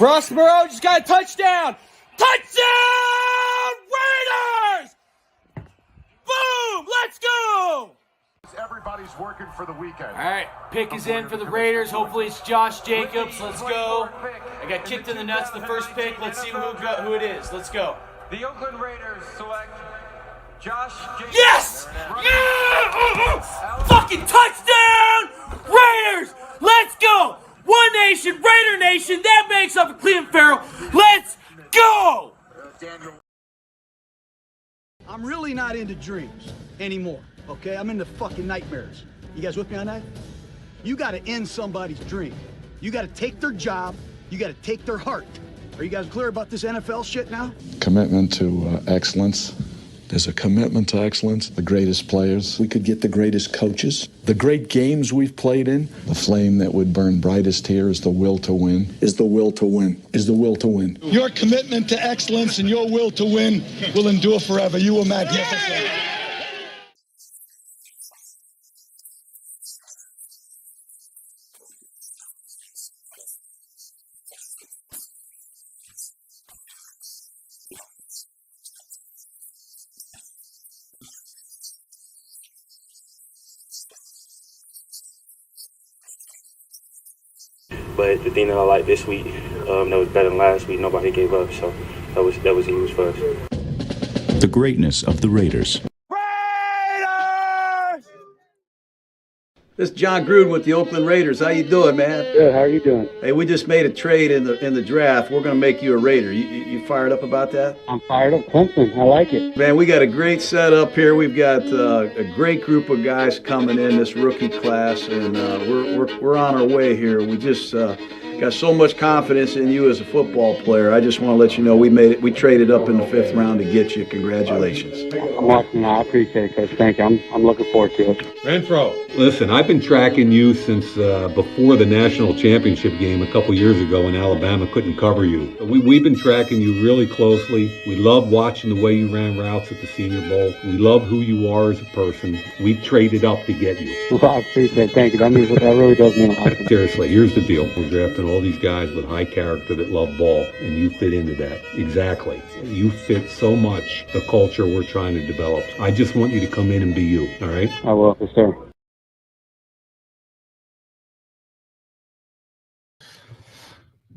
Rossborough just got a touchdown. Touchdown, Raiders! Boom, let's go! Everybody's working for the weekend. All right, pick is in for the Raiders. Hopefully it's Josh Jacobs. Let's go. I got kicked in the nuts the first pick. Let's see who it is. Let's go. The Oakland Raiders select Josh Jacobs. Yes! Yeah! Fucking touchdown! Raiders! Let's go! One nation, Raider Nation. That makes up for Clelin Ferrell. Let's go! I'm really not into dreams anymore, okay? I'm into fucking nightmares. You guys with me on that? You gotta end somebody's dream. You gotta take their job. You gotta take their heart. Are you guys clear about this NFL shit now? Commitment to excellence. There's a commitment to excellence. The greatest players. We could get the greatest coaches. The great games we've played in. The flame that would burn brightest here is the will to win. Is the will to win. Is the will to win. Your commitment to excellence and your will to win will endure forever. You were magnificent. But the thing that I like this week, that was better than last week, nobody gave up, so that was huge for us. The greatness of the Raiders. Raiders! This is John Gruden with the Oakland Raiders. How you doing, man? Good. How are you doing? Hey, we just made a trade in the draft. We're going to make you a Raider. You fired up about that? I'm fired up, Clemson. I like it. Man, we got a great setup here. We've got a great group of guys coming in this rookie class, and we're on our way here. We just got so much confidence in you as a football player. I just want to let you know we traded up in the 5th round to get you. Congratulations. I'm watching. I appreciate it, Coach. Thank you. I'm looking forward to it. Renfro, listen, I've been tracking you since before the national championship game a couple years ago when Alabama couldn't cover you. We've been tracking you really closely. We love watching the way you ran routes at the Senior Bowl. We love who you are as a person. We traded up to get you. Well, I appreciate it. Thank you. That really does mean a lot. Seriously, here's the deal. We're drafting all these guys with high character that love ball, and you fit into that. Exactly. You fit so much the culture we're trying to develop. I just want you to come in and be you, all right? I will, yes, sir.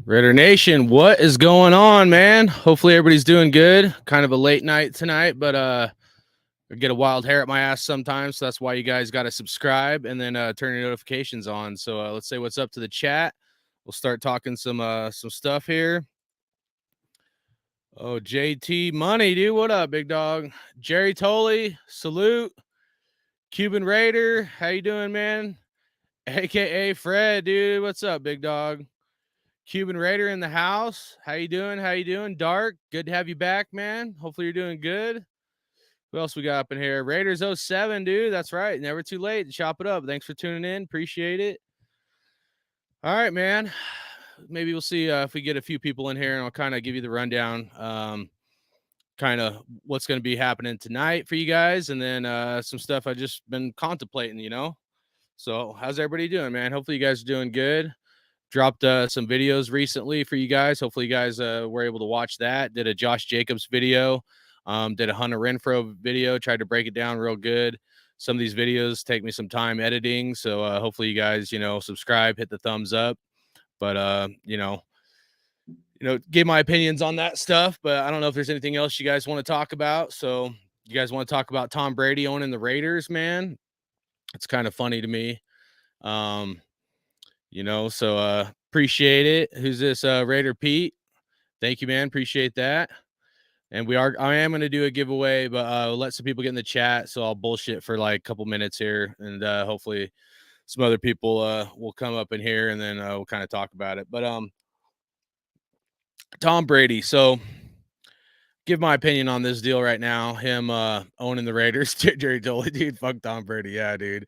Raider Nation, what is going on, man? Hopefully everybody's doing good. Kind of a late night tonight, but I get a wild hair at my ass sometimes, so that's why you guys got to subscribe and then turn your notifications on. So let's say what's up to the chat. We'll start talking some stuff here. Oh, JT Money, dude. What up, big dog? Jerry Tolley, salute. Cuban Raider, how you doing, man? AKA Fred, dude. What's up, big dog? Cuban Raider in the house. How you doing? How you doing? Dark, good to have you back, man. Hopefully you're doing good. Who else we got up in here? Raiders 07, dude. That's right. Never too late to chop it up. Thanks for tuning in. Appreciate it. All right, man. Maybe we'll see if we get a few people in here, and I'll kind of give you the rundown, kind of what's going to be happening tonight for you guys, and then some stuff I just been contemplating, you know. So how's everybody doing, man? Hopefully you guys are doing good. Dropped some videos recently for you guys. Hopefully you guys were able to watch that. Did a Josh Jacobs video, did a Hunter Renfrow video, tried to break it down real good. Some of these videos take me some time editing, so hopefully you guys, subscribe, hit the thumbs up. But give my opinions on that stuff. But I don't know if there's anything else you guys want to talk about. So you guys want to talk about Tom Brady owning the Raiders, man? It's kind of funny to me. So appreciate it. Who's this? Raider Pete. Thank you, man. Appreciate that. And I am going to do a giveaway, but let some people get in the chat. So I'll bullshit for like a couple minutes here, and hopefully some other people will come up in here, and then we'll kind of talk about it. But Tom Brady. So give my opinion on this deal right now. Him owning the Raiders. Jerry Tolley, dude, fuck Tom Brady. Yeah, dude.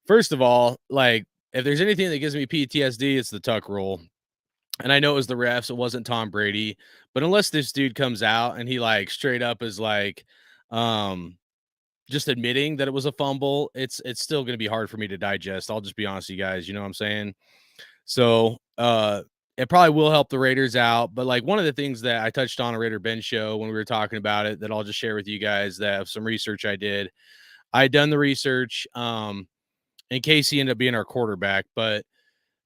First of all, like, if there's anything that gives me PTSD, it's the Tuck rule. And I know it was the refs. It wasn't Tom Brady. But unless this dude comes out and he like straight up is like just admitting that it was a fumble, it's still going to be hard for me to digest. I'll just be honest with you guys. You know what I'm saying? So it probably will help the Raiders out. But like one of the things that I touched on a Raider Ben show when we were talking about it that I'll just share with you guys that of some research I did. I had done the research and Casey ended up being our quarterback, but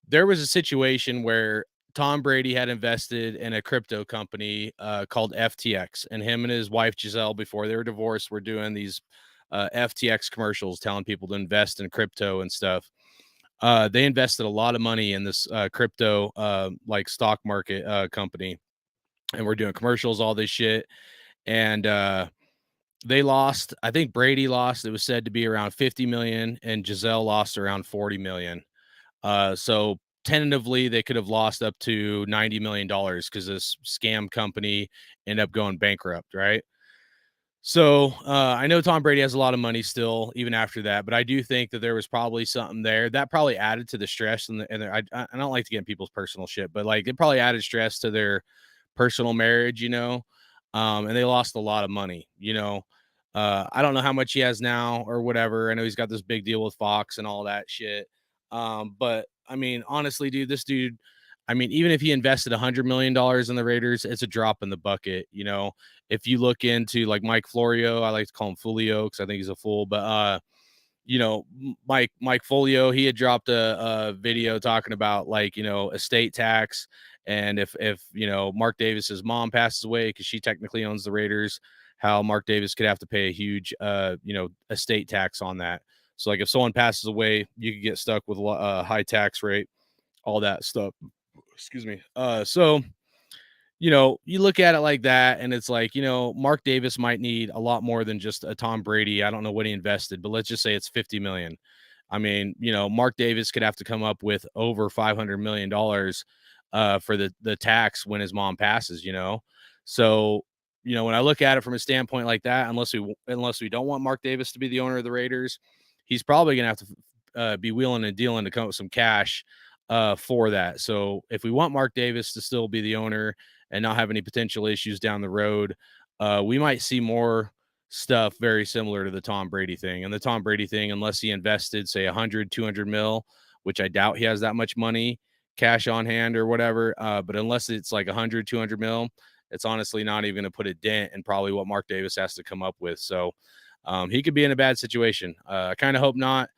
there was a situation where Tom Brady had invested in a crypto company called FTX, and him and his wife Giselle, before they were divorced, were doing these FTX commercials telling people to invest in crypto and stuff. They invested a lot of money in this crypto like stock market company, and we're doing commercials, all this shit. And they lost. I think Brady lost. It was said to be around 50 million, and Giselle lost around 40 million. So tentatively, they could have lost up to $90 million because this scam company ended up going bankrupt, right? So I know Tom Brady has a lot of money still, even after that, but I do think that there was probably something there that probably added to the stress. And I don't like to get in people's personal shit, but like it probably added stress to their personal marriage, you know, and they lost a lot of money, you know. I don't know how much he has now or whatever. I know he's got this big deal with Fox and all that shit. But I mean, honestly, dude, this dude, I mean, even if he invested $100 million in the Raiders, it's a drop in the bucket. You know, if you look into like Mike Florio, I like to call him Folio because I think he's a fool, but you know, Mike Folio, he had dropped a video talking about like, you know, estate tax. And if, you know, Mark Davis's mom passes away, because she technically owns the Raiders, how Mark Davis could have to pay a huge, you know, estate tax on that. So like if someone passes away, you could get stuck with a high tax rate, all that stuff. Excuse me. So, you know, you look at it like that and it's like, you know, Mark Davis might need a lot more than just a Tom Brady. I don't know what he invested, but let's just say it's 50 million. I mean, you know, Mark Davis could have to come up with over $500 million for the tax when his mom passes, you know? So, you know, when I look at it from a standpoint like that, unless we don't want Mark Davis to be the owner of the Raiders, he's probably going to have to be wheeling and dealing to come up with some cash for that. So if we want Mark Davis to still be the owner and not have any potential issues down the road, we might see more stuff very similar to the Tom Brady thing. And the Tom Brady thing, unless he invested, say 100, 200 mil, which I doubt he has that much money, cash on hand or whatever. But unless it's like 100, 200 mil, it's honestly not even going to put a dent in probably what Mark Davis has to come up with. So he could be in a bad situation. I kind of hope not.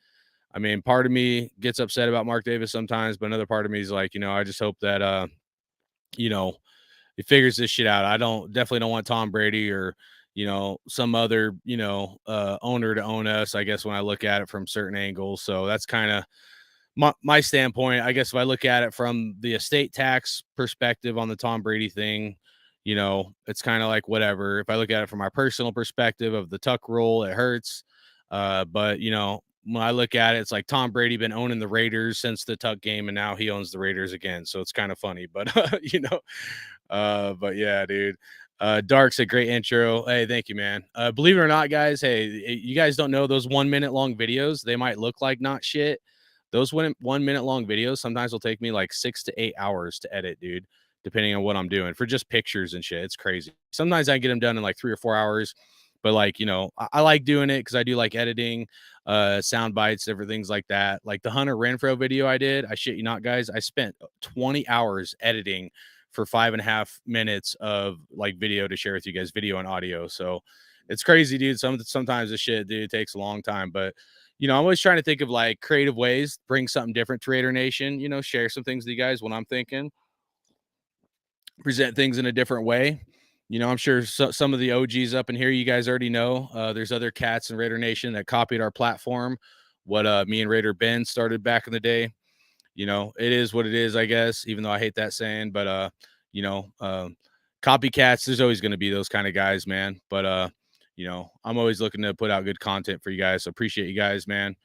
I mean, part of me gets upset about Mark Davis sometimes, but another part of me is like, you know, I just hope that, you know, he figures this shit out. I definitely don't want Tom Brady or, you know, some other, you know, owner to own us, I guess, when I look at it from certain angles. So that's kind of my standpoint. I guess if I look at it from the estate tax perspective on the Tom Brady thing, you know, it's kind of like whatever. If I look at it from my personal perspective of the Tuck rule, it hurts. But, you know, when I look at it, it's like Tom Brady been owning the Raiders since the Tuck game, and now he owns the Raiders again. So it's kind of funny, but you know, but yeah, dude. Dark's a great intro. Hey, thank you, man. Believe it or not, guys, hey, you guys don't know those 1 minute long videos. They might look like not shit. Those 1 minute long videos sometimes will take me like 6 to 8 hours to edit, dude, depending on what I'm doing for just pictures and shit. It's crazy. Sometimes I get them done in like 3 or 4 hours. But like, you know, I like doing it because I do like editing, sound bites, different things like that. Like the Hunter Renfrow video I did, I shit you not, guys, I spent 20 hours editing for 5.5 minutes of like video to share with you guys, video and audio. So it's crazy, dude. Sometimes this shit, dude, takes a long time. But, you know, I'm always trying to think of like creative ways, bring something different to Raider Nation, you know, share some things with you guys when I'm thinking, present things in a different way. You know, I'm sure some of the OGs up in here, you guys already know. There's other cats in Raider Nation that copied our platform, what me and Raider Ben started back in the day. You know, it is what it is, I guess, even though I hate that saying. But, you know, copycats, there's always going to be those kind of guys, man. But, you know, I'm always looking to put out good content for you guys. So appreciate you guys, man.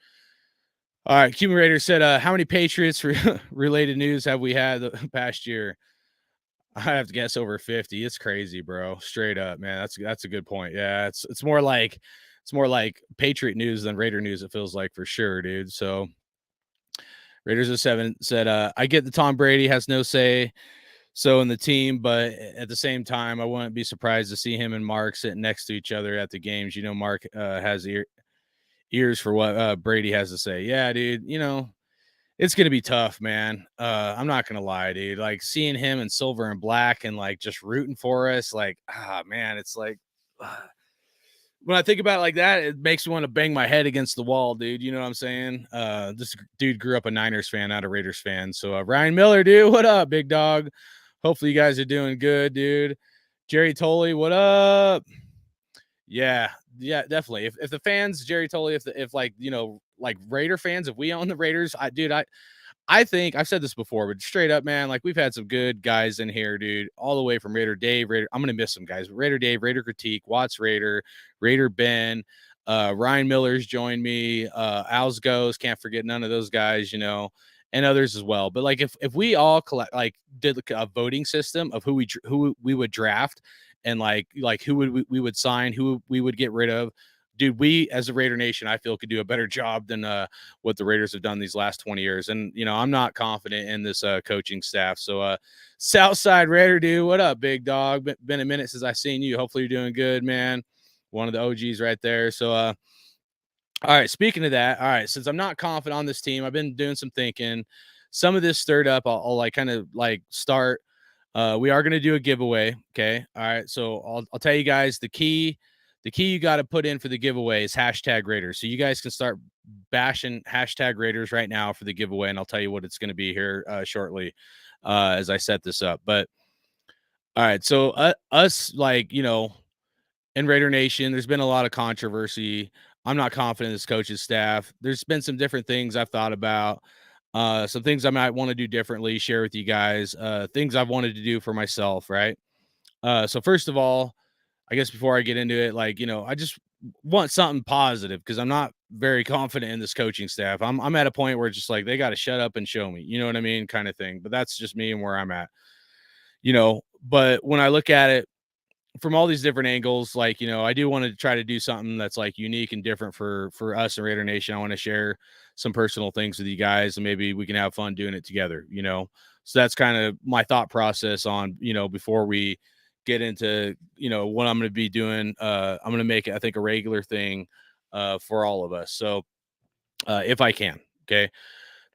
All right. Cuban Raider said, how many Patriots related news have we had the past year? I have to guess over 50. It's crazy, bro. Straight up, man. That's a good point. Yeah, it's more like Patriot news than Raider news, it feels like, for sure, dude. So Raiders of 7 said, I get that Tom Brady has no say so in the team, but at the same time, I wouldn't be surprised to see him and Mark sitting next to each other at the games. You know, Mark has ears for what Brady has to say. Yeah, dude, you know, it's gonna be tough, man. I'm not gonna lie, dude. Like seeing him in silver and black and like just rooting for us, like, man, it's like when I think about it like that, it makes me want to bang my head against the wall, dude. You know what I'm saying? This dude grew up a Niners fan, not a Raiders fan. So Ryan Miller, dude, what up, big dog? Hopefully you guys are doing good, dude. Jerry Tolley, what up? Yeah, definitely. If the fans, Jerry Tolley, if like, you know, like Raider fans, if we own the Raiders, I think I've said this before, but straight up, man, like we've had some good guys in here, dude, all the way from Raider Dave, I'm gonna miss some guys, but Raider Dave, Raider Critique, Watts Raider, Raider Ben, Ryan Miller's joined me, Al's Goes, can't forget none of those guys, you know, and others as well. But like if we all collect like did a voting system of who we would draft and like who we would sign, who we would get rid of, dude, we as a Raider Nation, I feel could do a better job than what the Raiders have done these last 20 years. And you know, I'm not confident in this coaching staff. So Southside Raider, dude, what up, big dog? Been a minute since I seen you. Hopefully you're doing good, man. One of the OGs right there. So all right, speaking of that, all right, since I'm not confident on this team, I've been doing some thinking. Some of this stirred up. I'll like kind of like start. We are going to do a giveaway. Okay. All right. So I'll tell you guys the key you got to put in for the giveaway is hashtag Raiders. So you guys can start bashing hashtag Raiders right now for the giveaway. And I'll tell you what it's going to be here shortly as I set this up. But all right. So us, like, you know, in Raider Nation, there's been a lot of controversy. I'm not confident in this coach's staff. There's been some different things I've thought about. Some things I might want to do differently, share with you guys, things I've wanted to do for myself. Right. So first of all, I guess before I get into it, like, you know, I just want something positive because I'm not very confident in this coaching staff. I'm at a point where it's just like they got to shut up and show me, you know what I mean, kind of thing. But that's just me and where I'm at, you know. But when I look at it from all these different angles, like, you know, I do want to try to do something that's like unique and different for us in Raider Nation. I want to share some personal things with you guys, and maybe we can have fun doing it together, you know. So that's kind of my thought process on, you know, before we get into, you know, what I'm going to be doing. I'm going to make it, I think, a regular thing for all of us. So if I can, okay.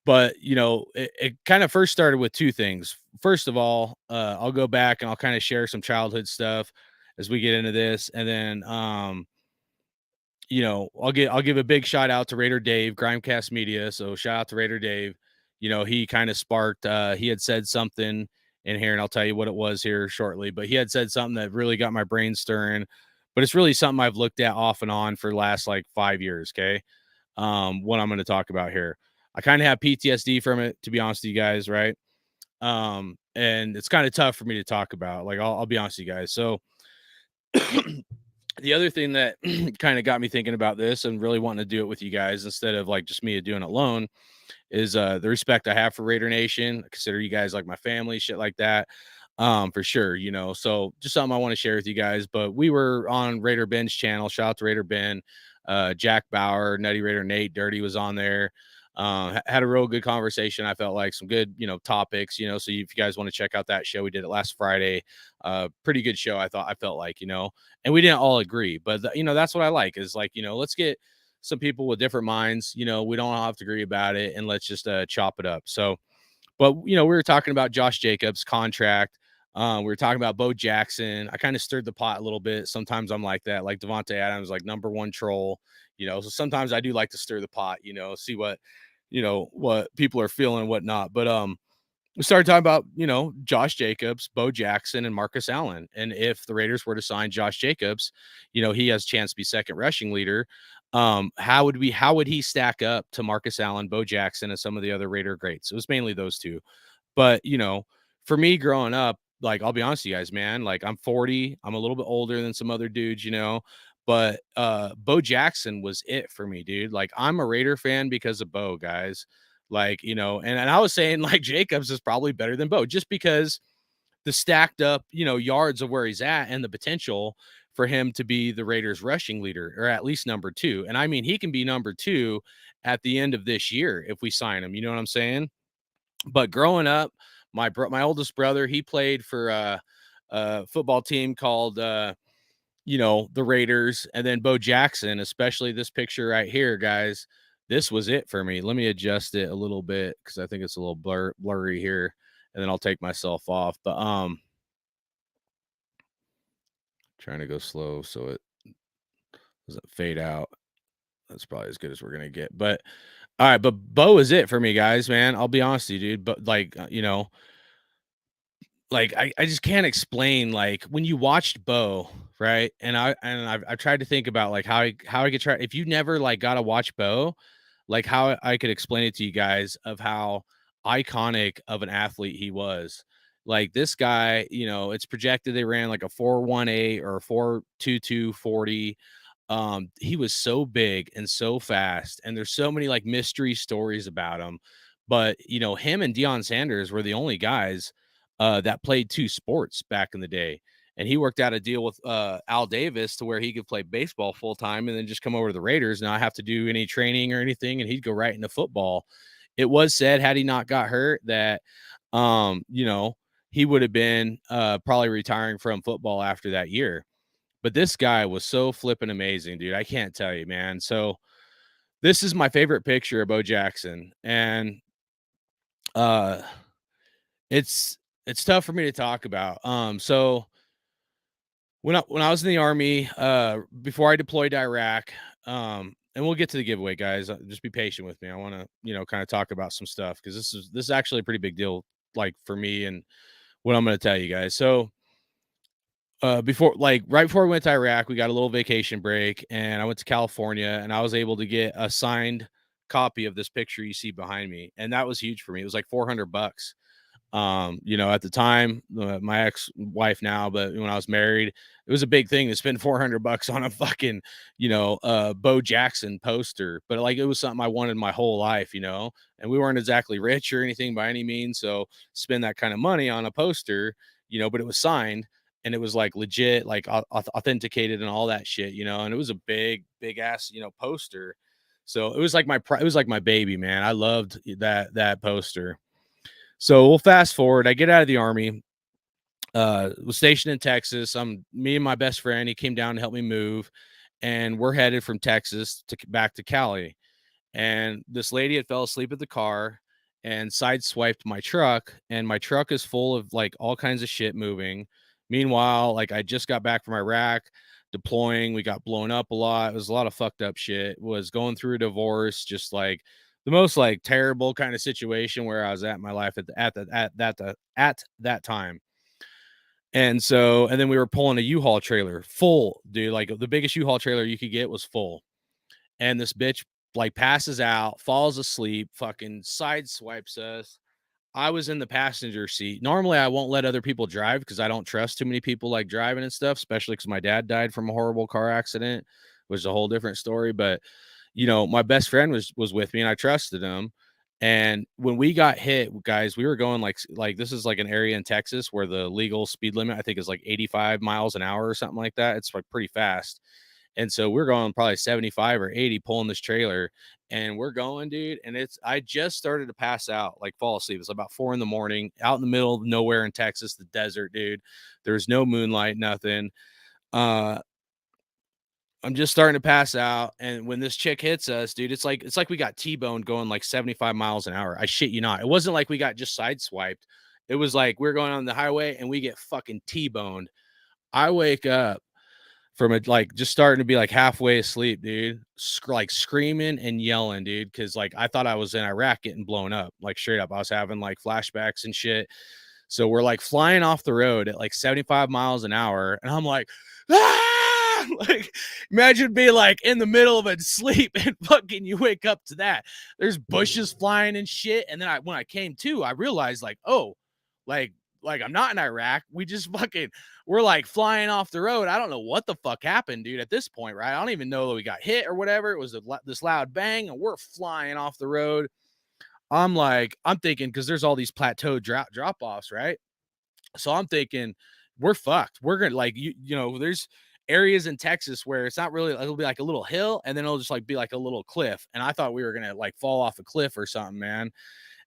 But, you know, it kind of first started with two things. First of all, I'll go back and I'll kind of share some childhood stuff as we get into this. And then, you know, I'll give a big shout out to Raider Dave, Grimecast Media. So shout out to Raider Dave. You know, he kind of sparked, he had said something in here, and I'll tell you what it was here shortly, but he had said something that really got my brain stirring, but it's really something I've looked at off and on for the last like 5 years. Okay. What I'm going to talk about here. I kind of have PTSD from it, to be honest with you guys. Right. And it's kind of tough for me to talk about. Like, I'll be honest with you guys. So the other thing that kind of got me thinking about this and really wanting to do it with you guys instead of like just me doing it alone is the respect I have for Raider Nation. I consider you guys like my family, shit like that. For sure, you know. So just something I want to share with you guys. But we were on Raider Ben's channel. Shout out to Raider Ben, Jack Bauer, Nutty Raider Nate, Dirty was on there. Had a real good conversation. I felt like some good, you know, topics, you know. So if you guys want to check out that show, we did it last Friday. Pretty good show. I felt like, you know, and we didn't all agree, but you know, that's what I like is like, you know, let's get some people with different minds, you know, we don't all have to agree about it, and let's just chop it up. So, but you know, we were talking about Josh Jacobs' contract. We were talking about Bo Jackson. I kind of stirred the pot a little bit. Sometimes I'm like that, like Devontae Adams, like #1 troll, you know. So sometimes I do like to stir the pot, you know, see what, you know, what people are feeling and whatnot. But we started talking about, you know, Josh Jacobs, Bo Jackson, and Marcus Allen. And if the Raiders were to sign Josh Jacobs, you know, he has a chance to be second rushing leader. How would he stack up to Marcus Allen, Bo Jackson, and some of the other Raider greats? It was mainly those two. But, you know, for me growing up, like, I'll be honest with you guys, man, like, I'm 40. I'm a little bit older than some other dudes, you know, but Bo Jackson was it for me, dude. Like, I'm a Raider fan because of Bo, guys. Like, you know, and I was saying like Jacobs is probably better than Bo just because the stacked up, you know, yards of where he's at and the potential for him to be the Raiders rushing leader, or at least #2. And I mean, he can be #2 at the end of this year if we sign him, you know what I'm saying? But growing up, my oldest brother, he played for a football team called, you know, the Raiders. And then Bo Jackson, especially this picture right here, guys, this was it for me. Let me adjust it a little bit because I think it's a little blurry here, and then I'll take myself off. But trying to go slow so it doesn't fade out. That's probably as good as we're gonna get. But all right, but Bo is it for me, guys, man. I'll be honest with you, dude. But like, like I just can't explain like when you watched Bo, right? And I've tried to think about like how I could try if you never like got to watch Bo, like how I could explain it to you guys of how iconic of an athlete he was. Like this guy, it's projected they ran like a 4.18 or a 4.22 40. He was so big and so fast, and there's so many like mystery stories about him. But him and Deion Sanders were the only guys that played two sports back in the day. And he worked out a deal with Al Davis to where he could play baseball full time and then just come over to the Raiders, not have to do any training or anything, and he'd go right into football. It was said, had he not got hurt, that he would have been probably retiring from football after that year. But this guy was so flipping amazing, dude. I can't tell you, man. So this is my favorite picture of Bo Jackson, and it's tough for me to talk about. So when I was in the Army, before I deployed to Iraq, and we'll get to the giveaway, guys. Just be patient with me. I want to, kind of talk about some stuff because this is actually a pretty big deal, like for me and what I'm going to tell you guys. So right before we went to Iraq, we got a little vacation break, and I went to California, and I was able to get a signed copy of this picture you see behind me, and that was huge for me. It was like $400. At the time, my ex-wife now, but when I was married, it was a big thing to spend $400 on a fucking, Bo Jackson poster. But like, it was something I wanted my whole life, and we weren't exactly rich or anything by any means. So spend that kind of money on a poster, but it was signed and it was like legit, like authenticated and all that shit, and it was a big ass, poster. So it was like my baby, man. I loved that poster. So we'll fast forward. I get out of the Army, was stationed in Texas. Me and my best friend, he came down to help me move, and we're headed from Texas back to Cali. And this lady had fell asleep at the car and sideswiped my truck, and my truck is full of like all kinds of shit moving. Meanwhile, like I just got back from Iraq deploying. We got blown up a lot. It was a lot of fucked up shit. Was going through a divorce, just like the most like terrible kind of situation where I was at in my life at that time. And then we were pulling a U-Haul trailer full, dude. Like the biggest U-Haul trailer you could get was full. And this bitch like passes out, falls asleep, fucking sideswipes us. I was in the passenger seat. Normally I won't let other people drive because I don't trust too many people like driving and stuff, especially because my dad died from a horrible car accident, which is a whole different story. But my best friend was with me and I trusted him. And when we got hit, guys, we were going like this is like an area in Texas where the legal speed limit, I think, is like 85 miles an hour or something like that. It's like pretty fast. And so we're going probably 75 or 80 pulling this trailer, and we're going, dude. And I just started to pass out, like fall asleep. It's about 4 a.m. out in the middle of nowhere in Texas, the desert, dude. There's no moonlight, nothing. I'm just starting to pass out. And when this chick hits us, dude, it's like we got T-boned going like 75 miles an hour. I shit you not. It wasn't like we got just sideswiped. It was like we're going on the highway and we get fucking T-boned. I wake up from it, like just starting to be like halfway asleep, dude, like screaming and yelling, dude, because like I thought I was in Iraq getting blown up, like straight up. I was having like flashbacks and shit. So we're like flying off the road at like 75 miles an hour, and I'm like, ah! Like imagine being like in the middle of a sleep and fucking you wake up to that. There's bushes flying and shit, and then when I came to, I realized like, oh, like I'm not in Iraq. We're like flying off the road. I don't know what the fuck happened, dude, at this point, right? I don't even know that we got hit or whatever. It was this loud bang and we're flying off the road. I'm thinking, because there's all these plateau drop offs, right? So I'm thinking we're fucked. We're going to like, there's areas in Texas where it's not really, it'll be like a little hill and then it'll just like be like a little cliff. And I thought we were going to like fall off a cliff or something, man.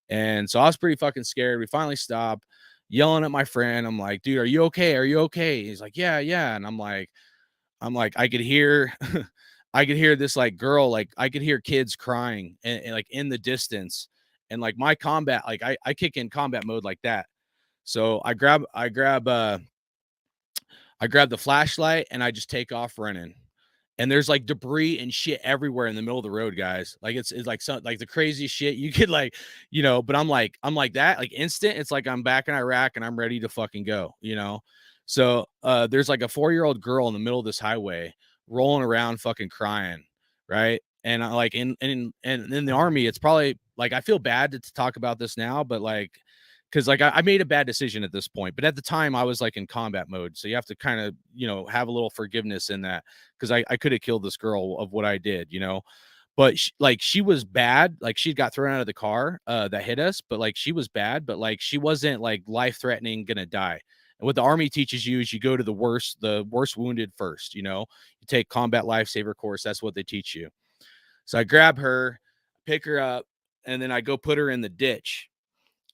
And so I was pretty fucking scared. We finally stopped. Yelling at my friend. I'm like, dude, are you okay? Are you okay? He's like, yeah. And I'm like, I could hear, I could hear this like girl, like I could hear kids crying and like in the distance. And like my combat, like I kick in combat mode like that. So I grab the flashlight and I just take off running. And there's like debris and shit everywhere in the middle of the road, guys. Like it's like some like the craziest shit you could like, but I'm like that, like instant. It's like I'm back in Iraq and I'm ready to fucking go, So there's like a 4-year-old girl in the middle of this highway rolling around fucking crying, right? And I like in the army, it's probably like I feel bad to talk about this now, but like because like I made a bad decision at this point, but at the time I was like in combat mode, so you have to kind of have a little forgiveness in that because I could have killed this girl of what I did, but she was bad, like she got thrown out of the car that hit us, but like she was bad, but like she wasn't like life threatening, gonna die. And what the army teaches you is you go to the worst wounded first. You take combat lifesaver course. That's what they teach you. So I grab her, pick her up, and then I go put her in the ditch.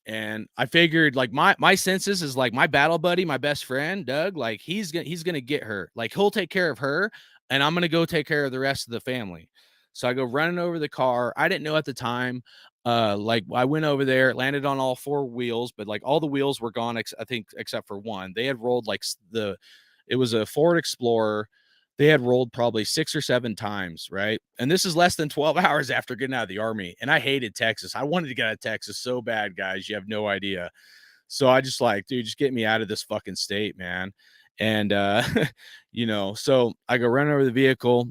And I figured like my senses is like my battle buddy, my best friend, Doug, like he's gonna get her. Like he'll take care of her, and I'm gonna go take care of the rest of the family. So I go running over the car. I didn't know at the time. Like I went over there, landed on all 4 wheels, but like all the wheels were gone, I think, except for one. They had rolled like it was a Ford Explorer. They had rolled probably 6 or 7 times, right? And this is less than 12 hours after getting out of the army. And I hated Texas. I wanted to get out of Texas so bad, guys. You have no idea. So I just like, dude, just get me out of this fucking state, man. And, so I go run over the vehicle.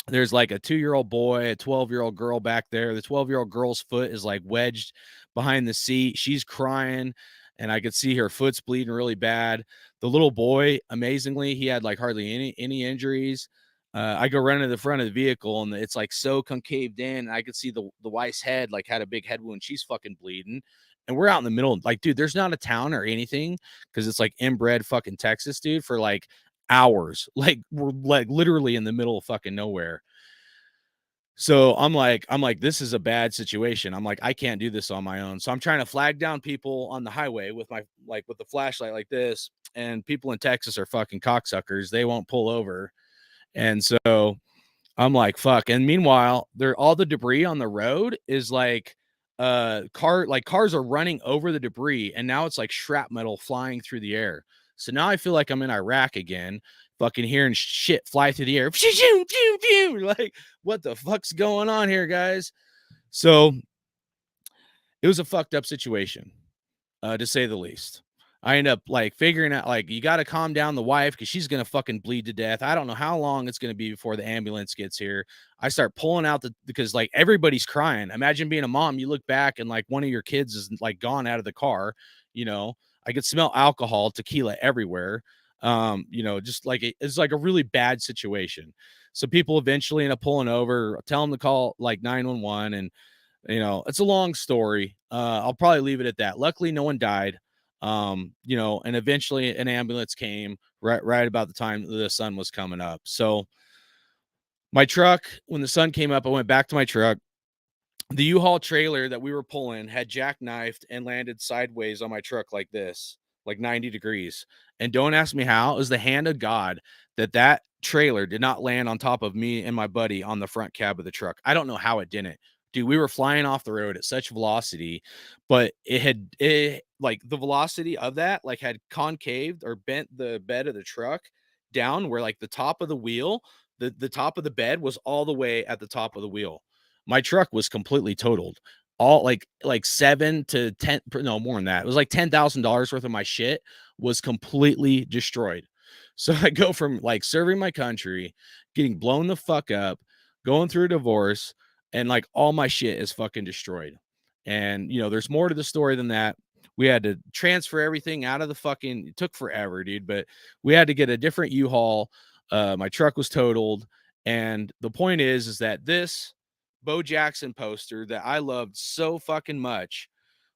There's like a 2-year-old boy, a 12-year-old girl back there. The 12-year-old girl's foot is like wedged behind the seat. She's crying, and I could see her foot's bleeding really bad. The little boy, amazingly, he had like hardly any injuries. I go running to the front of the vehicle, and it's like so concaved in. And I could see the wife's head like had a big head wound. She's fucking bleeding. And we're out in the middle. Like, dude, there's not a town or anything because it's like inbred fucking Texas, dude, for like hours. Like we're like literally in the middle of fucking nowhere. So I'm like, this is a bad situation. I'm like, I can't do this on my own. So I'm trying to flag down people on the highway with with the flashlight like this. And people in Texas are fucking cocksuckers. They won't pull over. And so I'm like, fuck. And meanwhile, all the debris on the road is like cars are running over the debris, and now it's like shrapnel flying through the air. So now I feel like I'm in Iraq again, fucking hearing shit fly through the air. Like, what the fuck's going on here, guys? So it was a fucked up situation, to say the least. I end up like figuring out like you got to calm down the wife because she's gonna fucking bleed to death. I don't know how long it's gonna be before the ambulance gets here. I start pulling out because like everybody's crying. Imagine being a mom. You look back and like one of your kids is like gone out of the car. I could smell alcohol, tequila everywhere. Just like it's like a really bad situation. So people eventually end up pulling over, tell them to call like 911, and it's a long story. I'll probably leave it at that. Luckily, no one died. And eventually an ambulance came right about the time the sun was coming up. So my truck, when the sun came up, I went back to my truck. The U-Haul trailer that we were pulling had jackknifed and landed sideways on my truck like this, like 90 degrees. And don't ask me how. It was the hand of God that trailer did not land on top of me and my buddy on the front cab of the truck. I don't know how it didn't. Dude, we were flying off the road at such velocity, but it like the velocity of that like had concaved or bent the bed of the truck down where like the top of the wheel, the top of the bed was all the way at the top of the wheel. My truck was completely totaled. All like 7 to 10, no more than that. It was like $10,000 worth of my shit was completely destroyed. So I go from like serving my country, getting blown the fuck up, going through a divorce, and like all my shit is fucking destroyed. And there's more to the story than that. We had to transfer everything out of the fucking, it took forever, dude, but we had to get a different U-Haul. My truck was totaled. And the point is that this Bo Jackson poster that I loved so fucking much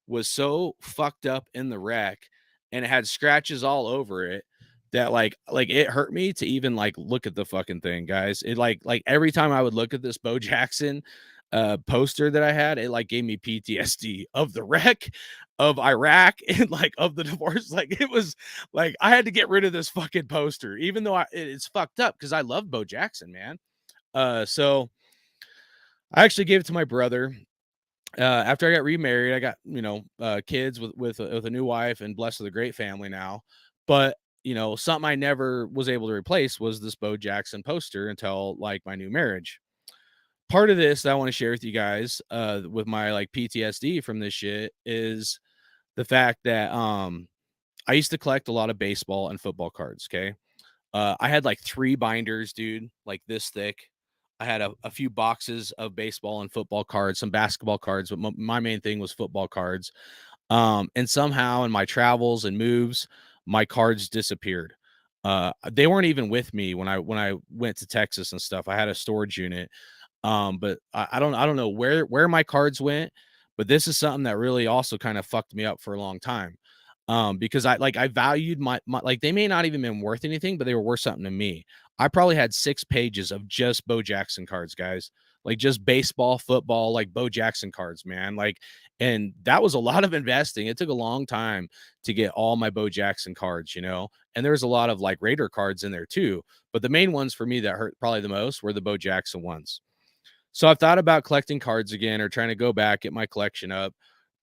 was so fucked up in the wreck, and it had scratches all over it that like it hurt me to even like look at the fucking thing, guys. It like every time I would look at this Bo Jackson poster that I had, it like gave me PTSD of the wreck, of Iraq, and like of the divorce. Like it was like I had to get rid of this fucking poster, even though it's fucked up because I love Bo Jackson, man. So I actually gave it to my brother. After I got remarried, I got, kids with a new wife and blessed with a great family now. But, something I never was able to replace was this Bo Jackson poster until like my new marriage. Part of this that I want to share with you guys, with my like PTSD from this shit is the fact that I used to collect a lot of baseball and football cards. Okay. I had like 3 binders, dude, like this thick. I had a few boxes of baseball and football cards, some basketball cards, but my main thing was football cards. And somehow in my travels and moves, my cards disappeared. They weren't even with me when I went to Texas and stuff. I had a storage unit. But I don't know where my cards went, but this is something that really also kind of fucked me up for a long time. Because I valued my like they may not even been worth anything, but they were worth something to me. I probably had 6 pages of just Bo Jackson cards, guys. Like just baseball, football, like Bo Jackson cards, man. Like, and that was a lot of investing. It took a long time to get all my Bo Jackson cards, and there was a lot of like Raider cards in there too. But the main ones for me that hurt probably the most were the Bo Jackson ones. So I've thought about collecting cards again or trying to go back, get my collection up.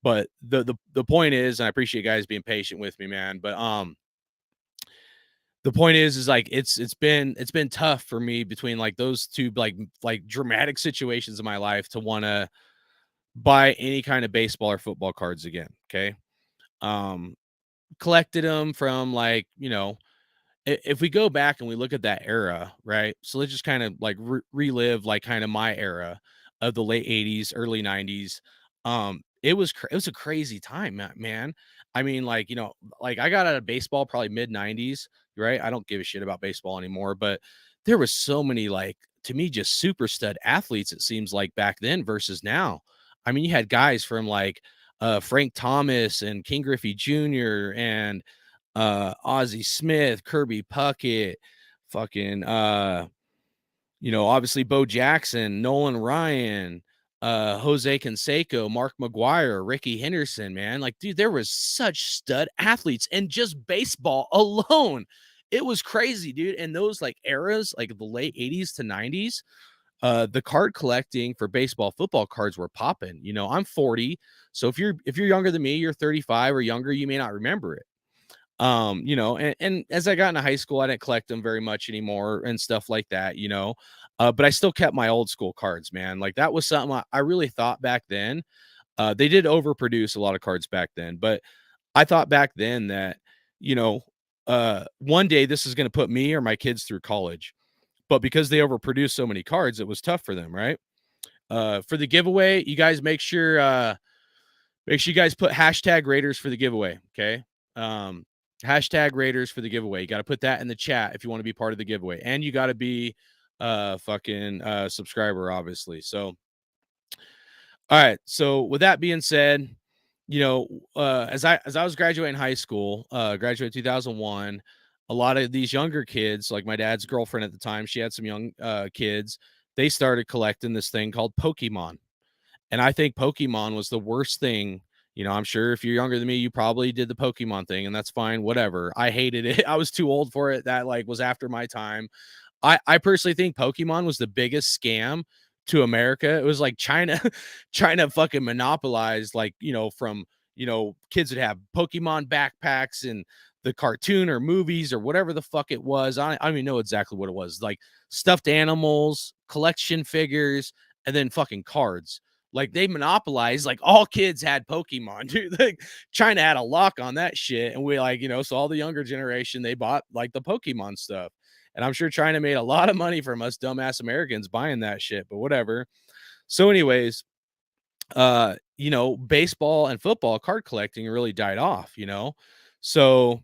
But the point is, and I appreciate you guys being patient with me, man. But the point is like it's been tough for me between like those two like dramatic situations in my life to want to buy any kind of baseball or football cards again. Okay. Collected them from like, if we go back and we look at that era, right? So let's just kind of like relive like kind of my era of the late 80s, early 90s. It was a crazy time, man. I mean, like, like I got out of baseball probably mid 90s, right? I don't give a shit about baseball anymore, but there was so many like to me just super stud athletes, it seems like back then versus now. I mean, you had guys from like Frank Thomas and King Griffey Jr. and Ozzie Smith, Kirby Puckett, fucking obviously Bo Jackson, Nolan Ryan, Jose Canseco, Mark McGuire, Ricky Henderson, man. Like, dude, there was such stud athletes and just baseball alone. It was crazy, dude. And those like eras, like the late 80s to 90s, the card collecting for baseball, football cards were popping. I'm 40. So if you're younger than me, you're 35 or younger, you may not remember it. And as I got into high school, I didn't collect them very much anymore and stuff like that, but I still kept my old school cards, man. Like that was something I really thought back then. They did overproduce a lot of cards back then, but I thought back then that, one day this is going to put me or my kids through college, but because they overproduced so many cards, it was tough for them. Right. For the giveaway, you guys make sure you guys put hashtag Raiders for the giveaway. Okay. Hashtag Raiders for the giveaway. You got to put that in the chat if you want to be part of the giveaway, and you got to be fucking subscriber, obviously. So, all right. So with that being said, as I was graduating high school, graduated 2001, a lot of these younger kids, like my dad's girlfriend at the time, she had some young kids. They started collecting this thing called Pokemon, and I think Pokemon was the worst thing. I'm sure if you're younger than me, you probably did the Pokemon thing, and that's fine. Whatever. I hated it. I was too old for it. That like was after my time. I personally think Pokemon was the biggest scam to America. It was like China fucking monopolized, like, from, kids would have Pokemon backpacks and the cartoon or movies or whatever the fuck it was. I don't even know exactly what it was. Like stuffed animals, collection figures, and then fucking cards. Like they monopolized, like all kids had Pokemon, dude. Like China had a lock on that shit. And we like, so all the younger generation, they bought like the Pokemon stuff. And I'm sure China made a lot of money from us dumbass Americans buying that shit, but whatever. So anyways, baseball and football card collecting really died off, So,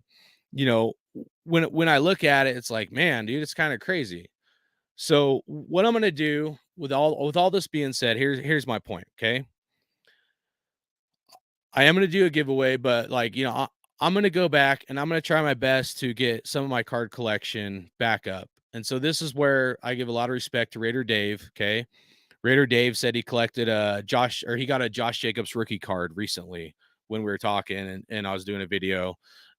when I look at it, it's like, man, dude, it's kind of crazy. So what I'm going to do with all this being said, here's my point. Okay. I am going to do a giveaway, but like, I'm going to go back and I'm going to try my best to get some of my card collection back up. And so this is where I give a lot of respect to Raider Dave. Okay. Raider Dave said he collected he got a Josh Jacobs rookie card recently when we were talking and I was doing a video,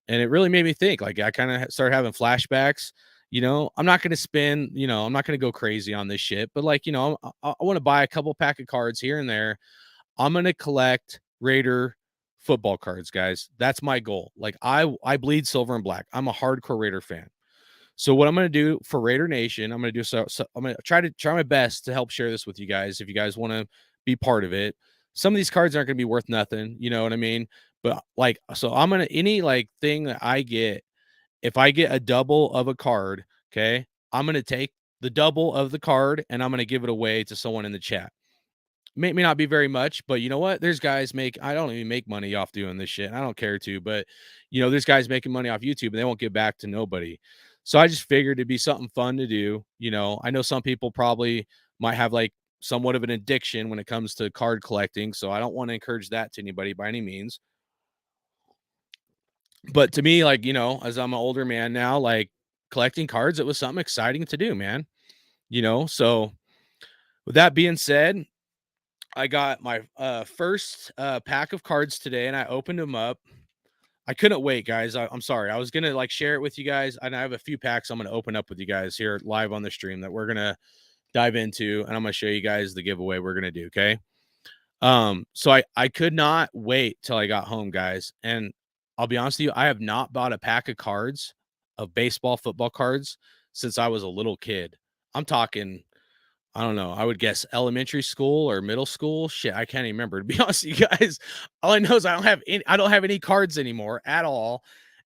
and it really made me think. Like I kind of started having flashbacks. I'm not going to spend, I'm not going to go crazy on this shit, but like, I want to buy a couple pack of cards here and there. I'm going to collect Raider football cards, guys. That's my goal. Like I bleed silver and black. I'm a hardcore Raider fan. So what I'm going to do for Raider Nation, I'm going to do so I'm going to try my best to help share this with you guys. If you guys want to be part of it, some of these cards aren't going to be worth nothing. You know what I mean? But like, so I'm going to, any like thing that I get, if I get a double of a card, okay, I'm going to take the double of the card and I'm going to give it away to someone in the chat. May not be very much, but you know what? There's guys I don't even make money off doing this shit. I don't care to, but there's guys making money off YouTube and they won't give back to nobody. So I just figured it'd be something fun to do. I know some people probably might have like somewhat of an addiction when it comes to card collecting. So I don't want to encourage that to anybody by any means. But to me, like, as I'm an older man now, like collecting cards, it was something exciting to do, man. So with that being said, I got my first pack of cards today and I opened them up. I couldn't wait, guys. I'm sorry. I was going to like share it with you guys. And I have a few packs I'm going to open up with you guys here live on the stream that we're going to dive into. And I'm going to show you guys the giveaway we're going to do. Okay. So I could not wait till I got home, guys. And I'll be honest with you, I have not bought a pack of cards, of baseball, football cards, since I was a little kid. I'm talking, I don't know, I would guess elementary school or middle school. Shit, I can't even remember. To be honest with you guys, all I know is I don't have any cards anymore at all.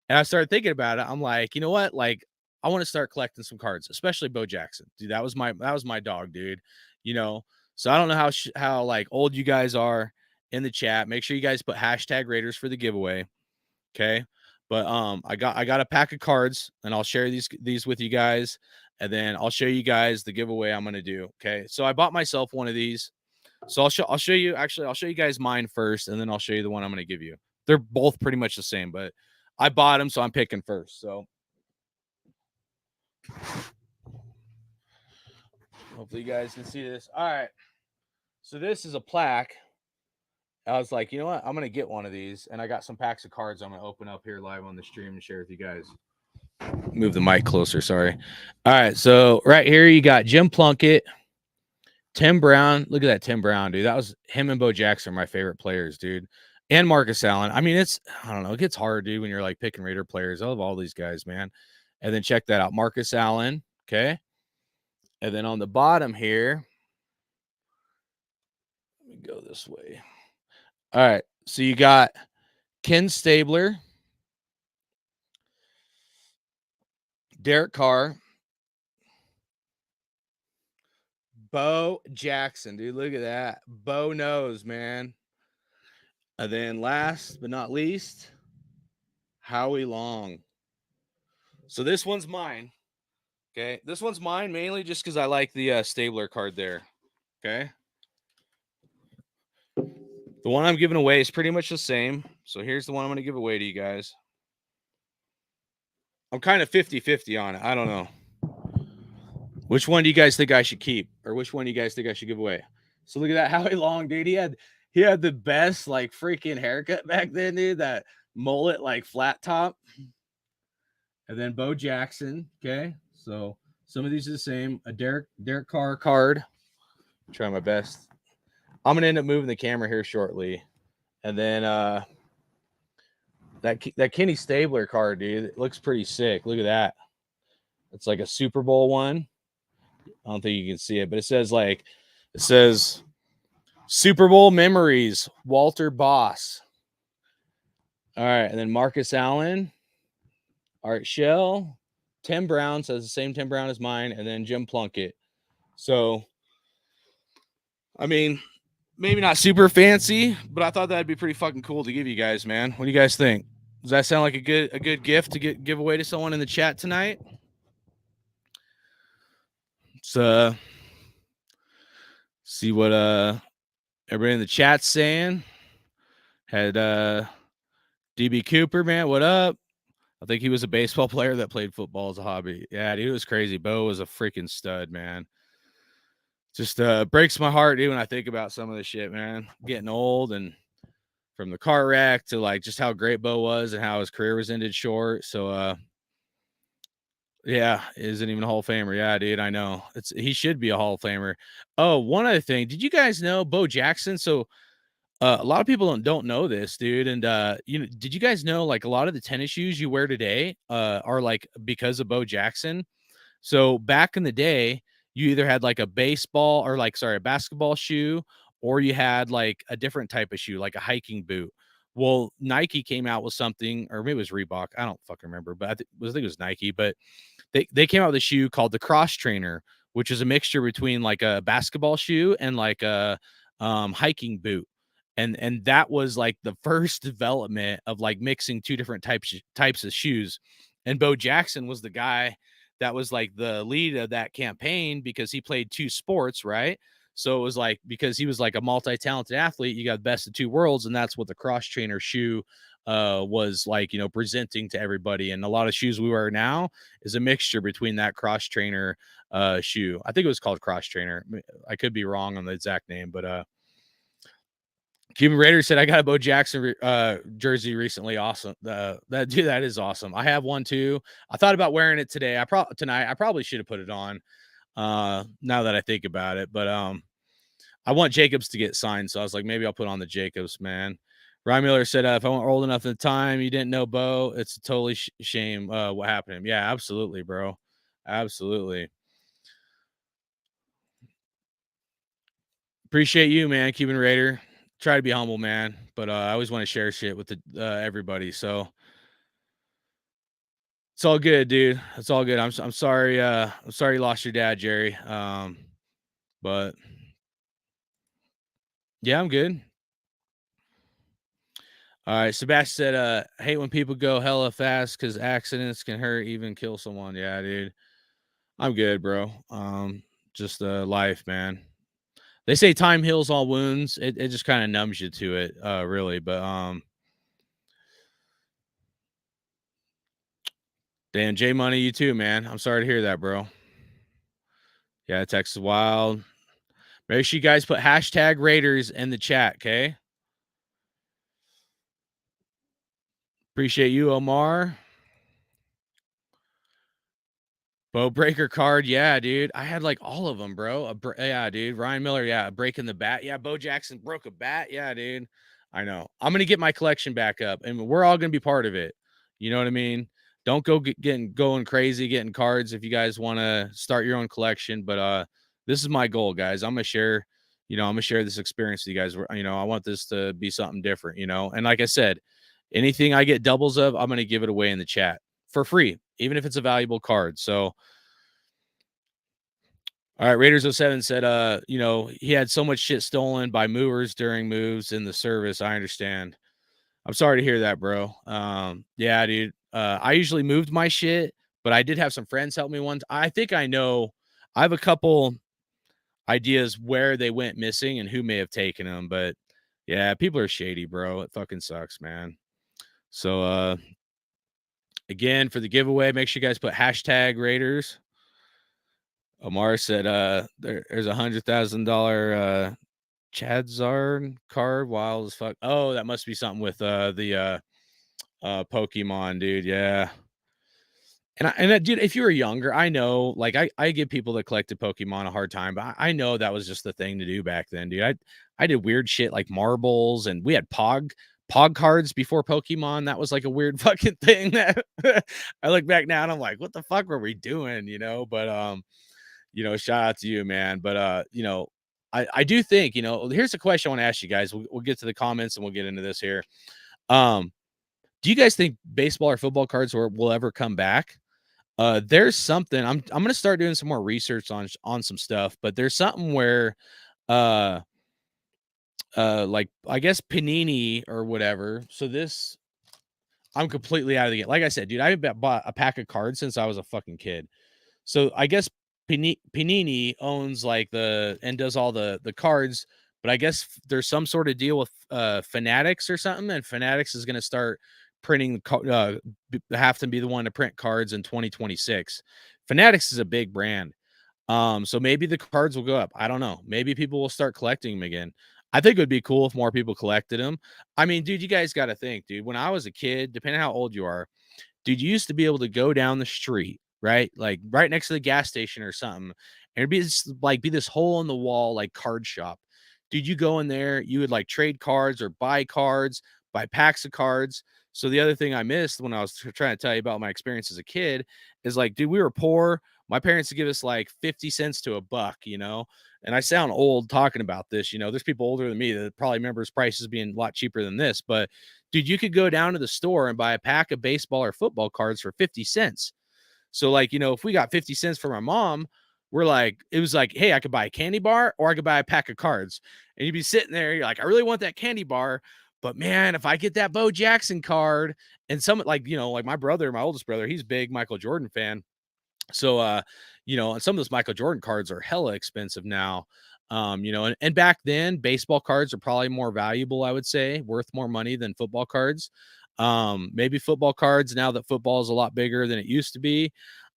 And I started thinking about it. I'm like, you know what? Like, I want to start collecting some cards, especially Bo Jackson. Dude, that was my dog, dude. So I don't know how like old you guys are in the chat. Make sure you guys put hashtag Raiders for the giveaway. Okay. But I got a pack of cards and I'll share these with you guys. And then I'll show you guys the giveaway I'm going to do. Okay. So I bought myself one of these. So I'll show you guys mine first, and then I'll show you the one I'm going to give you. They're both pretty much the same, but I bought them, so I'm picking first. So hopefully you guys can see this. All right. So this is a plaque. I was like, you know what? I'm going to get one of these. And I got some packs of cards I'm going to open up here live on the stream and share with you guys. Move the mic closer. Sorry. All right. So right here, you got Jim Plunkett, Tim Brown. Look at that Tim Brown, dude. That was him and Bo Jackson, my favorite players, dude. And Marcus Allen. I mean, I don't know. It gets hard, dude, when you're like picking Raider players. I love all these guys, man. And then check that out. Marcus Allen. Okay. And then on the bottom here, let me go this way. All right. So you got Ken Stabler, Derek Carr, Bo Jackson, dude. Look at that. Bo knows, man. And then last but not least, Howie Long. So this one's mine. Okay. This one's mine mainly just because I like the Stabler card there. Okay. The one I'm giving away is pretty much the same. So here's the one I'm going to give away to you guys. I'm kind of 50-50 on it. I don't know. Which one do you guys think I should keep? Or which one do you guys think I should give away? So look at that. Howie Long, dude. He had the best like freaking haircut back then, dude. That mullet, like flat top. And then Bo Jackson. Okay. So some of these are the same. A Derek Carr card. Try my best. I'm gonna end up moving the camera here shortly. And then that Kenny Stabler card, dude, it looks pretty sick. Look at that. It's like a Super Bowl one. I don't think you can see it, but it says Super Bowl memories, Walter Boss. All right, and then Marcus Allen, Art Shell, Tim Brown, says the same Tim Brown as mine, and then Jim Plunkett. So, I mean, maybe not super fancy, but I thought that'd be pretty fucking cool to give you guys, man. What do you guys think? Does that sound like a good gift to give away to someone in the chat tonight? Let's see what everybody in the chat's saying. Had DB Cooper, man, what up? I think he was a baseball player that played football as a hobby. Yeah, dude, it was crazy. Bo was a freaking stud, man. Just breaks my heart, dude, when I think about some of this shit, man. Getting old, and from the car wreck to like just how great Bo was and how his career was ended short. So Yeah, isn't even a Hall of Famer. Yeah, dude, I know. He should be a Hall of Famer. Oh, one other thing. Did you guys know Bo Jackson? So a lot of people don't know this, dude. And did you guys know like a lot of the tennis shoes you wear today are like because of Bo Jackson? So back in the day, you either had like a baseball or like sorry, a basketball shoe, or you had like a different type of shoe, like a hiking boot. Well, Nike came out with something, or maybe it was Reebok. I don't fucking remember, but I think it was Nike. But they came out with a shoe called the Cross Trainer, which is a mixture between like a basketball shoe and like a hiking boot. And that was like the first development of like mixing two different types of shoes. And Bo Jackson was the guy that was like the lead of that campaign because he played two sports, right? So it was like because he was like a multi-talented athlete, you got the best of two worlds, and that's what the Cross Trainer shoe was like, presenting to everybody. And a lot of shoes we wear now is a mixture between that Cross Trainer shoe. I think it was called Cross Trainer. I could be wrong on the exact name, but Cuban Raider said, I got a Bo Jackson jersey recently. Awesome. That is awesome. I have one too. I thought about wearing it today. Tonight. I probably should have put it on now that I think about it. But I want Jacobs to get signed. So I was like, maybe I'll put on the Jacobs, man. Ryan Miller said, if I weren't old enough at the time, you didn't know Bo, it's a totally shame what happened to him. Yeah, absolutely, bro. Absolutely. Appreciate you, man, Cuban Raider. Try to be humble, man, but I always want to share shit with everybody. So it's all good, dude. It's all good. I'm sorry. I'm sorry you lost your dad, Jerry. But yeah, I'm good. All right. Sebastian said, hate when people go hella fast because accidents can hurt, even kill someone. Yeah, dude. I'm good, bro. Just life, man. They say time heals all wounds. It just kind of numbs you to it, really. But Dan, J Money, you too, man. I'm sorry to hear that, bro. Yeah, Texas Wild. Make sure you guys put hashtag Raiders in the chat, okay? Appreciate you, Omar. Bo Breaker card, yeah, dude. I had like all of them, bro. Yeah, dude. Ryan Miller, yeah. Breaking the bat, yeah. Bo Jackson broke a bat, yeah, dude. I know. I'm gonna get my collection back up, and we're all gonna be part of it. You know what I mean? Don't go going crazy getting cards if you guys want to start your own collection. But this is my goal, guys. I'm gonna share. I'm gonna share this experience with you guys. I want this to be something different. And like I said, anything I get doubles of, I'm gonna give it away in the chat for free, even if it's a valuable card. So, all right, Raiders 07 said, he had so much shit stolen by movers during moves in the service. I understand. I'm sorry to hear that, bro. Yeah, dude. I usually moved my shit, but I did have some friends help me once. I think I have a couple ideas where they went missing and who may have taken them, but yeah, people are shady, bro. It fucking sucks, man. So, again, for the giveaway, make sure you guys put hashtag Raiders. Omar said, there's $100,000 Charizard card, wild as fuck. Oh, that must be something with the Pokemon, dude. Yeah. And dude, if you were younger, I know, like I give people that collected Pokemon a hard time, but I know that was just the thing to do back then, dude. I did weird shit like marbles, and we had Pog cards before Pokemon. That was like a weird fucking thing that I look back now and I'm like, what the fuck were we doing? But shout out to you, man. But I do think, here's a question I want to ask you guys. We'll get to the comments and we'll get into this here. Do you guys think baseball or football cards will ever come back? There's something I'm going to start doing some more research on some stuff, but there's something where like I guess Panini or whatever. So this, I'm completely out of the game. Like I said, dude, I bought a pack of cards since I was a fucking kid. So I guess Panini owns like and does all the cards, but I guess there's some sort of deal with Fanatics or something, and Fanatics is going to start printing have to be the one to print cards in 2026. Fanatics is a big brand. So maybe the cards will go up. I don't know. Maybe people will start collecting them again. I think it would be cool if more people collected them. I mean, dude, you guys got to think, dude, when I was a kid, depending on how old you are, dude, you used to be able to go down the street, right? Like right next to the gas station or something. And it'd be this hole in the wall, like card shop. Dude, you go in there, you would like trade cards or buy cards, buy packs of cards. So the other thing I missed when I was trying to tell you about my experience as a kid is like, dude, we were poor. My parents would give us like 50 cents to $1, you know? And I sound old talking about this, you know, there's people older than me that probably remembers prices being a lot cheaper than this, but dude, you could go down to the store and buy a pack of baseball or football cards for 50 cents. So like, you know, if we got 50 cents from our mom, we're like, it was like, hey, I could buy a candy bar or I could buy a pack of cards. And you'd be sitting there, you're like, I really want that candy bar. But man, if I get that Bo Jackson card and some like, you know, like my brother, my oldest brother, he's a big Michael Jordan fan. So, you know, and some of those Michael Jordan cards are hella expensive now. You know, and back then baseball cards are probably more valuable, I would say, worth more money than football cards. Maybe football cards, now that football is a lot bigger than it used to be,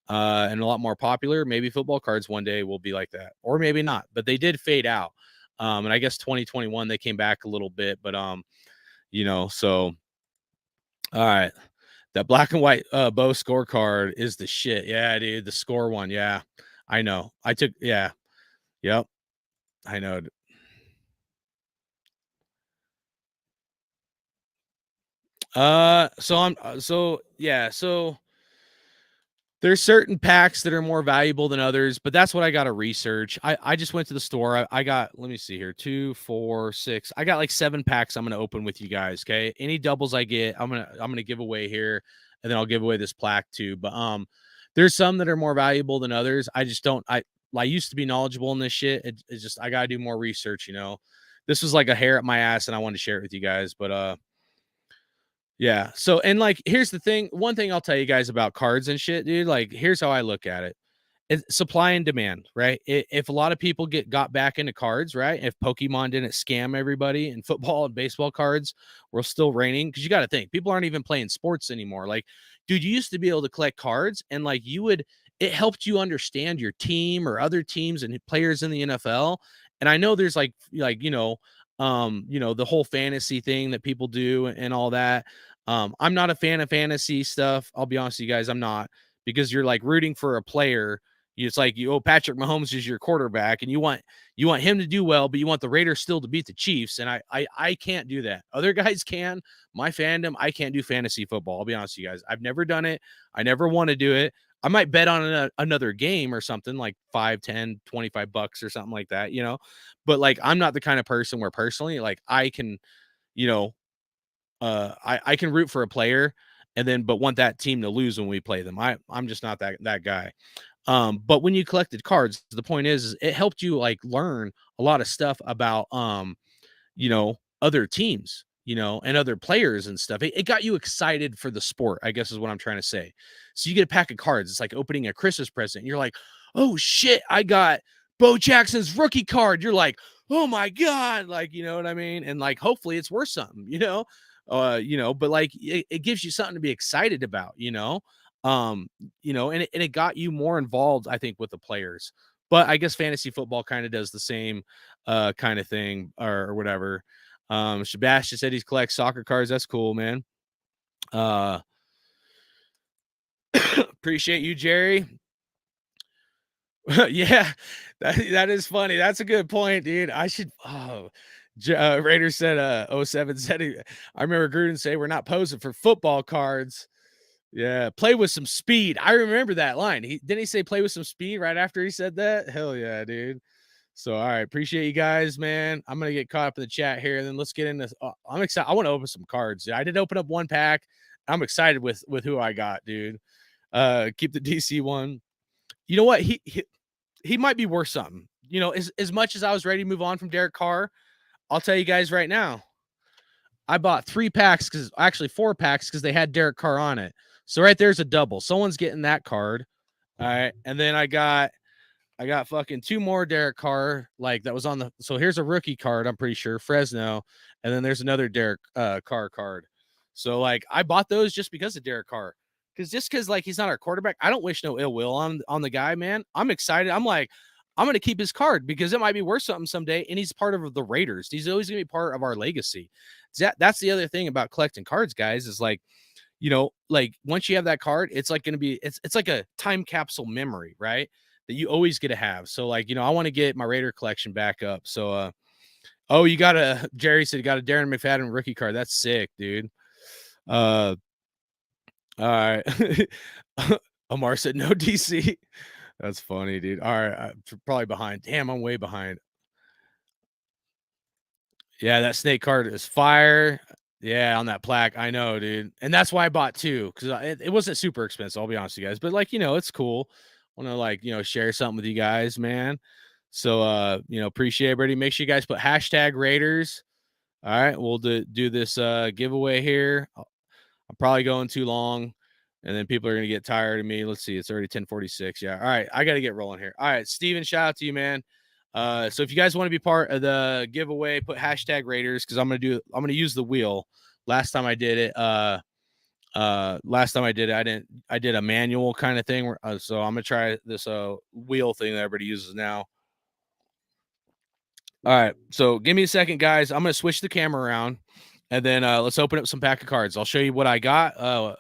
and a lot more popular, maybe football cards one day will be like that, or maybe not, but they did fade out. And I guess 2021, they came back a little bit, but, you know, so, all right. That black and white, Bo scorecard is the shit. Yeah, dude, the score one. Yeah, I know. Yeah. Yep. I know. So there's certain packs that are more valuable than others, but that's what I got to research. I just went to the store. I got, let me see here, 2, 4, 6. I got like 7 packs I'm going to open with you guys. Okay. Any doubles I get, I'm going to give away here, and then I'll give away this plaque too. But, there's some that are more valuable than others. I just don't, I used to be knowledgeable in this shit. It's just, I got to do more research, you know. This was like a hair up my ass and I wanted to share it with you guys, but, yeah. So, and like, here's the thing. One thing I'll tell you guys about cards and shit, dude. Like, here's how I look at it. It's supply and demand, right? If a lot of people got back into cards, right? If Pokemon didn't scam everybody and football and baseball cards were still reigning, because you got to think people aren't even playing sports anymore. Like, dude, you used to be able to collect cards and like it helped you understand your team or other teams and players in the NFL. And I know there's like, you know, the whole fantasy thing that people do and all that. I'm not a fan of fantasy stuff. I'll be honest with you guys. I'm not, because you're like rooting for a player. It's like, Patrick Mahomes is your quarterback and you want him to do well, but you want the Raiders still to beat the Chiefs. And I can't do that. Other guys can. My fandom, I can't do fantasy football. I'll be honest with you guys. I've never done it. I never want to do it. I might bet on another game or something like $5, $10, $25 or something like that, you know, but like, I'm not the kind of person where personally, like I can, you know, I can root for a player but want that team to lose when we play them. I'm just not that guy. But when you collected cards, the point is it helped you like learn a lot of stuff about, you know, other teams, you know, and other players and stuff. It got you excited for the sport, I guess is what I'm trying to say. So you get a pack of cards. It's like opening a Christmas present. You're like, oh shit, I got Bo Jackson's rookie card. You're like, oh my God. Like, you know what I mean? And like, hopefully it's worth something, you know, but like it gives you something to be excited about, you know, and it got you more involved, I think, with the players. But I guess fantasy football kind of does the same kind of thing or whatever. Sebastian said he collects soccer cards. That's cool, man. Appreciate you, Jerry. Yeah, that is funny. That's a good point, dude. I should. Raiders said 07 said I remember Gruden say we're not posing for football cards. Yeah, play with some speed. I remember that line. Didn't he say play with some speed right after he said that? Hell yeah, dude. So all right, appreciate you guys, man. I'm gonna get caught up in the chat here, and then let's get into. I'm excited. I want to open some cards. I did open up one pack. I'm excited with who I got, dude. Keep the DC one. You know what? He might be worth something. You know, as much as I was ready to move on from Derek Carr, I'll tell you guys right now, I bought 3 packs actually 4 packs because they had Derek Carr on it. So right there's a double. Someone's getting that card. All right. And then I got fucking 2 more Derek Carr, like that was on the, so here's a rookie card, I'm pretty sure, Fresno. And then there's another Derek Carr card. So like I bought those just because of Derek Carr. Because like he's not our quarterback, I don't wish no ill will on the guy, man. I'm excited. I'm like, I'm going to keep his card because it might be worth something someday. And he's part of the Raiders. He's always going to be part of our legacy. That's the other thing about collecting cards, guys, is like, you know, like once you have that card, it's like going to be, it's like a time capsule memory, right? That you always get to have. So like, you know, I want to get my Raider collection back up. So, oh, you got a, Jerry said you got a Darren McFadden rookie card. That's sick, dude. All right. Omar said no DC. That's funny, dude. All right. I'm probably behind. Damn, I'm way behind. Yeah, that snake card is fire. Yeah, on that plaque. I know, dude. And that's why I bought two, because it wasn't super expensive. I'll be honest with you guys. But like, you know, it's cool. Want to like, you know, share something with you guys, man. So you know, appreciate everybody. Make sure you guys put hashtag Raiders. All right, we'll do this giveaway here. I'm probably going too long, and then people are gonna get tired of me. Let's see, it's already 10:46. Yeah, all right, I gotta get rolling here. All right, Steven, shout out to you, man. So if you guys want to be part of the giveaway, put hashtag Raiders, because I'm gonna use the wheel. Last time I did it, I did a manual kind of thing where, so I'm gonna try this wheel thing that everybody uses now. All right, so give me a second, guys. I'm gonna switch the camera around, and then let's open up some pack of cards. I'll show you what I got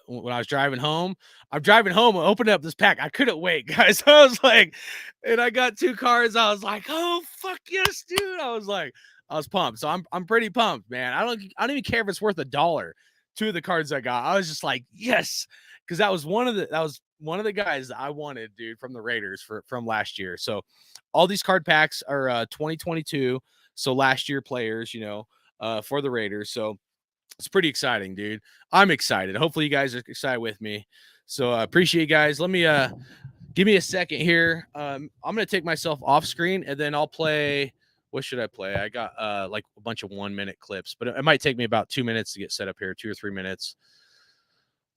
when I was driving home. I'm driving home, I opened up this pack. I couldn't wait, guys. I was like, and I got 2 cards. I was like, oh fuck yes, dude. I was pumped. So I'm pretty pumped, man. I don't even care if it's worth $1. 2 of the cards I got, I was just like, yes, because that was one of the guys that I wanted, dude, from the Raiders from last year. So all these card packs are 2022. So last year players, you know, for the Raiders. So it's pretty exciting, dude. I'm excited. Hopefully you guys are excited with me. So I appreciate you guys. Let me give me a second here. I'm gonna take myself off screen, and then I'll play. What should I play? I got like a bunch of 1-minute clips, but it might take me about 2 minutes to get set up here, 2 or 3 minutes.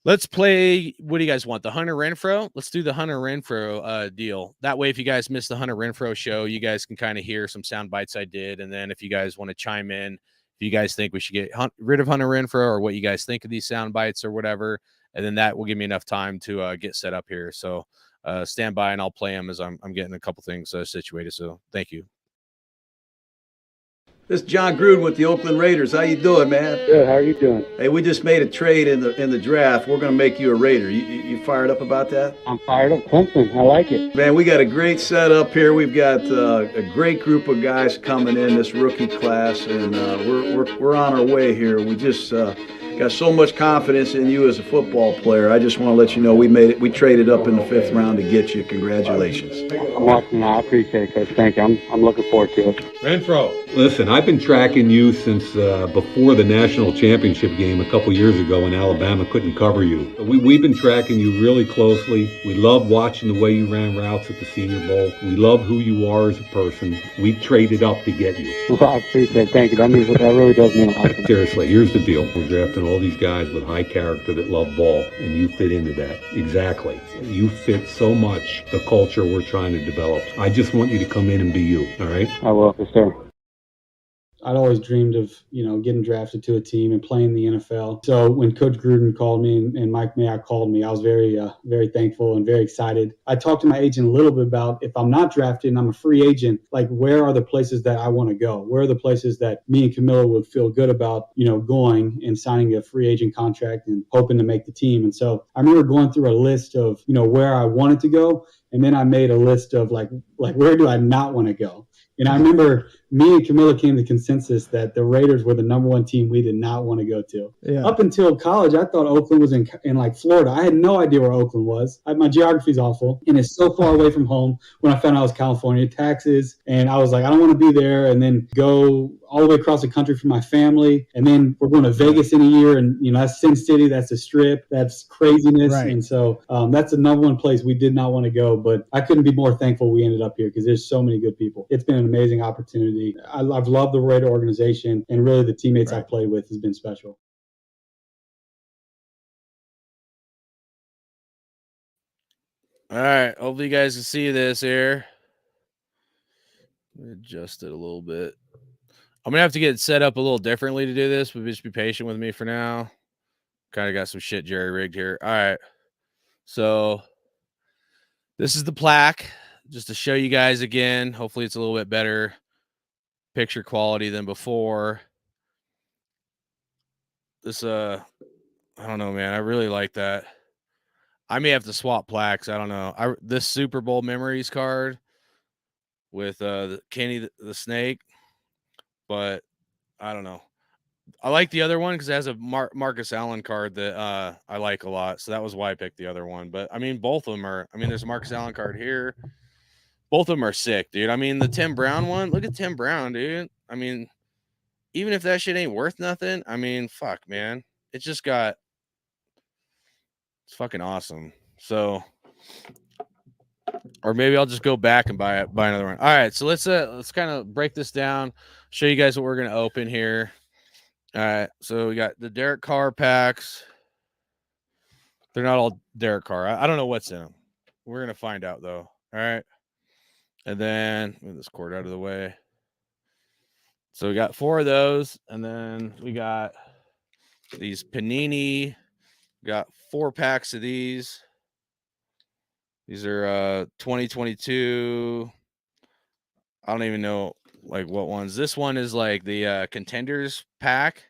Let's play. What do you guys want? The Hunter Renfrow? Let's do the Hunter Renfrow deal. That way, if you guys missed the Hunter Renfrow show, you guys can kind of hear some sound bites I did. And then if you guys want to chime in, if you guys think we should get rid of Hunter Renfrow, or what you guys think of these sound bites or whatever, and then that will give me enough time to get set up here. So stand by and I'll play them as I'm getting a couple things situated. So thank you. This is John Gruden with the Oakland Raiders. How you doing, man? Good. How are you doing? Hey, we just made a trade in the draft. We're going to make you a Raider. You fired up about that? I'm fired up, Clemson. I like it. Man, we got a great setup here. We've got a great group of guys coming in this rookie class, and we're on our way here. We just got so much confidence in you as a football player. I just want to let you know we traded up in the 5th round to get you. Congratulations. I'm watching. I appreciate it, Coach. Thank you. I'm looking forward to it. Renfrow, listen, I've been tracking you since before the national championship game a couple years ago when Alabama couldn't cover you. We've been tracking you really closely. We love watching the way you ran routes at the Senior Bowl. We love who you are as a person. We traded up to get you. Well, I appreciate it. Thank you. That really does mean a lot. Seriously, here's the deal. We're drafting all these guys with high character that love ball, and you fit into that. Exactly. You fit so much the culture we're trying to develop. I just want you to come in and be you, all right? I will, yes, sir. I'd always dreamed of, getting drafted to a team and playing the NFL. So when Coach Gruden called me and Mike Mayock called me, I was very, very thankful and very excited. I talked to my agent a little bit about, if I'm not drafted and I'm a free agent, like where are the places that I want to go? Where are the places that me and Camilla would feel good about, going and signing a free agent contract and hoping to make the team? And so I remember going through a list of, where I wanted to go. And then I made a list of like where do I not want to go? And I remember me and Camilla came to consensus that the Raiders were the #1 team we did not want to go to. Yeah. Up until college, I thought Oakland was in like Florida. I had no idea where Oakland was. My geography's awful, and it's so far away from home. When I found out it was California, taxes, and I was like, I don't want to be there, and then go all the way across the country for my family, and then we're going to Vegas in a year, and that's Sin City, that's a strip, that's craziness, right. And so that's the #1 place we did not want to go. But I couldn't be more thankful we ended up here because there's so many good people. It's been an amazing opportunity. I've loved the Raider organization, and really the teammates I've played with has been special. All right, hopefully you guys can see this here. Adjust it a little bit. I'm gonna have to get it set up a little differently to do this, but just be patient with me for now. Kind of got some shit jerry rigged here. All right, so this is the plaque, just to show you guys again. Hopefully it's a little bit better picture quality than before. This I don't know, man. I really like that. I may have to swap plaques. I don't know. This Super Bowl memories card with Kenny the Snake, but I don't know. I like the other one because it has a Marcus Allen card that I like a lot. So that was why I picked the other one. But I mean, both of them are. I mean, there's a Marcus Allen card here. Both of them are sick, dude. I mean, the Tim Brown one. Look at Tim Brown, dude. I mean, even if that shit ain't worth nothing, I mean, fuck, man. It's fucking awesome. So, or maybe I'll just go back and buy another one. All right, so let's kind of break this down. Show you guys what we're gonna open here. All right, so we got the Derek Carr packs. They're not all Derek Carr. I don't know what's in them. We're gonna find out though. All right, and then move this cord out of the way. So we got 4 of those, and then we got these Panini. We got 4 packs of these. These are 2022. I don't even know like what ones. This one is like the contenders pack.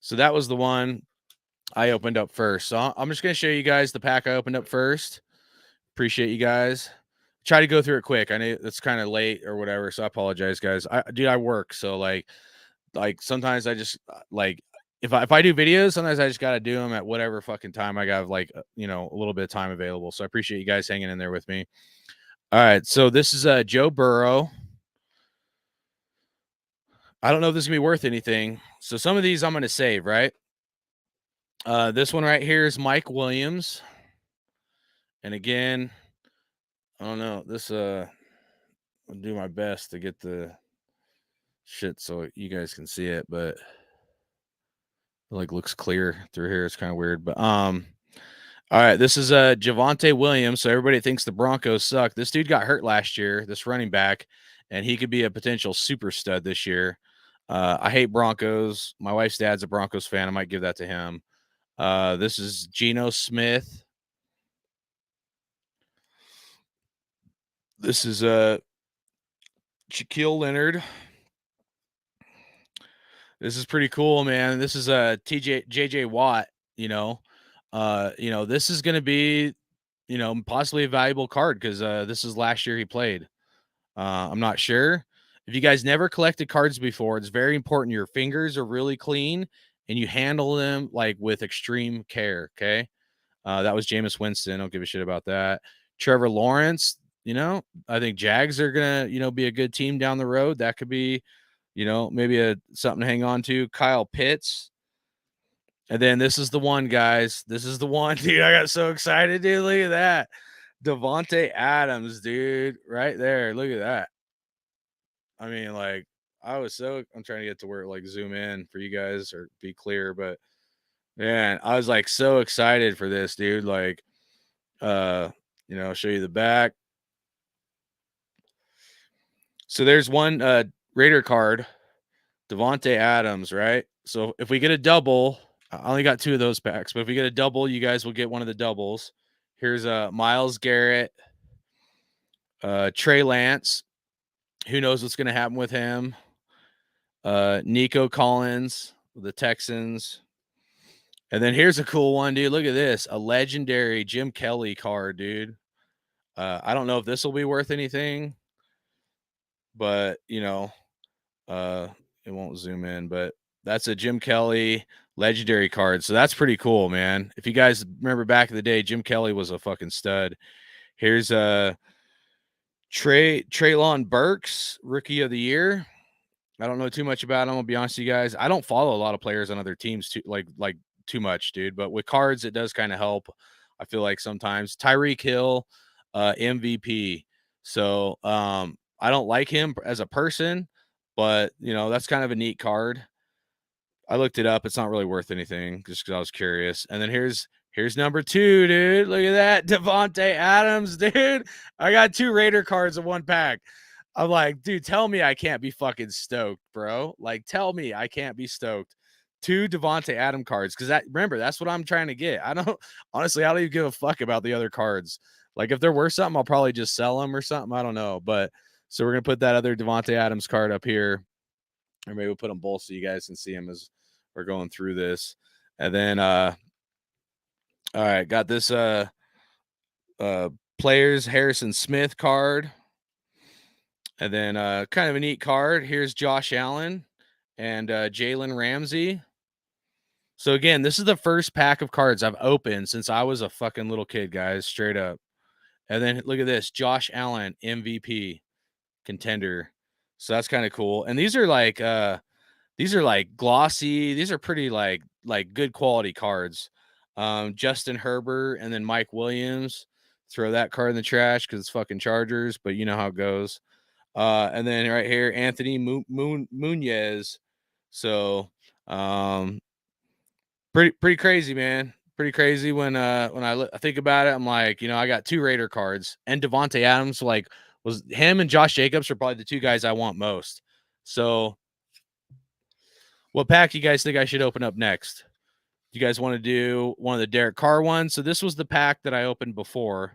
So that was the one I opened up first. So I'm just going to show you guys the pack I opened up first. Appreciate you guys. Try to go through it quick. I know it's kind of late or whatever, so I apologize, guys. I work, so like sometimes I just like if I do videos, sometimes I just got to do them at whatever fucking time I got like a little bit of time available. So I appreciate you guys hanging in there with me. All right, so this is Joe Burrow. I don't know if this is gonna be worth anything. So some of these I'm gonna save, right? This one right here is Mike Williams. And again, I don't know. This I'll do my best to get the shit so you guys can see it, but it like looks clear through here. It's kind of weird, but all right, this is Javonte Williams. So everybody thinks the Broncos suck. This dude got hurt last year, this running back, and he could be a potential super stud this year. I hate Broncos. My wife's dad's a Broncos fan. I might give that to him. This is Geno Smith. This is Shaquille Leonard. This is pretty cool, man. This is JJ Watt, this is going to be, possibly a valuable card because this is last year he played. I'm not sure. If you guys never collected cards before, it's very important your fingers are really clean and you handle them like with extreme care, okay? That was Jameis Winston. Don't give a shit about that. Trevor Lawrence, I think Jags are going to, be a good team down the road. That could be, maybe something to hang on to. Kyle Pitts. And then this is the one, guys. This is the one, dude. I got so excited, dude. Look at that. Davante Adams, dude. Right there. Look at that. I mean, like, I'm trying to get to where like zoom in for you guys or be clear, but man, I was like so excited for this, dude. Like, show you the back. So there's one Raider card, Davante Adams, right? So if we get a double, I only got 2 of those packs, but if we get a double, you guys will get one of the doubles. Here's Myles Garrett, Trey Lance. Who knows what's going to happen with him? Nico Collins, the Texans. And then here's a cool one, dude. Look at this. A legendary Jim Kelly card, dude. I don't know if this will be worth anything, but, it won't zoom in, but that's a Jim Kelly legendary card. So that's pretty cool, man. If you guys remember back in the day, Jim Kelly was a fucking stud. Here's Treylon Burks, rookie of the year. I don't know too much about him. I'll be honest with you guys. I don't follow a lot of players on other teams too, like too much, dude. But with cards, it does kind of help. I feel like sometimes Tyreek Hill, MVP. So I don't like him as a person, but that's kind of a neat card. I looked it up. It's not really worth anything just because I was curious. And then here's number 2, dude. Look at that. Davante Adams, dude. I got 2 Raider cards in one pack. I'm like, dude, tell me I can't be fucking stoked, bro. Like, tell me I can't be stoked. 2 Davante Adams cards. Because remember, that's what I'm trying to get. I don't even give a fuck about the other cards. Like, if they're worth something, I'll probably just sell them or something. I don't know. But so we're going to put that other Davante Adams card up here. Or maybe we'll put them both so you guys can see them as we're going through this. And then All right, got this players Harrison Smith card. And then kind of a neat card. Here's Josh Allen and Jalen Ramsey. So again, this is the first pack of cards I've opened since I was a fucking little kid, guys, straight up. And then look at this, Josh Allen, MVP, contender. So that's kind of cool. And these are like glossy. These are pretty like good quality cards. Justin Herbert and then Mike Williams. Throw that card in the trash because it's fucking Chargers, but you know how it goes. And then right here, Anthony Munoz. So pretty crazy, man. Pretty crazy when I think about it. I'm like, I got 2 Raider cards and Devontae Adams. Like, was him and Josh Jacobs are probably the 2 guys I want most. So what pack do you guys think I should open up next? Do you guys want to do one of the Derek Carr ones? So this was the pack that I opened before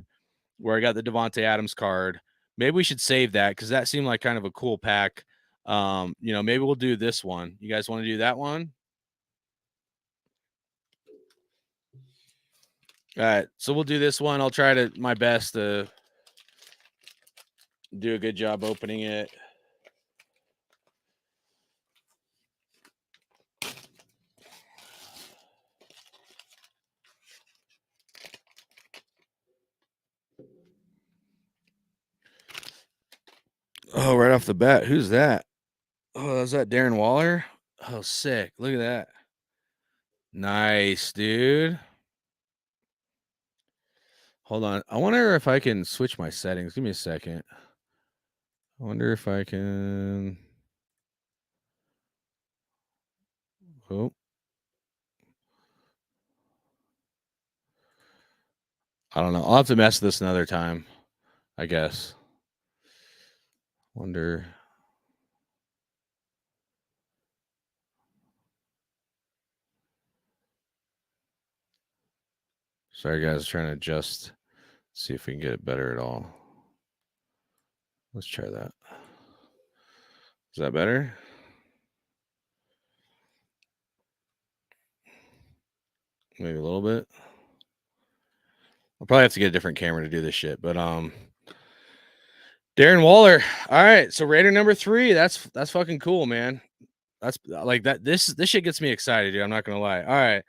where I got the Devontae Adams card. Maybe we should save that because that seemed like kind of a cool pack. Maybe we'll do this one. You guys want to do that one? All right, so we'll do this one. I'll try my best to do a good job opening it. Oh, right off the bat, who's that? Oh, is that Darren Waller? Oh, sick. Look at that. Nice, dude. Hold on. I wonder if I can switch my settings. Give me a second. I wonder if I can. Oh. I don't know. I'll have to mess with this another time, I guess. Wonder. Sorry, guys. Trying to adjust. See if we can get it better at all. Let's try that. Is that better? Maybe a little bit. I'll probably have to get a different camera to do this shit, but Darren Waller. All right, so Raider number 3. That's fucking cool, man. That's like that. This shit gets me excited, dude. I'm not gonna lie. All right,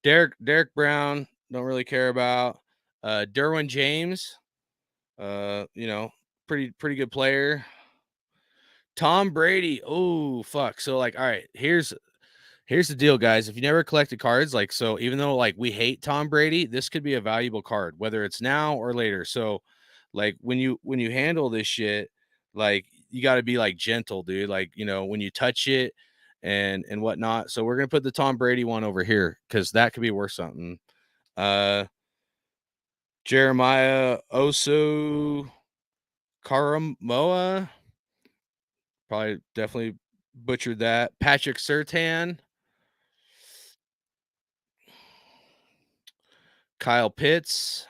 Derek Brown. Don't really care about. Derwin James. Pretty good player. Tom Brady. Oh fuck. So like, all right. Here's the deal, guys. If you never collected cards, like, so even though like we hate Tom Brady, this could be a valuable card, whether it's now or later. So like when you handle this shit, like you got to be like gentle, dude. Like, when you touch it and whatnot. So we're gonna put the Tom Brady one over here because that could be worth something. Jeremiah Oso Karamoa. Probably definitely butchered that. Patrick Surtain. Kyle Pitts.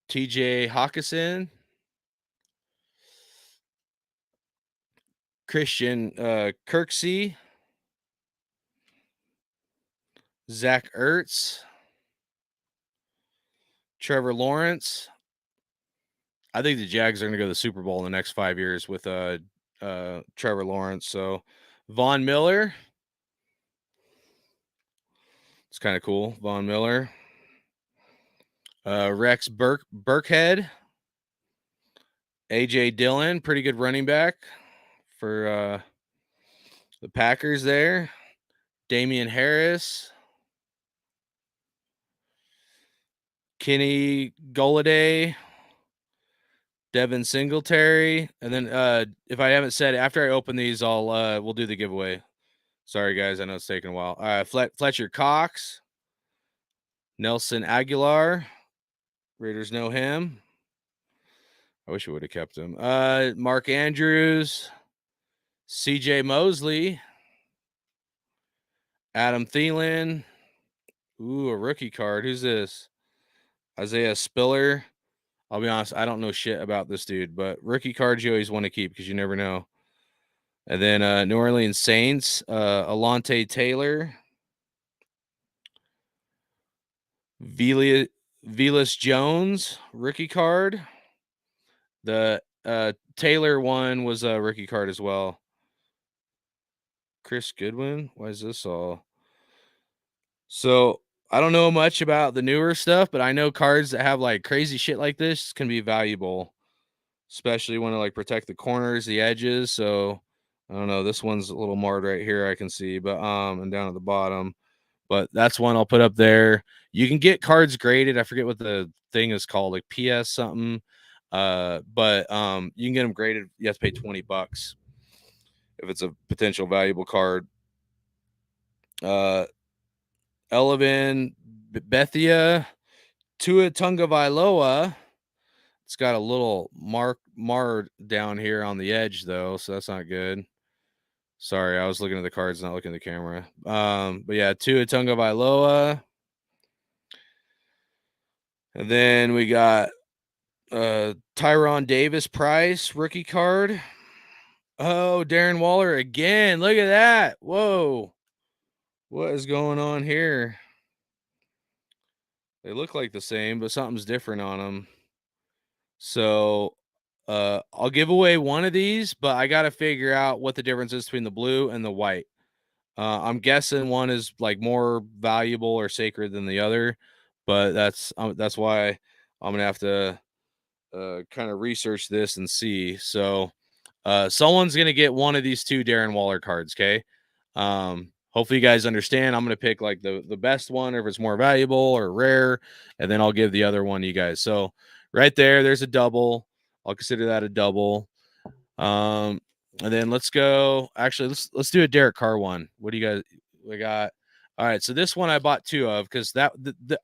TJ Hawkinson. Christian Kirksey. Zach Ertz. Trevor Lawrence. I think the Jags are going to go to the Super Bowl in the next 5 years with Trevor Lawrence. So Von Miller. It's kind of cool. Von Miller. Rex Burkhead. AJ Dillon, pretty good running back for the Packers there. Damian Harris. Kenny Golladay. Devin Singletary. And then if I haven't said, after I open these, we'll do the giveaway. Sorry, guys. I know it's taking a while. Fletcher Cox. Nelson Aguilar. Raiders know him. I wish we would have kept him. Mark Andrews. CJ Mosley. Adam Thielen. Ooh, a rookie card. Who's this? Isaiah Spiller. I'll be honest, I don't know shit about this dude, but rookie cards you always want to keep because you never know. And then New Orleans Saints, Alontae Taylor. Velus Jones rookie card. The Taylor one was a rookie card as well. Chris Goodwin. Why is this all? So I don't know much about the newer stuff, but I know cards that have like crazy shit like this can be valuable, especially when to like protect the corners, the edges. So I don't know. This one's a little marred right here, I can see, but and down at the bottom. But that's one I'll put up there. You can get cards graded. I forget what the thing is called, like PS something. But you can get them graded. You have to pay $20 if it's a potential valuable card. Elevin Bethia Tua Tungavailoa. It's got a little marred down here on the edge though, so that's not good. Sorry, I was looking at the cards, not looking at the camera. But yeah, Tua Tungavailoa. And then we got Tyron Davis Price rookie card. Oh, Darren Waller again. Look at that. Whoa. What is going on here? They look like the same, but something's different on them. So I'll give away one of these, but I got to figure out what the difference is between the blue and the white. I'm guessing one is like more valuable or sacred than the other, but that's why I'm gonna have to kind of research this and see. So someone's gonna get one of these two Darren Waller cards. Okay. Hopefully you guys understand. I'm gonna pick like the best one, or if it's more valuable or rare, and then I'll give the other one to you guys. So right there's a double. I'll consider that a double. And then let's go. Actually, let's do a Derek Carr one. What do you guys? We got. All right, so this one I bought two of because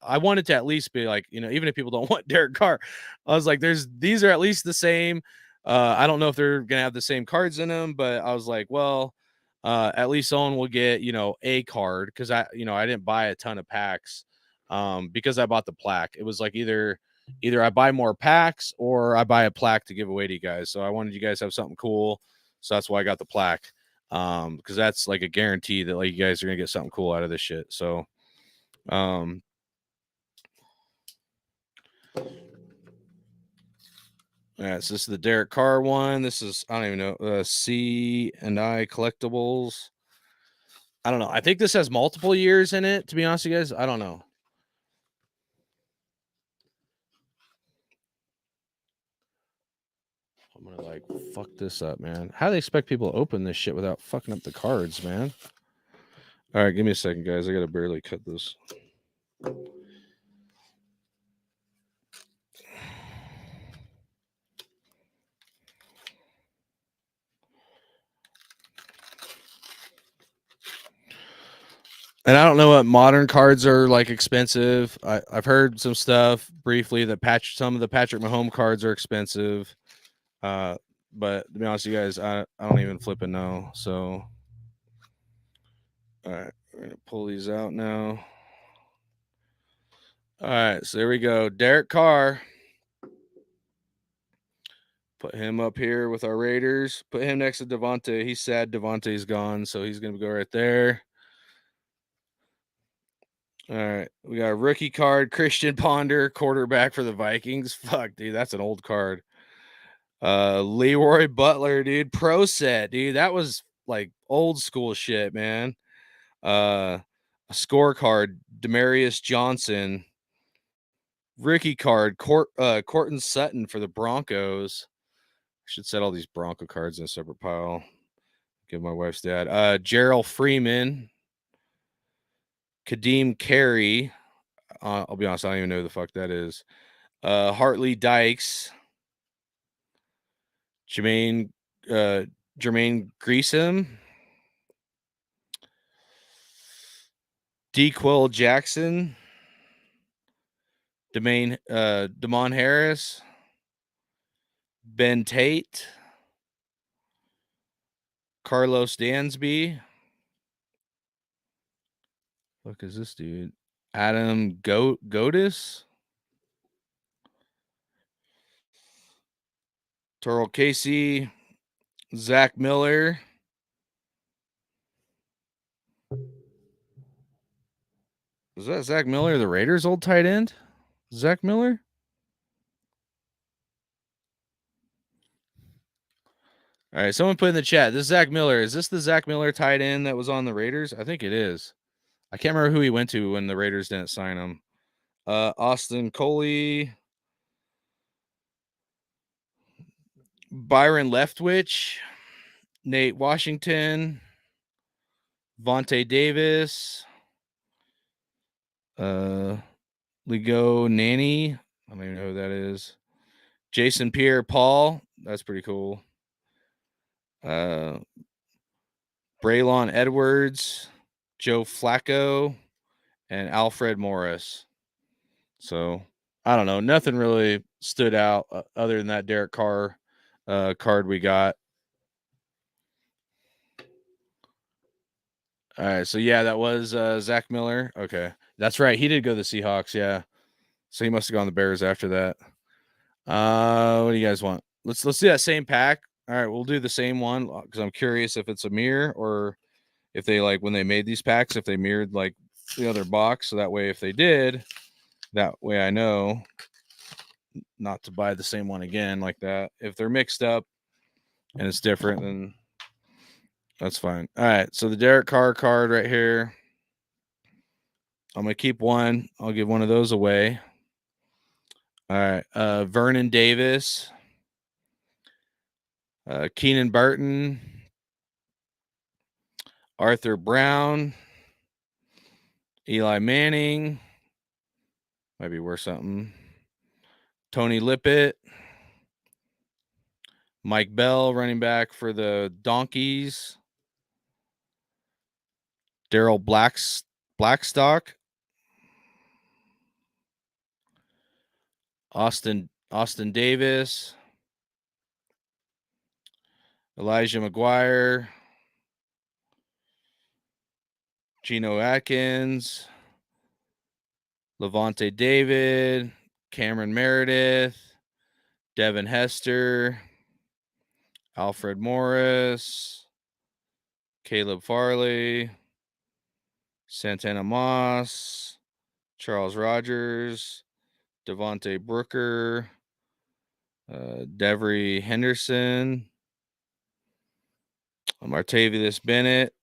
I wanted to at least be like, even if people don't want Derek Carr, I was like, these are at least the same. I don't know if they're gonna have the same cards in them, but I was like, well, at least someone will get a card because I didn't buy a ton of packs because I bought the plaque. It was like either I buy more packs or I buy a plaque to give away to you guys. So I wanted you guys to have something cool. So that's why I got the plaque. Because that's like a guarantee that like you guys are gonna get something cool out of this shit. So yeah, so this is the Derek Carr one. This is, I don't even know, C&I Collectibles. I don't know. I think this has multiple years in it, to be honest with you guys. I don't know. I'm gonna like fuck this up, man. How do they expect people to open this shit without fucking up the cards, man? All right, give me a second, guys. I gotta barely cut this. And I don't know what modern cards are like expensive. I've heard some stuff briefly that some of the Patrick Mahomes cards are expensive. But to be honest with you guys, I don't even flipping know. So all right, we're gonna pull these out now. All right, so there we go. Derek Carr. Put him up here with our Raiders. Put him next to Devontae. He's sad Devontae's gone, so he's gonna go right there. All right, we got a rookie card, Christian Ponder, quarterback for the Vikings. Fuck, dude, that's an old card. Leroy Butler, dude, pro set, dude. That was like old school shit, man. A scorecard, Demarius Johnson. Rookie card, Cortland Sutton for the Broncos. I should set all these Bronco cards in a separate pile. Give my wife's dad. Gerald Freeman. Kadeem Carey. I'll be honest, I don't even know who the fuck that is. Hartley Dykes. Jermaine Greasom. DeQuil Jackson. Damon Harris. Ben Tate. Carlos Dansby. Look, is this dude? Adam Godis. Terrell Casey. Zach Miller. Is that Zach Miller, the Raiders' old tight end? Zach Miller? All right, someone put in the chat. This is Zach Miller. Is this the Zach Miller tight end that was on the Raiders? I think it is. I can't remember who he went to when the Raiders didn't sign him. Austin Coley, Byron Leftwich, Nate Washington, Vontae Davis, Ligo Nanny. I don't even know who that is. Jason Pierre-Paul. That's pretty cool. Braylon Edwards, Joe Flacco, and Alfred Morris. So I don't know. Nothing really stood out other than that Derek Carr card we got. All right. So yeah, that was Zach Miller. Okay. That's right. He did go to the Seahawks. Yeah. So he must have gone to the Bears after that. What do you guys want? Let's do that same pack. All right, we'll do the same one because I'm curious if it's a mirror or if they like when they made these packs, if they mirrored like the other box. So that way, if they did, that way I know not to buy the same one again like that. If they're mixed up and it's different, then that's fine. All right, so the Derek Carr card right here. I'm going to keep one. I'll give one of those away. All right, Vernon Davis. Keenan Burton, Arthur Brown, Eli Manning, might be worth something. Tony Lippett, Mike Bell, running back for the Donkeys. Daryl Blackstock, Austin Davis. Elijah McGuire, Geno Atkins, Levante David, Cameron Meredith, Devin Hester, Alfred Morris, Caleb Farley, Santana Moss, Charles Rogers, Devontae Brooker, Devery Henderson, Martavius Bennett,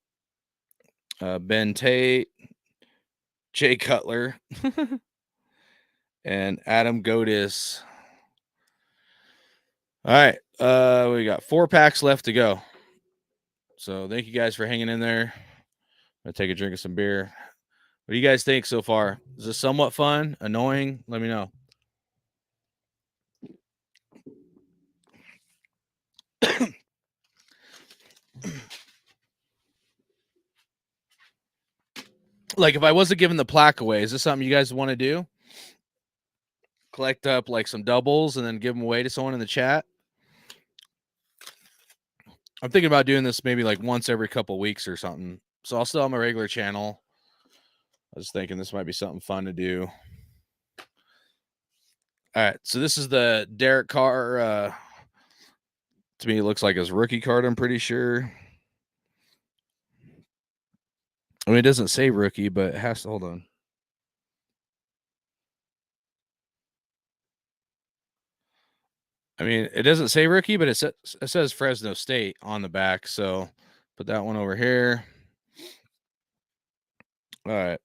Ben Tate, Jay Cutler, and Adam Godis. All right. We got 4 packs left to go. So thank you guys for hanging in there. I'm going to take a drink of some beer. What do you guys think so far? Is this somewhat fun? Annoying? Let me know. Like, if I wasn't giving the plaque away, is this something you guys want to do? Collect up like some doubles and then give them away to someone in the chat? I'm thinking about doing this maybe like once every couple weeks or something. So I'll still have my regular channel. I was thinking this might be something fun to do. All right, so this is the Derek Carr. To me, it looks like his rookie card, I'm pretty sure. I mean, it doesn't say rookie, but it has to. Hold on. I mean, it doesn't say rookie, but it says Fresno State on the back. So put that one over here. All right.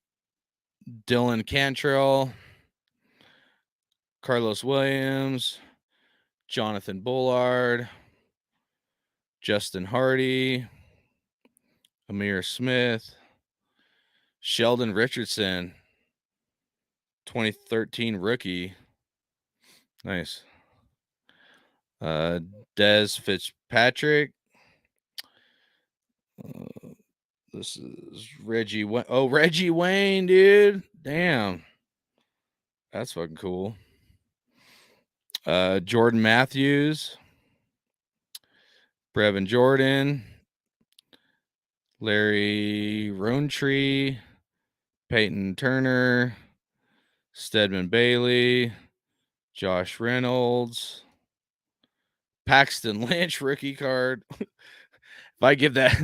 Dylan Cantrell, Carlos Williams, Jonathan Bullard, Justin Hardy, Amir Smith, Sheldon Richardson, 2013 rookie. Nice. Dez Fitzpatrick. This is Reggie. Reggie Wayne, dude. Damn. That's fucking cool. Jordan Matthews. Brevin Jordan. Larry Rountree. Peyton Turner. Stedman Bailey. Josh Reynolds. Paxton Lynch rookie card. If I give that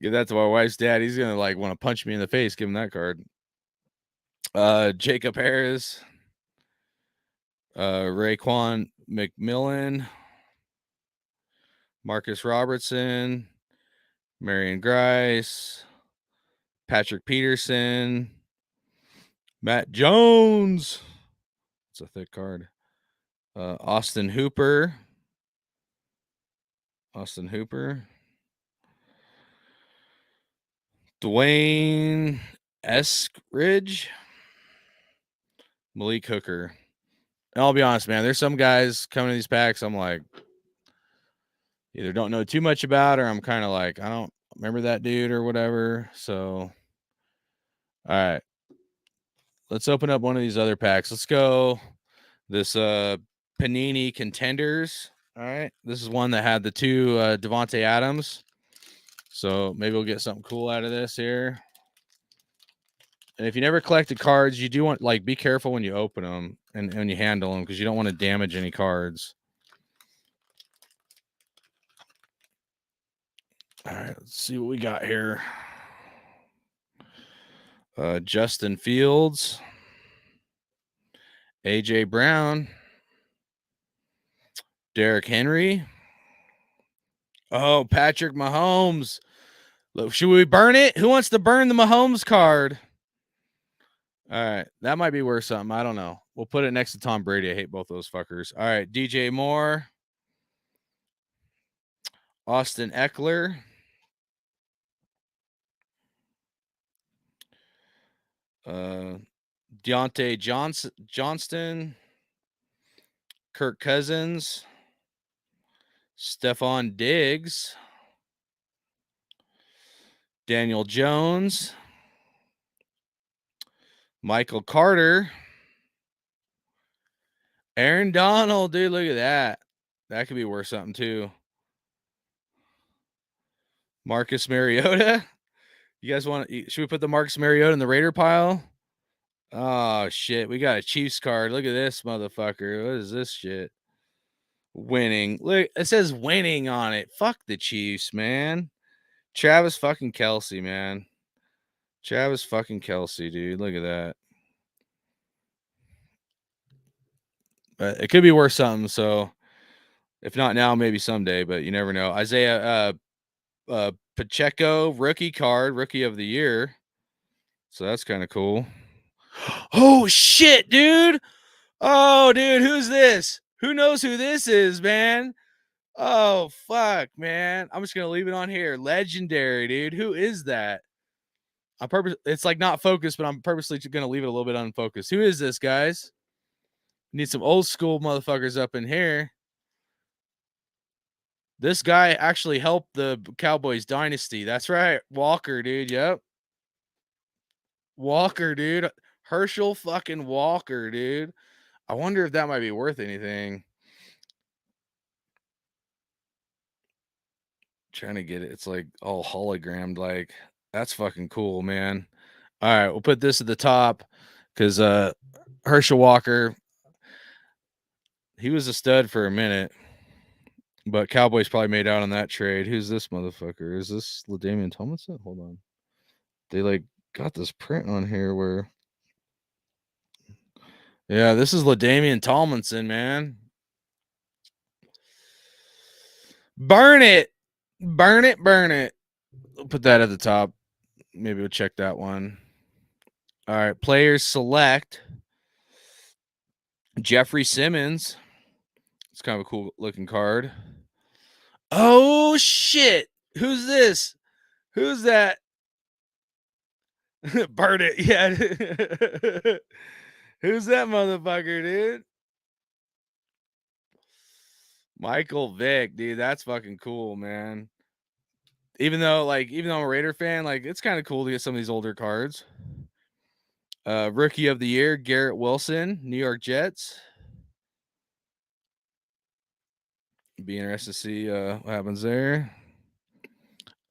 to my wife's dad, he's gonna like want to punch me in the face. Give him that card. Jacob Harris, Raekwon McMillan, Marcus Robertson, Marion Grice, Patrick Peterson, Matt Jones. It's a thick card. Austin Hooper. Dwayne Eskridge. Malik Hooker. And I'll be honest, man, there's some guys coming to these packs I'm like, either don't know too much about, or I'm kind of like, I don't remember that dude or whatever. So, all right. Let's open up one of these other packs. Let's go this Panini Contenders. All right. This is one that had the two Devontae Adams. So maybe we'll get something cool out of this here. And if you never collected cards, you do want, like, be careful when you open them and when you handle them, because you don't want to damage any cards. All right, let's see what we got here. Justin Fields, AJ Brown, Derrick Henry. Oh, Patrick Mahomes. Look, should we burn it? Who wants to burn the Mahomes card? All right, that might be worth something. I don't know. We'll put it next to Tom Brady. I hate both those fuckers. All right, DJ Moore, Austin Eckler, Deontay Johnston, Kirk Cousins, Stephon Diggs, Daniel Jones, Michael Carter, Aaron Donald. Dude, look at that. That could be worth something too. Marcus Mariota. You guys want to, should we put the Marcus Mariota in the Raider pile? Oh, shit. We got a Chiefs card. Look at this motherfucker. What is this shit? Winning. Look, it says winning on it. Fuck the Chiefs, man. Travis fucking Kelce, man. Travis fucking Kelce, dude. Look at that. But it could be worth something. So if not now, maybe someday, but you never know. Isaiah Pacheco, rookie card, rookie of the year. So that's kind of cool. Oh, shit, dude. Oh, dude, who's this? Who knows who this is, man? Oh, fuck, man. I'm just going to leave it on here. Legendary, dude. Who is that? It's like not focused, but I'm purposely going to leave it a little bit unfocused. Who is this, guys? Need some old school motherfuckers up in here. This guy actually helped the Cowboys dynasty. That's right. Walker, dude. Yep. Walker, dude. Herschel fucking Walker, dude. I wonder if that might be worth anything. Trying to get it. It's like all hologrammed. Like, that's fucking cool, man. All right, we'll put this at the top because Herschel Walker, he was a stud for a minute, but Cowboys probably made out on that trade. Who's this motherfucker? Is this LaDainian Tomlinson? Hold on. They like got this print on here where, yeah, this is LaDainian Tomlinson, man. Burn it. Burn it. Burn it. We'll put that at the top. Maybe we'll check that one. All right. Players select Jeffrey Simmons. It's kind of a cool looking card. Oh, shit. Who's this? Who's that? Burn it. Yeah. Who's that motherfucker, dude? Michael Vick, dude. That's fucking cool, man. Even though I'm a Raider fan, like, it's kind of cool to get some of these older cards. Rookie of the year, Garrett Wilson, New York Jets. Be interested to see what happens there.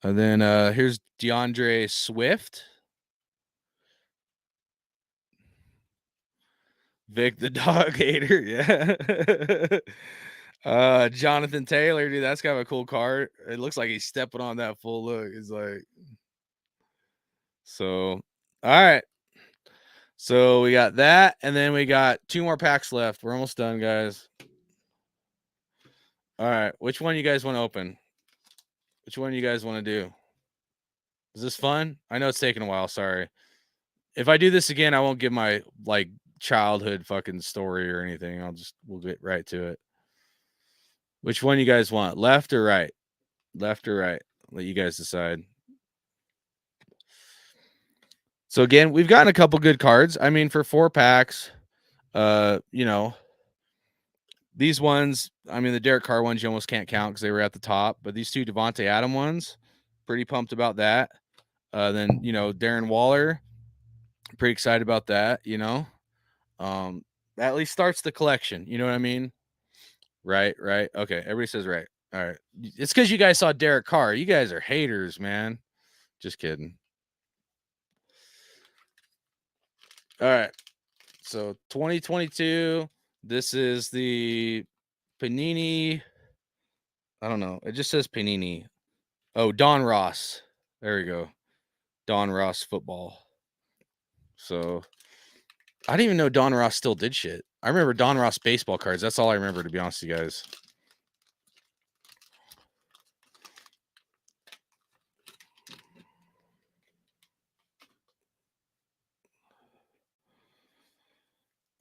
And then here's DeAndre Swift. Vic the dog hater, yeah. Jonathan Taylor, dude, that's kind of a cool card. It looks like he's stepping on that full look. It's like, so, all right. So we got that, and then we got 2 more packs left. We're almost done, guys. All right, which one you guys want to open? Which one you guys want to do? Is this fun? I know it's taking a while. Sorry. If I do this again, I won't give my like childhood fucking story or anything. We'll get right to it. Which one you guys want? Left or right? Left or right? Let you guys decide. So again, we've gotten a couple good cards. I mean, for 4 packs, you know, these ones, I mean, the Derek Carr ones you almost can't count because they were at the top, but these 2 Devontae Adam ones, pretty pumped about that. Then, you know, Darren Waller, pretty excited about that, you know. That at least starts the collection, you know what I mean? Right. Okay, everybody says right. All right. It's because you guys saw Derek Carr. You guys are haters, man. Just kidding. All right. So 2022. This is the Panini. I don't know. It just says Panini. Oh, Don Ross. There we go. Don Ross football. So I didn't even know Don Ross still did shit. I remember Don Ross baseball cards. That's all I remember, to be honest with you guys.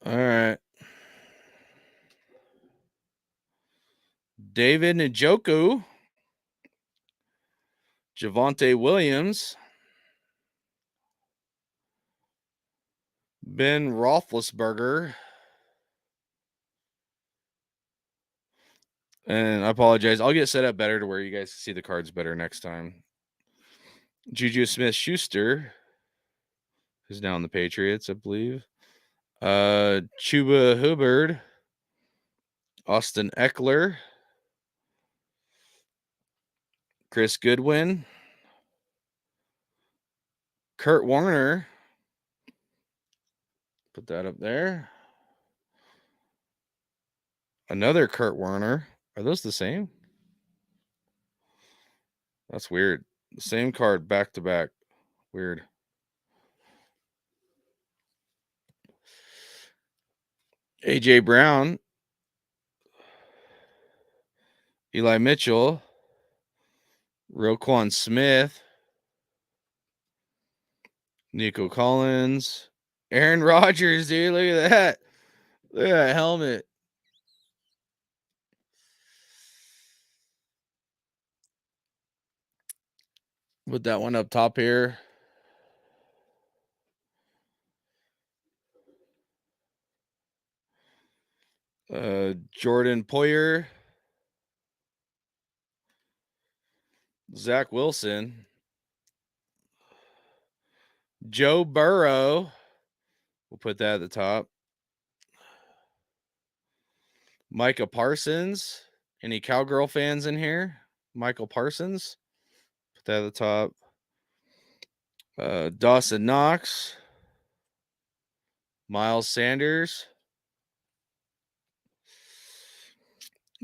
All right. David Njoku. Javonte Williams. Ben Roethlisberger. And I apologize. I'll get set up better to where you guys see the cards better next time. Juju Smith-Schuster, who's now in the Patriots, I believe. Chuba Hubbard. Austin Eckler. Chris Goodwin. Kurt Warner. Put that up there. Another Kurt Warner. Are those the same? That's weird. The same card back to back. Weird. AJ Brown. Eli Mitchell. Roquan Smith. Nico Collins. Aaron Rodgers, dude. Look at that. Look at that helmet. Put that one up top here. Jordan Poyer. Zach Wilson. Joe Burrow. We'll put that at the top. Micah Parsons. Any Cowgirl fans in here? Michael Parsons. Put that at the top. Dawson Knox. Miles Sanders.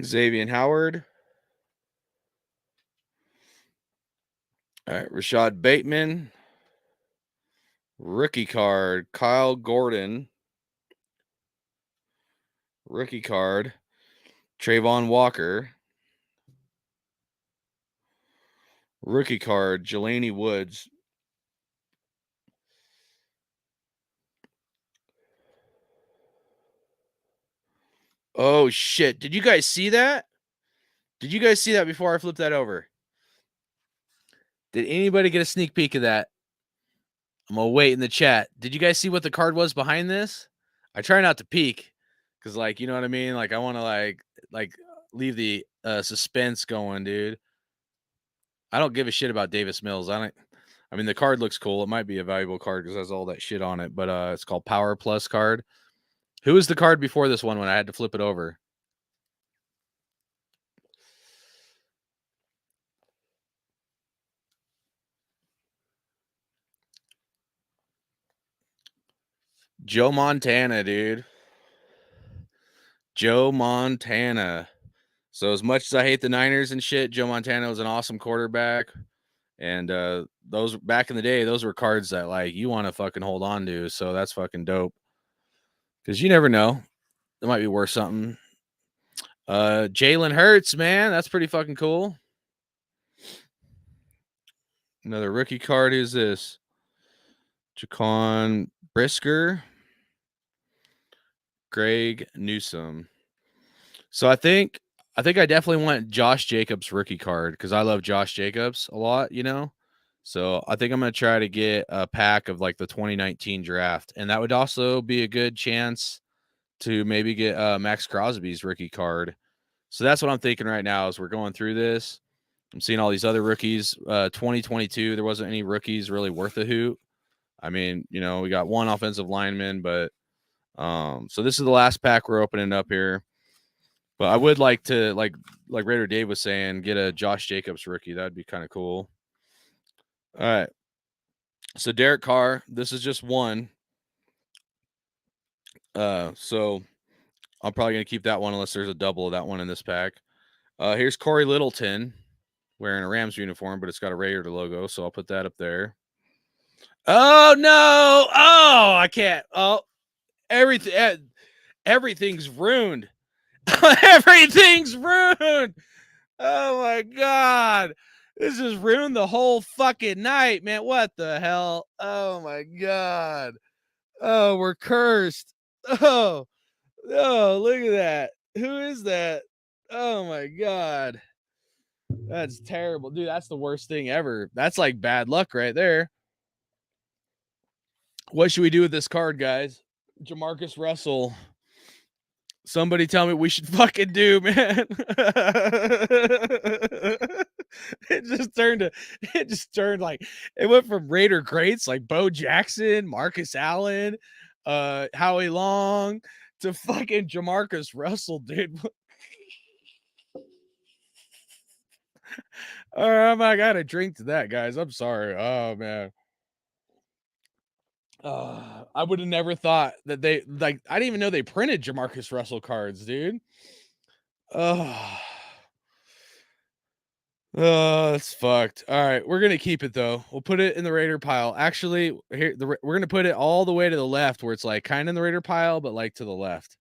Xavier Howard. All right, Rashad Bateman. Rookie card, Kyle Gordon. Rookie card, Trayvon Walker. Rookie card, Jelani Woods. Oh, shit. Did you guys see that? Did you guys see that before I flipped that over? Did anybody get a sneak peek of that? I'm going to wait in the chat. Did you guys see what the card was behind this? I try not to peek because, like, you know what I mean? Like, I want to, like leave the suspense going, dude. I don't give a shit about Davis Mills. I mean, the card looks cool. It might be a valuable card because it has all that shit on it, but it's called Power Plus card. Who was the card before this one when I had to flip it over? Joe Montana, dude. Joe Montana. So as much as I hate the Niners and shit, Joe Montana was an awesome quarterback. And those back in the day, those were cards that like you want to fucking hold on to. So that's fucking dope. Because you never know. It might be worth something. Jalen Hurts, man. That's pretty fucking cool. Another rookie card. Who's this? Jaquan Brisker. Greg Newsome. So I think I definitely want Josh Jacobs rookie card because I love Josh Jacobs a lot, you know. So I think I'm going to try to get a pack of like the 2019 draft. And that would also be a good chance to maybe get Max Crosby's rookie card. So that's what I'm thinking right now as we're going through this. I'm seeing all these other rookies. 2022, there wasn't any rookies really worth a hoot. I mean, you know, we got one offensive lineman, but so this is the last pack we're opening up here. But I would like to, like Raider Dave was saying, get a Josh Jacobs rookie. That'd be kind of cool. All right. So Derek Carr, this is just one. So I'm probably going to keep that one unless there's a double of that one in this pack. Here's Corey Littleton wearing a Rams uniform, but it's got a Raider logo, so I'll put that up there. Oh, no. Oh, I can't. Oh, everything's ruined. Everything's ruined. Oh, my God. This has ruined the whole fucking night, man. What the hell? Oh, my God. Oh, we're cursed. Oh, look at that. Who is that? Oh, my God. That's terrible. Dude, that's the worst thing ever. That's like bad luck right there. What should we do with this card, guys? Jamarcus Russell. Somebody tell me what we should fucking do, man. It just turned like it went from Raider greats like Bo Jackson, Marcus Allen, Howie Long to fucking Jamarcus Russell, dude. All right, I gotta drink to that, guys. I'm sorry. Oh man. I would have never thought that they like. I didn't even know they printed Jamarcus Russell cards, dude. Oh, it's fucked. All right, we're gonna keep it though. We'll put it in the Raider pile. Actually, here we're gonna put it all the way to the left, where it's like kind of in the Raider pile, but like to the left.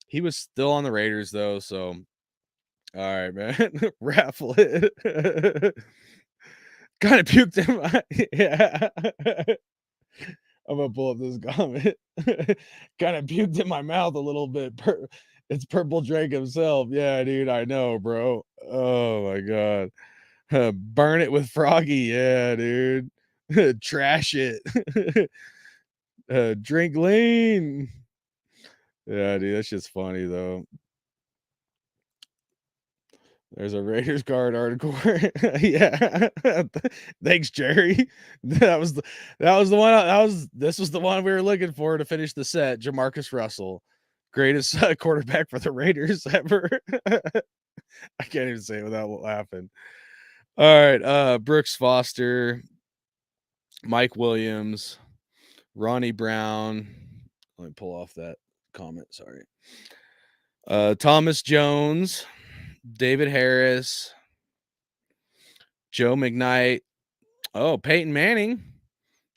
He was still on the Raiders though, so all right, man. Raffle it. Kind of puked him. Yeah. I'm gonna pull up this comment. Kind of puked in my mouth a little bit. It's Purple Drake himself. Yeah, dude, I know, bro. Oh my God. Burn it with Froggy. Yeah, dude. Trash it. Drink lean. Yeah, dude, that's just funny though. There's a Raiders card article. Yeah. Thanks, Jerry. This was the one we were looking for to finish the set. Jamarcus Russell, greatest quarterback for the Raiders ever. I can't even say it without laughing. All right. Brooks Foster, Mike Williams, Ronnie Brown. Let me pull off that comment. Sorry. Thomas Jones, David Harris, Joe McKnight. Oh, Peyton Manning.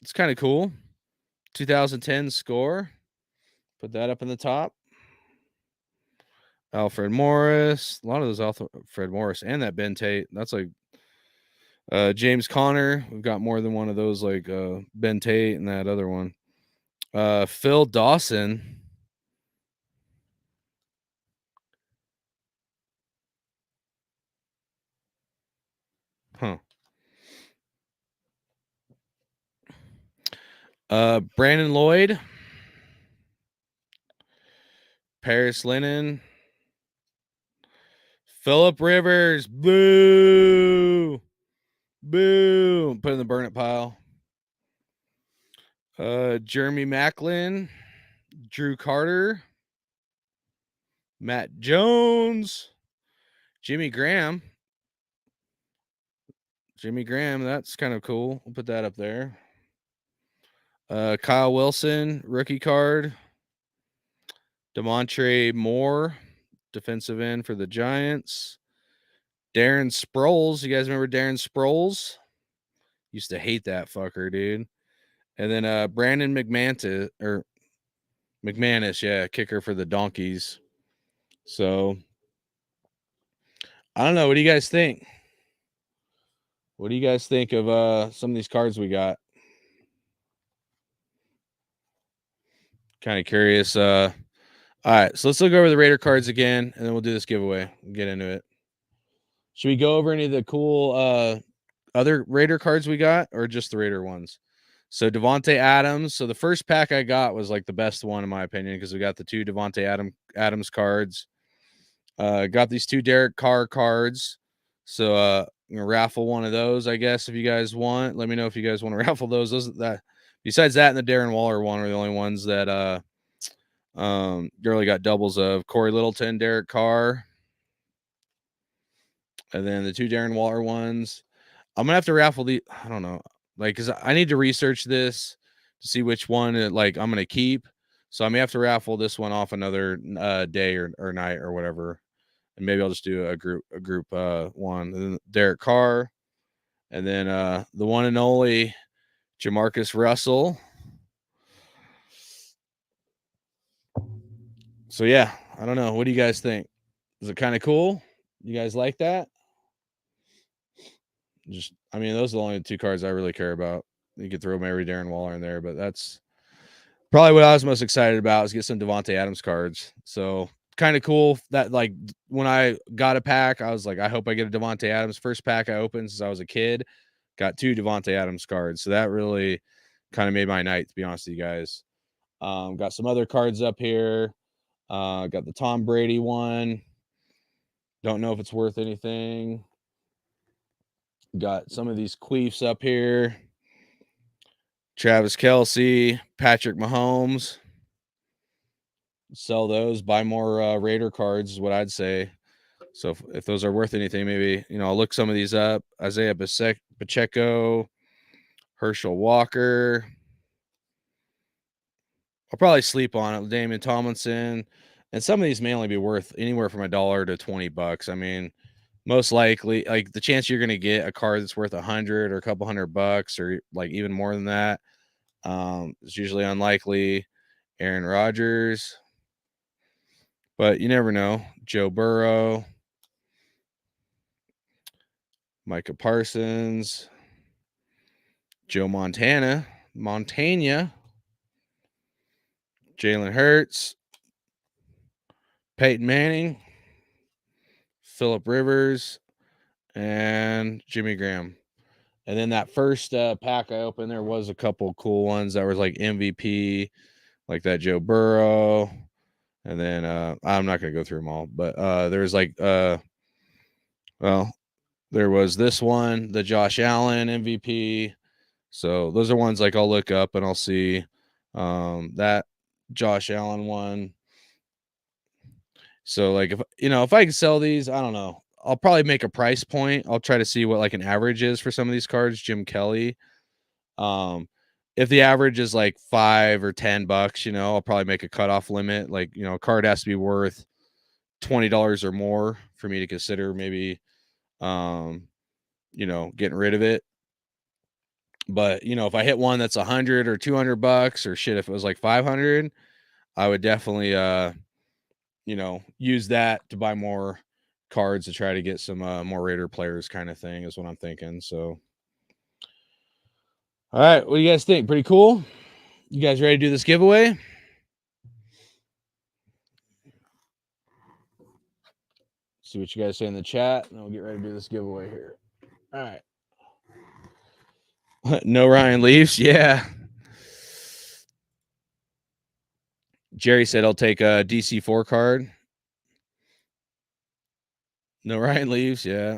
It's kind of cool. 2010 score. Put that up in the top. Alfred Morris. A lot of those Alfred Morris and that Ben Tate. That's like James Conner. We've got more than one of those, like Ben Tate and that other one. Phil Dawson. Huh. Brandon Lloyd. Paris Lennon. Phillip Rivers. Boo. Boo. Put in the burn it pile. Jeremy Maclin. Drew Carter. Matt Jones. Jimmy Graham. That's kind of cool. We'll put that up there. Kyle Wilson, rookie card. Demontre Moore, defensive end for the Giants. Darren Sproles. You guys remember Darren Sproles? Used to hate that fucker, dude. And then Brandon McManus, yeah, kicker for the Donkeys. So I don't know. What do you guys think? What do you guys think of some of these cards we got? Kind of curious. All right, so let's look over the Raider cards again, and then we'll do this giveaway. We'll get into it. Should we go over any of the cool other Raider cards we got, or just the Raider ones? So Devontae Adams. So the first pack I got was like the best one in my opinion, because we got the 2 Devontae Adams cards. Got these 2 Derek Carr cards. So I'm gonna raffle one of those, I guess, if you guys want. Let me know if you guys want to raffle those. Besides that and the Darren Waller one are the only ones that really got doubles of. Corey Littleton, Derek Carr. And then the 2 Darren Waller ones. I'm gonna have to raffle the, I don't know, like, because I need to research this to see which one like I'm gonna keep. So I may have to raffle this one off another day or night or whatever, and maybe I'll just do a group one. And then Derek Carr, and then the one and only Jamarcus Russell. So yeah, I don't know. What do you guys think? Is it kind of cool? You guys like that? I mean, those are the only 2 cards I really care about. You could throw Mary Darren Waller in there, but that's probably what I was most excited about, is get some Devontae Adams cards. So kind of cool that, like, when I got a pack, I was like, I hope I get a Devontae Adams. First pack I opened since I was a kid, got 2 Devontae Adams cards. So that really kind of made my night, to be honest with you guys. Got some other cards up here. Got the Tom Brady one. Don't know if it's worth anything. Got some of these queefs up here. Travis Kelce, Patrick Mahomes. Sell those. Buy more Raider cards is what I'd say. So if those are worth anything, maybe, I'll look some of these up. Isaiah Pacheco, Herschel Walker. I'll probably sleep on it. Damian Tomlinson. And some of these may only be worth anywhere from $1 to $20. I mean, most likely, like, the chance you're going to get a card that's worth $100 or a couple $100 or like even more than that is usually unlikely. Aaron Rodgers, but you never know. Joe Burrow, Micah Parsons, Joe Montana, Jalen Hurts, Peyton Manning, Phillip Rivers, and Jimmy Graham. And then that first pack I opened, there was a couple cool ones that was like MVP, like that Joe Burrow. And then I'm not going to go through them all, but there's like, there was this one, the Josh Allen MVP. So those are ones like I'll look up and I'll see that Josh Allen one. So like, if I can sell these, I don't know, I'll probably make a price point. I'll try to see what like an average is for some of these cards. Jim Kelly. If the average is like $5 or $10, I'll probably make a cutoff limit. Like, a card has to be worth $20 or more for me to consider maybe, getting rid of it. But, if I hit one that's $100 or $200 or shit, if it was like 500, I would definitely, use that to buy more cards to try to get some more Raider players kind of thing is what I'm thinking. So, all right, what do you guys think? Pretty cool? You guys ready to do this giveaway? See what you guys say in the chat, and we'll get ready to do this giveaway here. All right. No Ryan Leafs? Yeah. Jerry said I'll take a DC4 card. No Ryan Leafs? Yeah.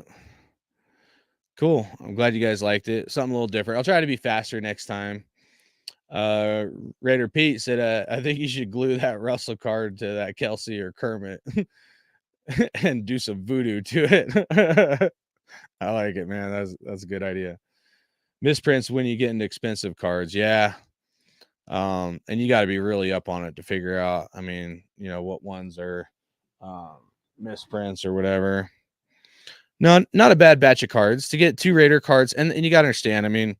Cool. I'm glad you guys liked it. Something a little different. I'll try to be faster next time. Raider Pete said, I think you should glue that Russell card to that Kelce or Kermit and do some voodoo to it. I like it, man. That's a good idea. Misprints when you get into expensive cards. Yeah. And you got to be really up on it to figure out, I mean, what ones are misprints or whatever. No, not a bad batch of cards to get 2 Raider cards. And you got to understand, I mean,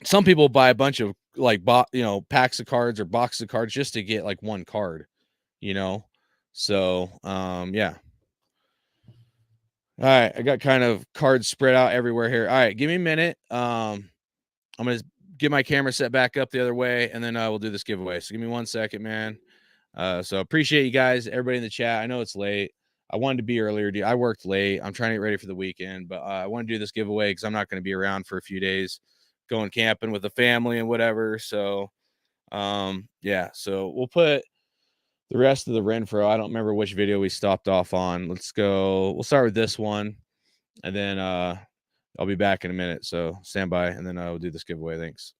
some people buy a bunch of like, packs of cards or boxes of cards just to get like 1 card, you know? So, yeah. All right. I got kind of cards spread out everywhere here. All right. Give me a minute. I'm going to get my camera set back up the other way, and then we'll do this giveaway. So give me 1 second, man. So appreciate you guys, everybody in the chat. I know it's late. I wanted to be earlier. I worked late. I'm trying to get ready for the weekend, but I want to do this giveaway because I'm not going to be around for a few days, going camping with the family and whatever. So, yeah. So we'll put the rest of the Renfro. I don't remember which video we stopped off on. Let's go. We'll start with this one, and then I'll be back in a minute. So stand by, and then we'll do this giveaway. Thanks.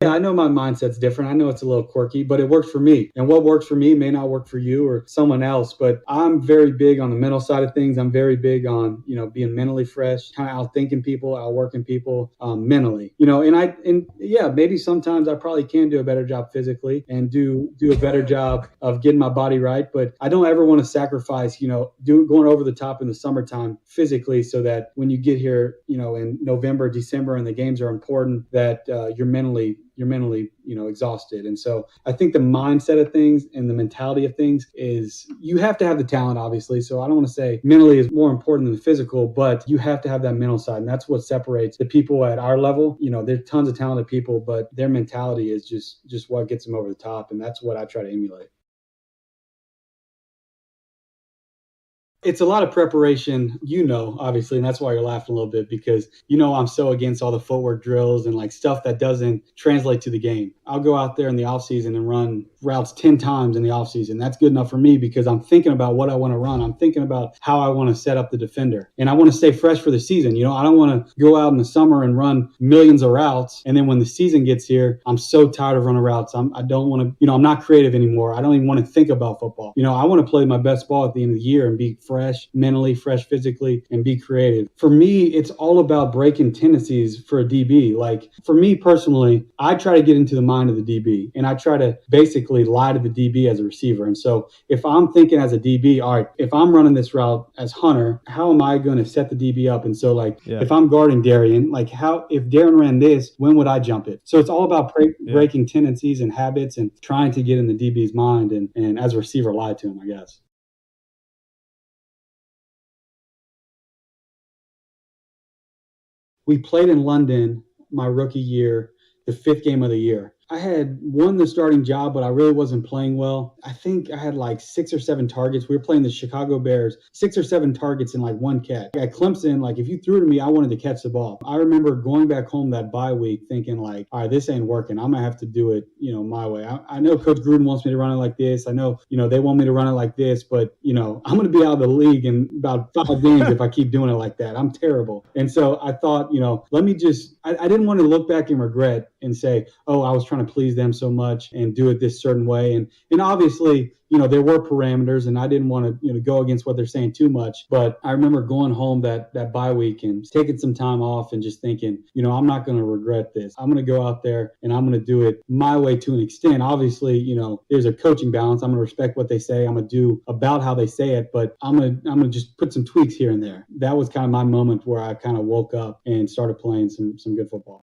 Yeah, I know my mindset's different. I know it's a little quirky, but it works for me. And what works for me may not work for you or someone else, but I'm very big on the mental side of things. I'm very big on, being mentally fresh, kind of outthinking people, outworking people mentally, and yeah, maybe sometimes I probably can do a better job physically and do a better job of getting my body right. But I don't ever want to sacrifice, going over the top in the summertime physically so that when you get here, in November, December, and the games are important, that you're mentally, exhausted. And so I think the mindset of things and the mentality of things is you have to have the talent, obviously. So I don't want to say mentally is more important than the physical, but you have to have that mental side. And that's what separates the people at our level. There's tons of talented people, but their mentality is just what gets them over the top. And that's what I try to emulate. It's a lot of preparation, obviously, and that's why you're laughing a little bit because, I'm so against all the footwork drills and like stuff that doesn't translate to the game. I'll go out there in the off season and run routes 10 times in the off season. That's good enough for me because I'm thinking about what I want to run. I'm thinking about how I want to set up the defender, and I want to stay fresh for the season. I don't want to go out in the summer and run millions of routes. And then when the season gets here, I'm so tired of running routes. I don't want to, I'm not creative anymore. I don't even want to think about football. I want to play my best ball at the end of the year and be fresh mentally, fresh physically, and be creative. For me, it's all about breaking tendencies for a DB. Like for me personally, I try to get into the mind of the DB and I try to basically lie to the DB as a receiver. And so if I'm thinking as a DB, all right, if I'm running this route as Hunter, how am I going to set the DB up? And so if I'm guarding Darian, if Darren ran this, when would I jump it? So it's all about breaking tendencies and habits and trying to get in the DB's mind and as a receiver, lie to him, I guess. We played in London my rookie year, the 5th game of the year. I had won the starting job, but I really wasn't playing well. I think I had 6 or 7 targets. We were playing the Chicago Bears, 6 or 7 targets in 1 catch. At Clemson, if you threw to me, I wanted to catch the ball. I remember going back home that bye week thinking all right, this ain't working. I'm going to have to do it, my way. I know Coach Gruden wants me to run it like this. I know, they want me to run it like this, but, I'm going to be out of the league in about 5 games if I keep doing it like that. I'm terrible. And so I thought, let me just, I didn't want to look back and regret and say, oh, I was trying to please them so much and do it this certain way. And obviously, there were parameters and I didn't want to, go against what they're saying too much. But I remember going home that bye week and taking some time off and just thinking, I'm not going to regret this. I'm going to go out there and I'm going to do it my way to an extent. Obviously, there's a coaching balance. I'm going to respect what they say. I'm going to do about how they say it, but I'm going to just put some tweaks here and there. That was kind of my moment where I kind of woke up and started playing some good football.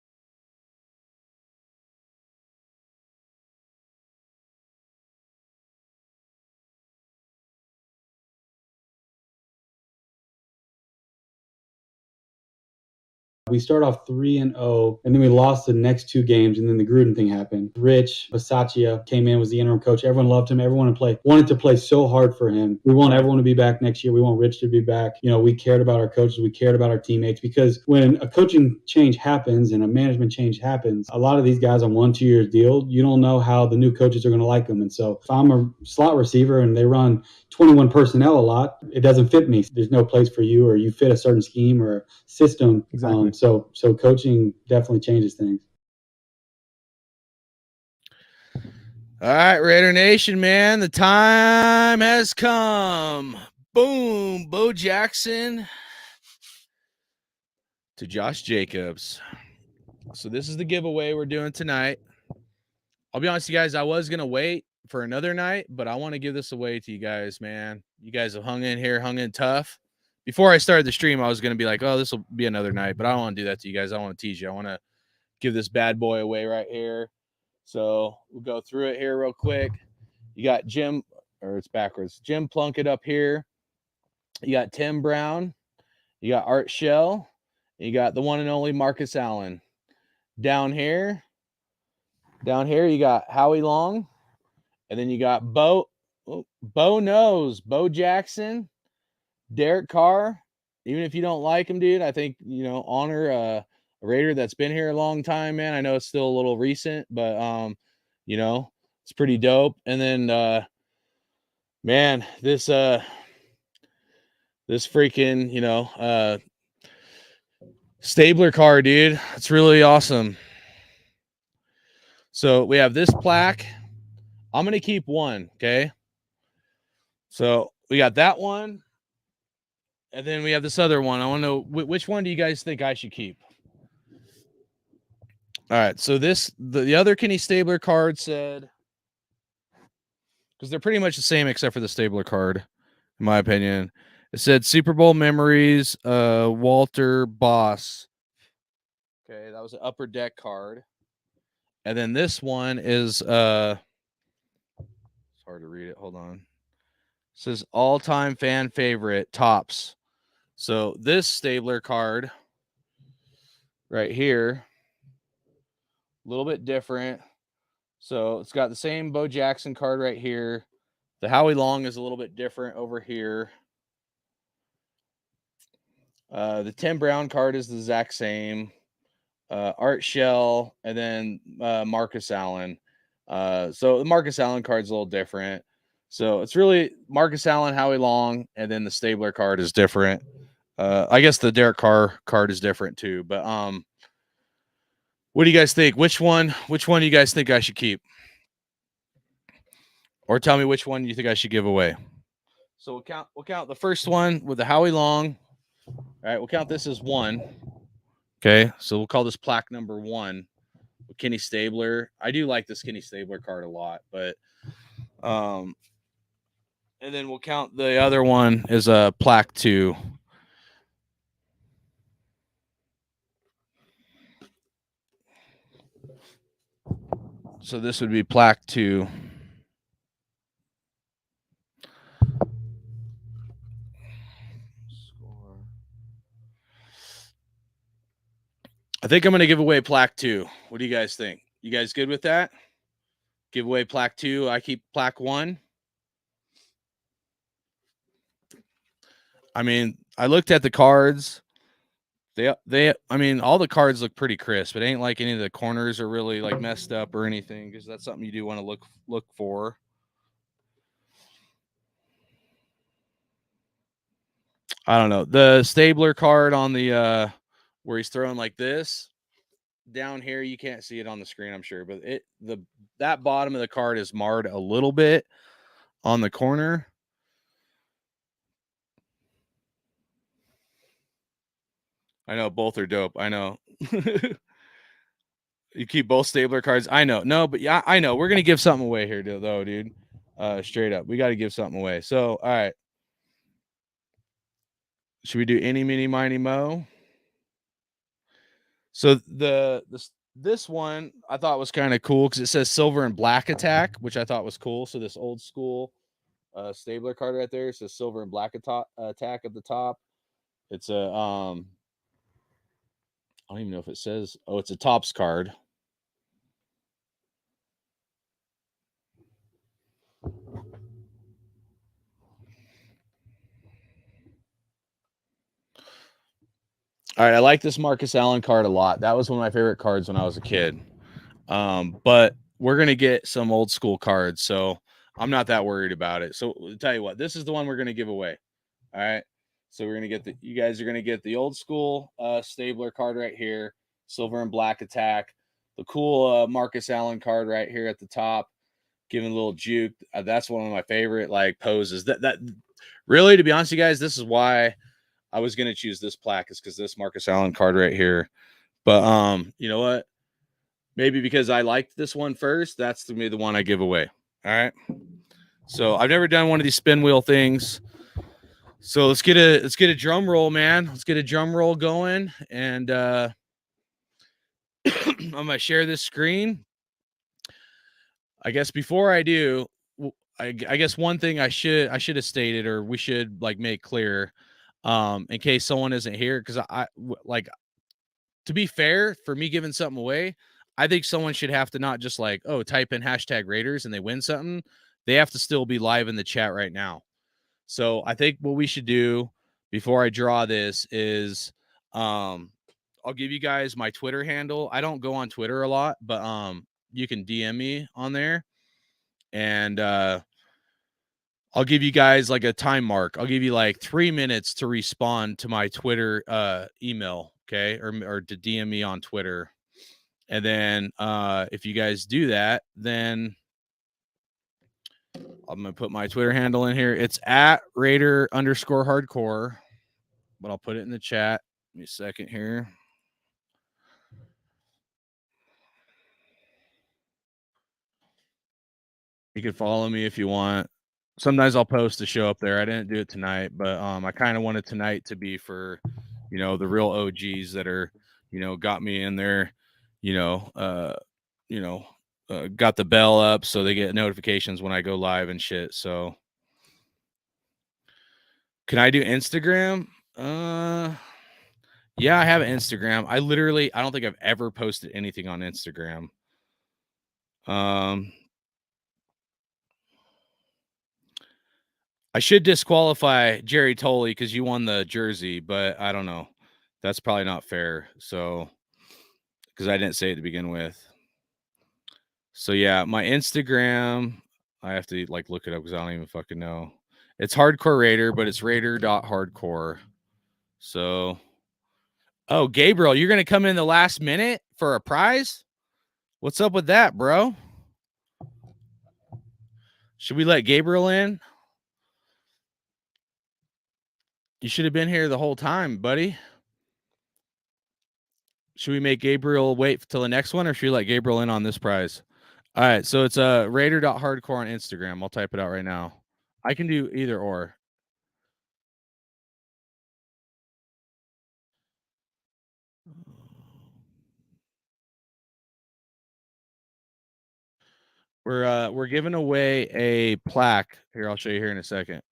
We start off 3-0, and then we lost the next 2 games, and then the Gruden thing happened. Rich Bisaccia came in, was the interim coach. Everyone loved him. Everyone wanted to play so hard for him. We want everyone to be back next year. We want Rich to be back. We cared about our coaches. We cared about our teammates because when a coaching change happens and a management change happens, a lot of these guys on 1-2 years deal, you don't know how the new coaches are going to like them. And so if I'm a slot receiver and they run 21 personnel a lot, it doesn't fit me. There's no place for you, or you fit a certain scheme or system. Exactly. So coaching definitely changes things. All right, Raider Nation, man, the time has come. Boom, Bo Jackson to Josh Jacobs. So this is the giveaway we're doing tonight. I'll be honest with you guys, I was going to wait for another night, but I want to give this away to you guys, man. You guys have hung in here, hung in tough. Before I started the stream, I was going to be like, oh, this will be another night, but I don't want to do that to you guys. I want to tease you. I want to give this bad boy away right here. So we'll go through it here real quick. You got Jim, or it's backwards. Jim Plunkett up here. You got Tim Brown. You got Art Shell. You got the one and only Marcus Allen. Down here, you got Howie Long. And then you got Bo Knows, Bo Jackson, Derek Carr. Even if you don't like him, dude, I think, honor a Raider that's been here a long time, man. I know it's still a little recent, but, it's pretty dope. And then, man, this freaking, Stabler car, dude. It's really awesome. So we have this plaque. I'm going to keep one, okay? So we got that one. And then we have this other one. I want to know, which one do you guys think I should keep? All right, so the other Kenny Stabler card said, because they're pretty much the same except for the Stabler card, in my opinion. It said Super Bowl memories, Walter Boss. Okay, that was an Upper Deck card. And then this one is it's hard to read it. Hold on. It says all-time fan favorite Tops. So this Stabler card right here, a little bit different. So it's got the same Bo Jackson card right here. The Howie Long is a little bit different over here. The Tim Brown card is the exact same. Art Shell, and then Marcus Allen. So the Marcus Allen card's a little different. So it's really Marcus Allen, Howie Long, and then the Stabler card is different. I guess the Derek Carr card is different too. But what do you guys think? Which one do you guys think I should keep? Or tell me which one you think I should give away. So we'll count the first one with the Howie Long. All right, we'll count this as 1. Okay, so we'll call this plaque number 1 with Kenny Stabler. I do like this Kenny Stabler card a lot, but and then we'll count the other one as a plaque 2. So this would be plaque 2. I think I'm going to give away plaque 2. What do you guys think? You guys good with that? Give away plaque 2. I keep plaque 1. I mean, I looked at the cards. I mean, all the cards look pretty crisp. It ain't like any of the corners are really like messed up or anything, because that's something you do want to look for. I don't know. The Stabler card on the where he's throwing like this down here, you can't see it on the screen, I'm sure, but that bottom of the card is marred a little bit on the corner. I know both are dope. I know. You keep both Stabler cards. I know. No, but yeah, I know. We're gonna give something away here, though, dude. Straight up, we got to give something away. So, all right. Should we do any, mini, miny, mo? So this one I thought was kind of cool because it says silver and black attack, which I thought was cool. So this old school Stabler card right there says silver and black attack at the top. It's a I don't even know if it says. Oh, it's a Tops card. All right, I like this Marcus Allen card a lot. That was one of my favorite cards when I was a kid. But we're going to get some old school cards, so I'm not that worried about it. So I'll tell you what, this is the one we're going to give away. All right. So we're going to get you guys are going to get the old school Stabler card right here, silver and black attack, the cool Marcus Allen card right here at the top, giving a little juke. That's one of my favorite like poses. That really, to be honest with you guys, this is why I was going to choose this plaque, is because this Marcus Allen card right here. But you know what? Maybe because I liked this one first, that's to me the one I give away. All right. So I've never done one of these spin wheel things. So let's get a drum roll, man. Let's get a drum roll going. And I'm gonna share this screen. I guess before I do, I guess one thing I should have stated, or we should like make clear, in case someone isn't here, because like, to be fair, for me giving something away, I think someone should have to not just like, oh, type in #Raiders and they win something. They have to still be live in the chat right now. So I think what we should do before I draw this is, I'll give you guys my Twitter handle. I don't go on Twitter a lot, but you can DM me on there, and I'll give you guys like a time mark. I'll give you like 3 minutes to respond to my Twitter email, okay, or to DM me on Twitter. And then if you guys do that, then I'm going to put my Twitter handle in here. It's @Raider_hardcore, but I'll put it in the chat. Give me a second here. You can follow me if you want. Sometimes I'll post a show up there. I didn't do it tonight, but I kind of wanted tonight to be for, the real OGs that are, got me in there, got the bell up so they get notifications when I go live and shit. So can I do Instagram? Yeah, I have an Instagram. I don't think I've ever posted anything on Instagram. I should disqualify Jerry Tolley because you won the jersey, but I don't know. That's probably not fair. So, because I didn't say it to begin with. So yeah, my Instagram, I have to like look it up because I don't even fucking know. It's Hardcore Raider, but it's Raider.hardcore. So, oh, Gabriel, you're gonna come in the last minute for a prize? What's up with that, bro? Should we let Gabriel in? You should have been here the whole time, buddy. Should we make Gabriel wait till the next one, or should we let Gabriel in on this prize? All right, so it's Raider.hardcore on Instagram. I'll type it out right now. I can do either or. We're giving away a plaque. Here, I'll show you here in a second.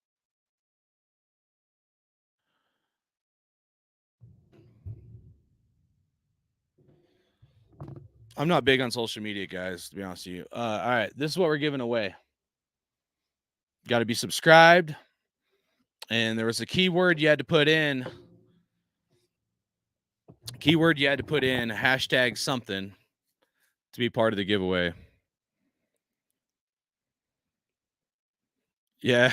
I'm not big on social media, guys, to be honest with you. All right, this is what we're giving away. Got to be subscribed. And there was a keyword you had to put in. #something to be part of the giveaway. Yeah.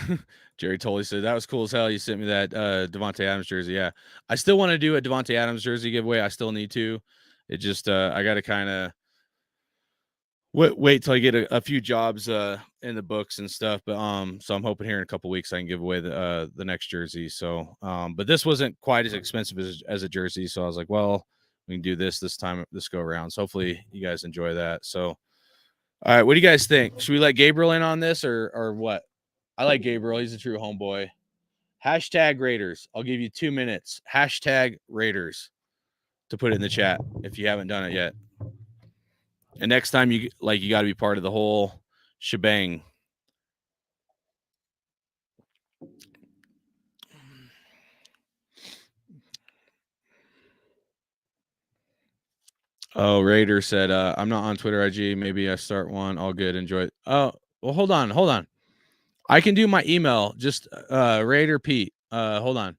Jerry Tolley said, that was cool as hell. You sent me that Davante Adams jersey. Yeah. I still want to do a Davante Adams jersey giveaway. I still need to. It just, I got to kind of wait till I get a few jobs in the books and stuff. But so I'm hoping here in a couple weeks I can give away the next jersey. So but this wasn't quite as expensive as a jersey. So I was like, well, we can do this go around. So hopefully you guys enjoy that. So all right, what do you guys think? Should we let Gabriel in on this or what? I like Gabriel. He's a true homeboy. #Raiders. I'll give you 2 minutes. #Raiders to put it in the chat if you haven't done it yet. And next time you got to be part of the whole shebang. Oh, Raider said, I'm not on Twitter IG. Maybe I start one. All good. Enjoy it. Oh, well, hold on. I can do my email. Just Raider Pete. Hold on.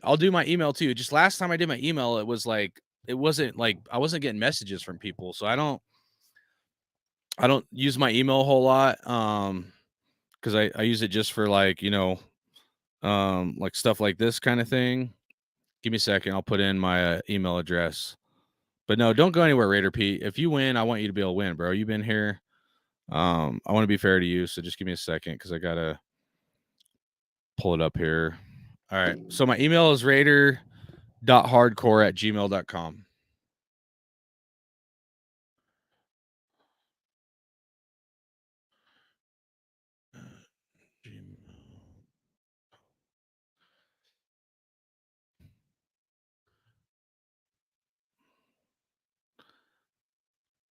I'll do my email too. Just last time I did my email, it wasn't like I wasn't getting messages from people. So I don't use my email a whole lot. Because I use it just for like, like stuff like this kind of thing. Give me a second. I'll put in my email address. But no, don't go anywhere, Raider Pete. If you win, I want you to be able to win, bro. You've been here. I want to be fair to you, so just give me a second because I gotta pull it up here. All right. So my email is raider.hardcore@gmail.com.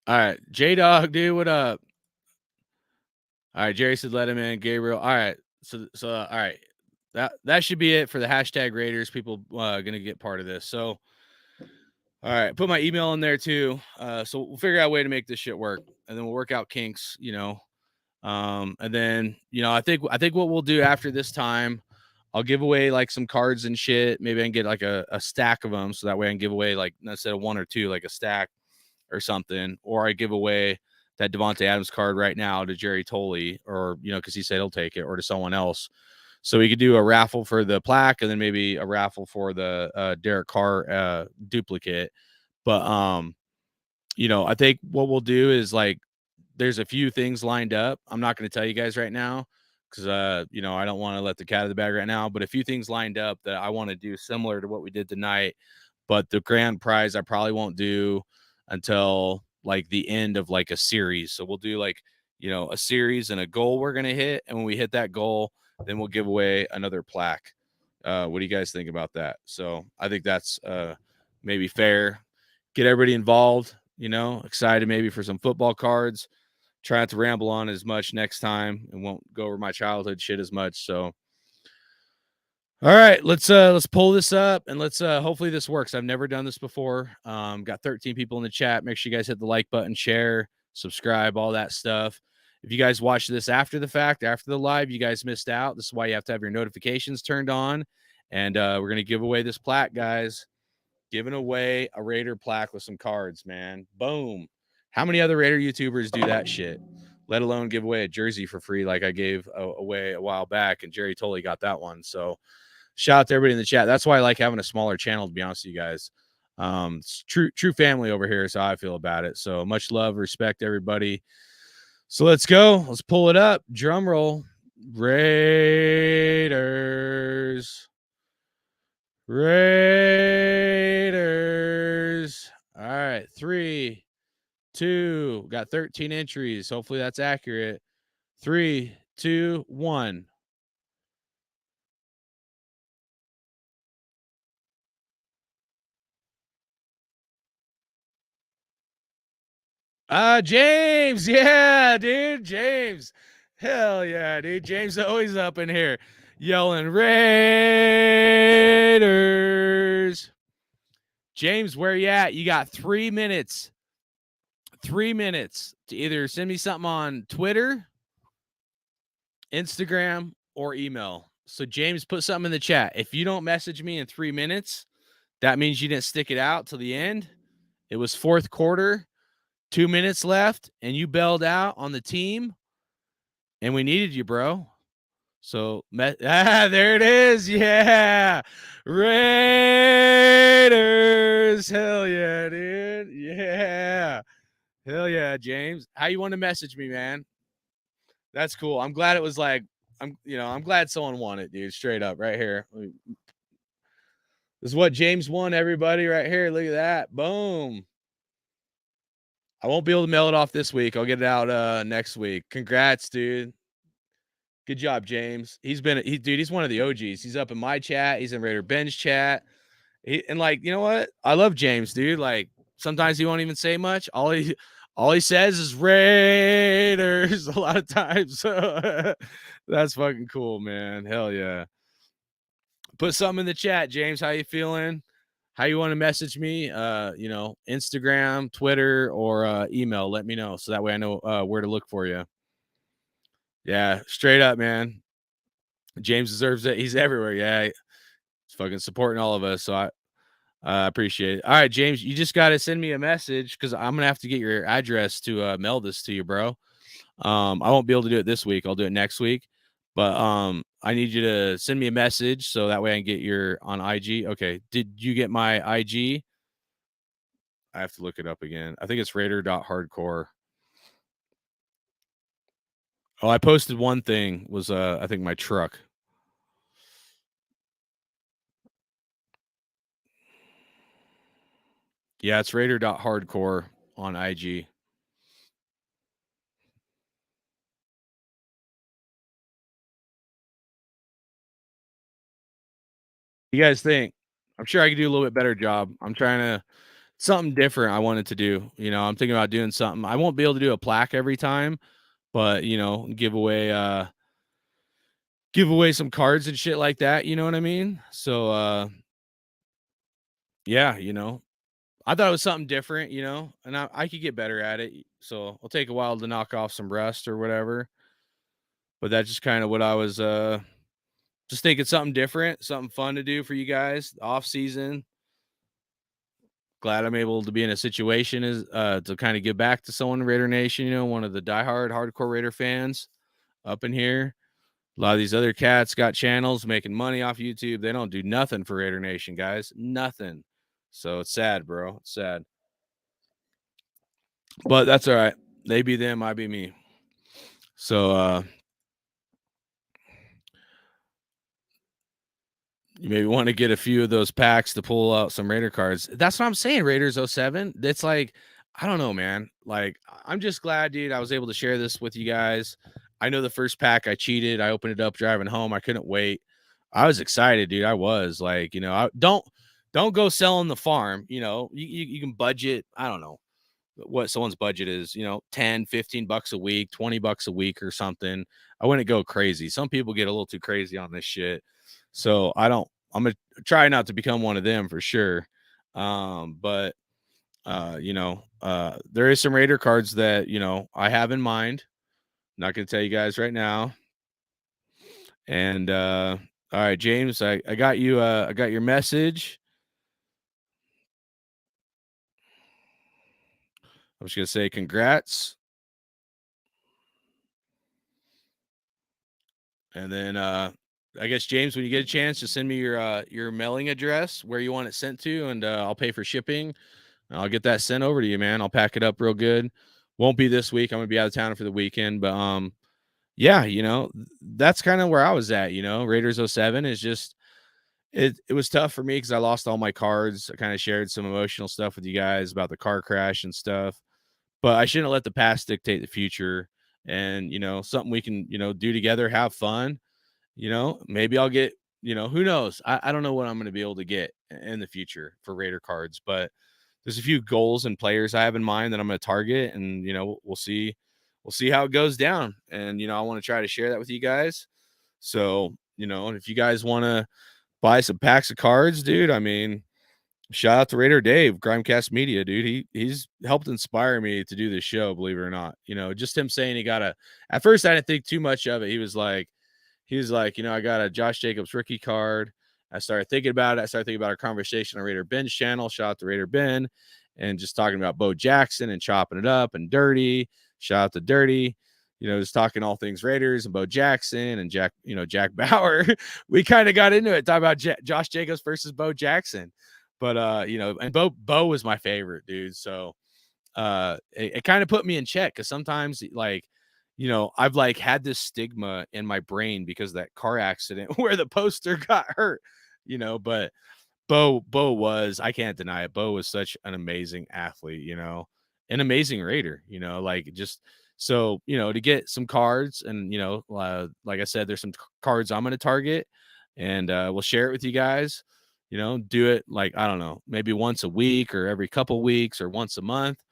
All right, J Dog, dude, what up? All right, Jerry said let him in. Gabriel. All right, so all right, that should be it for the hashtag Raiders. People gonna get part of this. So, all right, put my email in there too. So we'll figure out a way to make this shit work, and then we'll work out kinks. And then I think what we'll do after this time, I'll give away like some cards and shit. Maybe I can get like a stack of them, so that way I can give away like instead of one or two, like a stack or something, or I give away that Devontae Adams card right now to Jerry Tolley, or because he said he'll take it, or to someone else. So we could do a raffle for the plaque, and then maybe a raffle for the Derek Carr duplicate. But I think what we'll do is like there's a few things lined up. I'm not going to tell you guys right now because I don't want to let the cat out of the bag right now. But a few things lined up that I want to do similar to what we did tonight. But the grand prize I probably won't do until like the end of like a series. So we'll do like, a series and a goal we're going to hit. And when we hit that goal, then we'll give away another plaque. What do you guys think about that? So I think that's maybe fair. Get everybody involved, excited maybe for some football cards. Try not to ramble on as much next time and won't go over my childhood shit as much. So all right, let's pull this up and let's hopefully this works. I've never done this before. Got 13 people in the chat. Make sure you guys hit the like button, share, subscribe, all that stuff. If you guys watch this after the fact, after the live, you guys missed out. This is why you have to have your notifications turned on. And we're gonna give away this plaque, guys. Giving away a Raider plaque with some cards, man. Boom. How many other Raider YouTubers do that shit? Let alone give away a jersey for free like I gave away a while back, and Jerry totally got that one. So shout out to everybody in the chat. That's why I like having a smaller channel, to be honest with you guys. It's true family over here is how I feel about it. So much love, respect, everybody. So let's go. Let's pull it up. Drum roll. Raiders. All right. 3, 2. Got 13 entries. Hopefully that's accurate. 3, 2, 1. James. Yeah, dude. James. Hell yeah, dude. James always up in here yelling Raiders. James, where you at? You got 3 minutes. 3 minutes to either send me something on Twitter, Instagram, or email. So James, put something in the chat. If you don't message me in 3 minutes, that means you didn't stick it out till the end. It was fourth quarter. 2 minutes left, and you bailed out on the team, and we needed you, bro. So, there it is. Yeah. Raiders. Hell yeah, dude. Yeah. Hell yeah, James. How you want to message me, man? That's cool. I'm glad it was like, I'm glad someone won it, dude. Straight up right here. This is what James won, everybody, right here. Look at that. Boom. I won't be able to mail it off this week. I'll get it out next week. Congrats, dude. Good job, James. He's one of the OGs. He's up in my chat. He's in Raider Ben's chat. And like, you know what? I love James, dude. Like sometimes he won't even say much. All he says is Raiders a lot of times. So that's fucking cool, man. Hell yeah. Put something in the chat, James. How you feeling? How you want to message me, Instagram, Twitter, or email, let me know. So that way I know where to look for you. Yeah, straight up, man. James deserves it. He's everywhere. Yeah, he's fucking supporting all of us. So I appreciate it. All right, James, you just got to send me a message because I'm going to have to get your address to mail this to you, bro. I won't be able to do it this week. I'll do it next week. But I need you to send me a message so that way I can get your on IG. Okay. Did you get my IG? I have to look it up again. I think it's Raider.hardcore. Oh, I posted one thing was I think my truck. Yeah, it's Raider.hardcore on IG. You guys think? I'm sure I could do a little bit better job. I'm trying to something different I wanted to do. You know, I'm thinking about doing something. I won't be able to do a plaque every time, but you know, give away some cards and shit like that, you know what I mean? So yeah, you know, I thought it was something different, you know, and I could get better at it. So it'll take a while to knock off some rust or whatever. But that's just kind of what I was just thinking, something different, something fun to do for you guys off season. Glad I'm able to be in a situation is to kind of give back to someone in Raider Nation, you know, one of the diehard hardcore Raider fans up in here. A lot of these other cats got channels making money off YouTube. They don't do nothing for Raider Nation, guys. Nothing. So it's sad, bro. It's sad. But that's all right. They be them, I be me. So you maybe want to get a few of those packs to pull out some Raider cards. That's what I'm saying, Raiders 07. It's like, I don't know, man. Like, I'm just glad, dude, I was able to share this with you guys. I know the first pack I cheated. I opened it up driving home. I couldn't wait. I was excited, dude. I was like, you know, don't go selling the farm. You know, you can budget. I don't know what someone's budget is, you know, 10, 15 bucks a week, 20 bucks a week or something. I wouldn't go crazy. Some people get a little too crazy on this shit. So I'm going to try not to become one of them for sure. But you know, there is some Raider cards that, you know, I have in mind. I'm not going to tell you guys right now. And all right, James, I got you. I got your message. I was going to say congrats. And then I guess, James, when you get a chance, just send me your mailing address where you want it sent to, and I'll pay for shipping. I'll get that sent over to you, man. I'll pack it up real good. Won't be this week. I'm gonna be out of town for the weekend, but yeah, you know, that's kind of where I was at. You know, Raiders 07 is just it was tough for me because I lost all my cards. I kind of shared some emotional stuff with you guys about the car crash and stuff, but I shouldn't let the past dictate the future. And you know, something we can, you know, do together, have fun. You know, maybe I'll get, you know, who knows? I don't know what I'm going to be able to get in the future for Raider cards, but there's a few goals and players I have in mind that I'm going to target, and you know, we'll see how it goes down. And you know, I want to try to share that with you guys. So, you know, and if you guys want to buy some packs of cards, dude, I mean, shout out to Raider Dave, Grimecast Media, dude. He's helped inspire me to do this show, believe it or not. You know, just him saying he got at first I didn't think too much of it. He was like, you know, I got a Josh Jacobs rookie card. I started thinking about it. I started thinking about our conversation on Raider Ben's channel. Shout out to Raider Ben, and just talking about Bo Jackson and chopping it up and Dirty. Shout out to Dirty. You know, just talking all things Raiders and Bo Jackson and Jack Bauer. We kind of got into it, talking about Josh Jacobs versus Bo Jackson. But you know, and Bo was my favorite, dude. So it kind of put me in check, because sometimes, like, you know, I've like had this stigma in my brain because of that car accident where the poster got hurt, you know, but Bo was, I can't deny it. Bo was such an amazing athlete, you know, an amazing Raider, you know, like just so, you know, to get some cards and, you know, like I said, there's some cards I'm going to target, and we'll share it with you guys, you know, do it like, I don't know, maybe once a week or every couple weeks or once a month.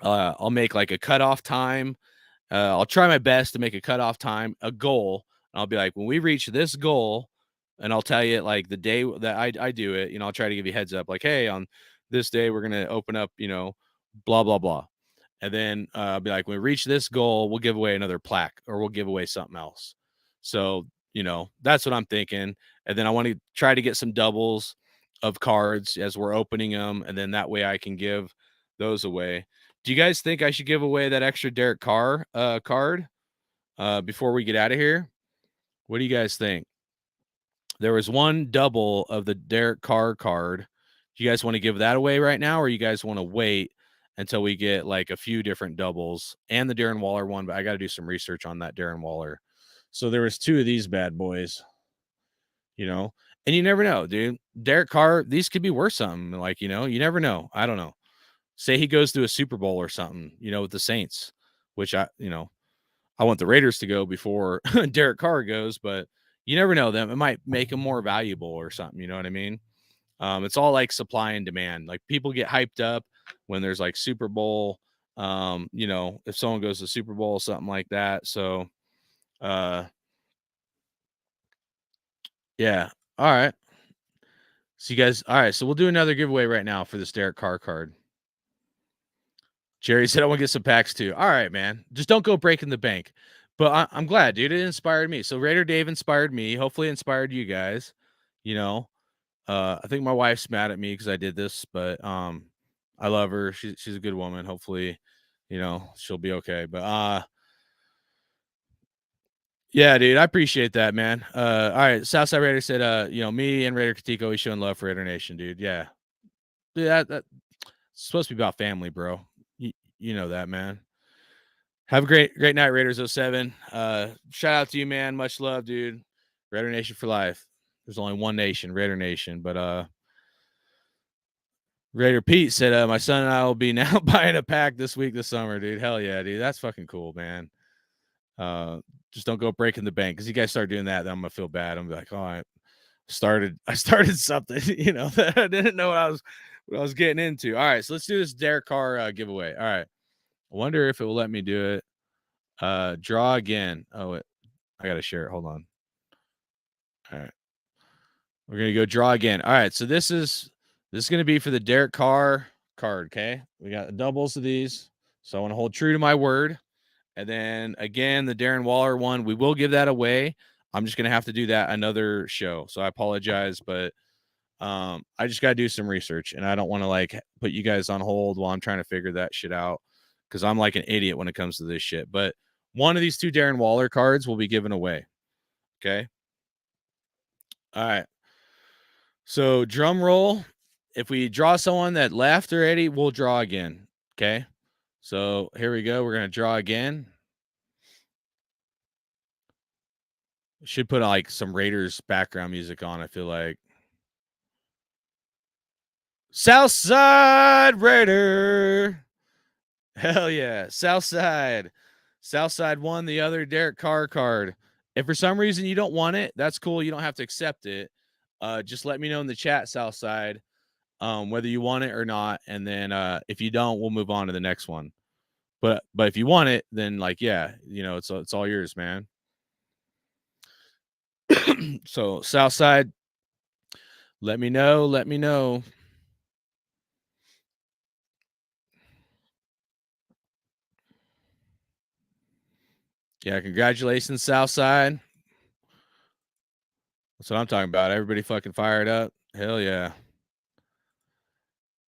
I'll make like a cutoff time. I'll try my best to make a cutoff time, a goal. And I'll be like, when we reach this goal, and I'll tell you like the day that I do it, you know, I'll try to give you heads up, like, hey, on this day, we're going to open up, you know, blah, blah, blah. And then I'll be like, when we reach this goal, we'll give away another plaque, or we'll give away something else. So, you know, that's what I'm thinking. And then I want to try to get some doubles of cards as we're opening them. And then that way I can give those away. Do you guys think I should give away that extra Derek Carr card before we get out of here? What do you guys think? There was one double of the Derek Carr card. Do you guys want to give that away right now, or you guys want to wait until we get like a few different doubles and the Darren Waller one? But I got to do some research on that Darren Waller. So there was two of these bad boys, you know, and you never know, dude. Derek Carr, these could be worth something. Like, you know, you never know. I don't know. Say he goes to a Super Bowl or something, you know, with the Saints, which I want the Raiders to go before Derek Carr goes, but you never know them. It might make him more valuable or something. You know what I mean? It's all like supply and demand. Like people get hyped up when there's like Super Bowl, you know, if someone goes to Super Bowl, something like that. So, yeah. All right. So you guys, all right. So we'll do another giveaway right now for this Derek Carr card. Jerry said, I want to get some packs too. All right, man. Just don't go breaking the bank. But I'm glad, dude. It inspired me. So Raider Dave inspired me. Hopefully it inspired you guys. You know, I think my wife's mad at me because I did this, but I love her. She's a good woman. Hopefully, you know, she'll be okay. But yeah, dude, I appreciate that, man. All right. Southside Raider said, you know, me and Raider Katiko always showing love for Raider Nation, dude. Yeah. Dude, that's supposed to be about family, bro. You know that, man. Have a great night, Raiders 07. Shout out to you, man. Much love, dude. Raider Nation for life. There's only one nation, Raider Nation. But Raider Pete said, my son and I will be now buying a pack this summer, dude. Hell yeah, dude. That's fucking cool, man. Just don't go breaking the bank, because you guys start doing that, then I'm gonna feel bad. I'm gonna be like, oh, I started something, you know, that I didn't know what I was getting into. All right, so let's do this Derek Carr giveaway. All right. I wonder if it will let me do it. Draw again. Oh, I gotta share it. Hold on. All right. We're gonna go draw again. All right, so this is gonna be for the Derek Carr card. Okay, we got doubles of these, so I want to hold true to my word. And then again, the Darren Waller one, we will give that away. I'm just gonna have to do that another show, so I apologize, but I just gotta do some research, and I don't want to like put you guys on hold while I'm trying to figure that shit out, because I'm like an idiot when it comes to this shit. But one of these two Darren Waller cards will be given away. Okay. All right. So drum roll. If we draw someone that left already, we'll draw again. Okay. So here we go. We're going to draw again. Should put like some Raiders background music on, I feel like. Southside Raider. Hell yeah. Southside. Southside won the other Derek Carr card. If for some reason you don't want it, that's cool. You don't have to accept it. Just let me know in the chat, Southside, whether you want it or not. And then if you don't, we'll move on to the next one. But if you want it, then like, yeah, you know, it's all yours, man. So Southside, let me know. Let me know. Yeah, congratulations, Southside. That's what I'm talking about. Everybody fucking fired up. Hell yeah.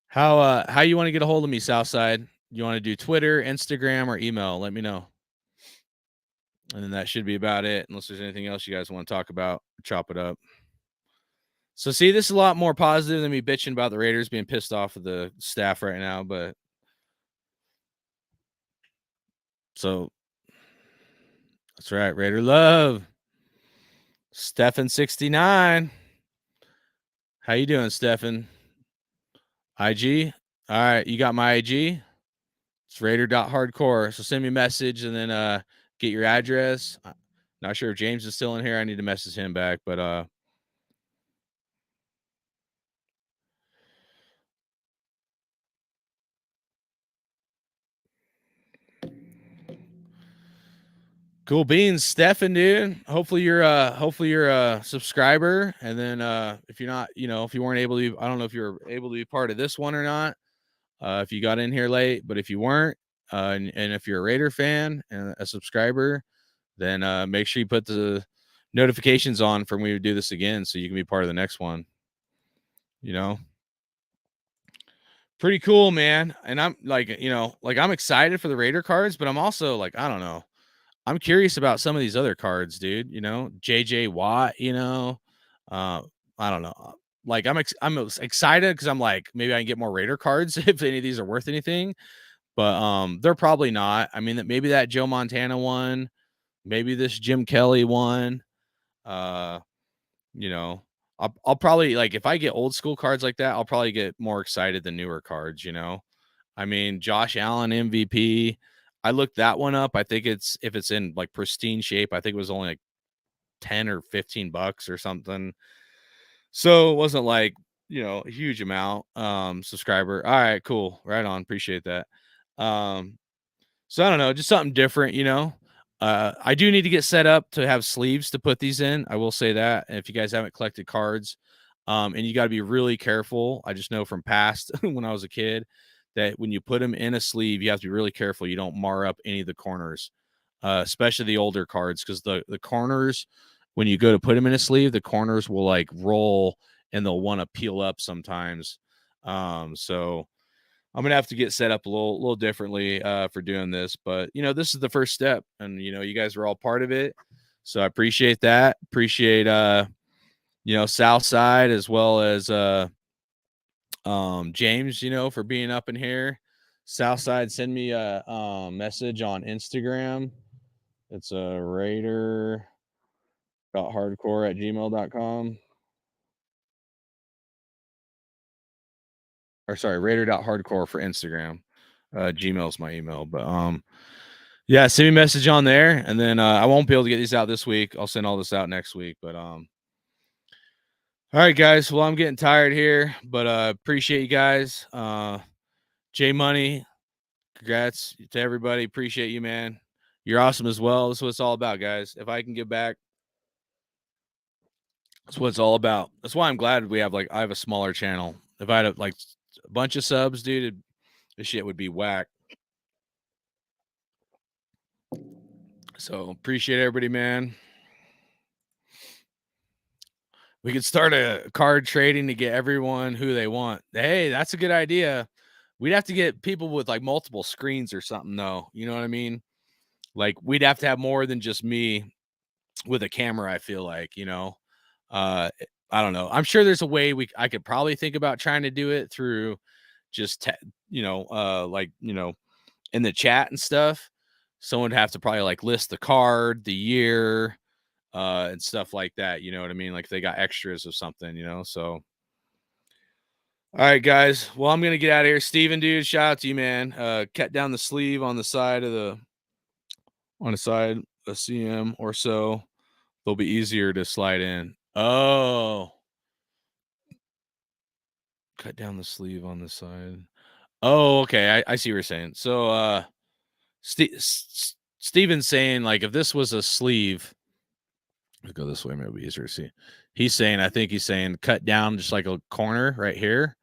How you want to get a hold of me, Southside? You want to do Twitter, Instagram, or email? Let me know. And then that should be about it, unless there's anything else you guys want to talk about. Chop it up. So see, this is a lot more positive than me bitching about the Raiders being pissed off of the staff right now, but so that's right, Raider love. Stefan69. How you doing, Stefan? IG? All right, you got my IG? It's Raider.hardcore. So send me a message and then get your address. Not sure if James is still in here. I need to message him back, but cool beans, Stefan, dude. Hopefully you're a subscriber. And then if you're not, you know, if you weren't able to, I don't know if you're able to be part of this one or not. If you got in here late, but if you weren't, and if you're a Raider fan and a subscriber, then make sure you put the notifications on for when we do this again, so you can be part of the next one. You know, pretty cool, man. And I'm like, you know, like I'm excited for the Raider cards, but I'm also like, I don't know. I'm curious about some of these other cards, dude. You know, JJ Watt. You know, I don't know. Like I'm excited because I'm like, maybe I can get more Raider cards if any of these are worth anything. But they're probably not. I mean, maybe that Joe Montana one, maybe this Jim Kelly one. You know, I'll probably, like, if I get old school cards like that, I'll probably get more excited than newer cards, you know. I mean, Josh Allen MVP. I looked that one up. I think if it's in like pristine shape, I think it was only like $10 or $15 or something. So it wasn't like, a huge amount subscriber. All right, cool. Right on. Appreciate that. So I don't know, just something different, I do need to get set up to have sleeves to put these in. I will say that. And if you guys haven't collected cards, and you got to be really careful. I just know from past when I was a kid that when you put them in a sleeve, you have to be really careful. You don't mar up any of the corners, especially the older cards, because the corners, when you go to put them in a sleeve, the corners will like roll and they'll want to peel up sometimes. So I'm gonna have to get set up a little differently for doing this, but this is the first step, and you guys are all part of it, so I appreciate that. Appreciate Southside as well as James, for being up in here. Southside, send me a message on Instagram. It's a raider.hardcore@gmail.com. Or sorry, raider.hardcore for Instagram. Gmail's my email, but yeah, send me a message on there, and then I won't be able to get these out this week. I'll send all this out next week, but all right, guys. Well, I'm getting tired here, but appreciate you guys. J Money, congrats to everybody. Appreciate you, man. You're awesome as well. That's what it's all about, guys. If I can give back, that's what it's all about. That's why I'm glad I have a smaller channel. If I had a bunch of subs, dude, this shit would be whack. So appreciate everybody, man. We could start a card trading to get everyone who they want. Hey, that's a good idea. We'd have to get people with multiple screens or something, though. You know what I mean? We'd have to have more than just me with a camera. I feel like, I don't know. I'm sure there's a way I could probably think about trying to do it through just, in the chat and stuff. Someone would have to probably list the card, the year, and stuff like that. You know what I mean? Like if they got extras or something, so. All right, guys. Well, I'm going to get out of here. Steven, dude, shout out to you, man. Cut down the sleeve on the side of a CM or so. They'll be easier to slide in. Oh. Cut down the sleeve on the side. Oh, okay. I see what you're saying. So, Steven's saying, if this was a sleeve, I'll go this way, maybe it'll be easier to see. He's saying cut down just like a corner right here.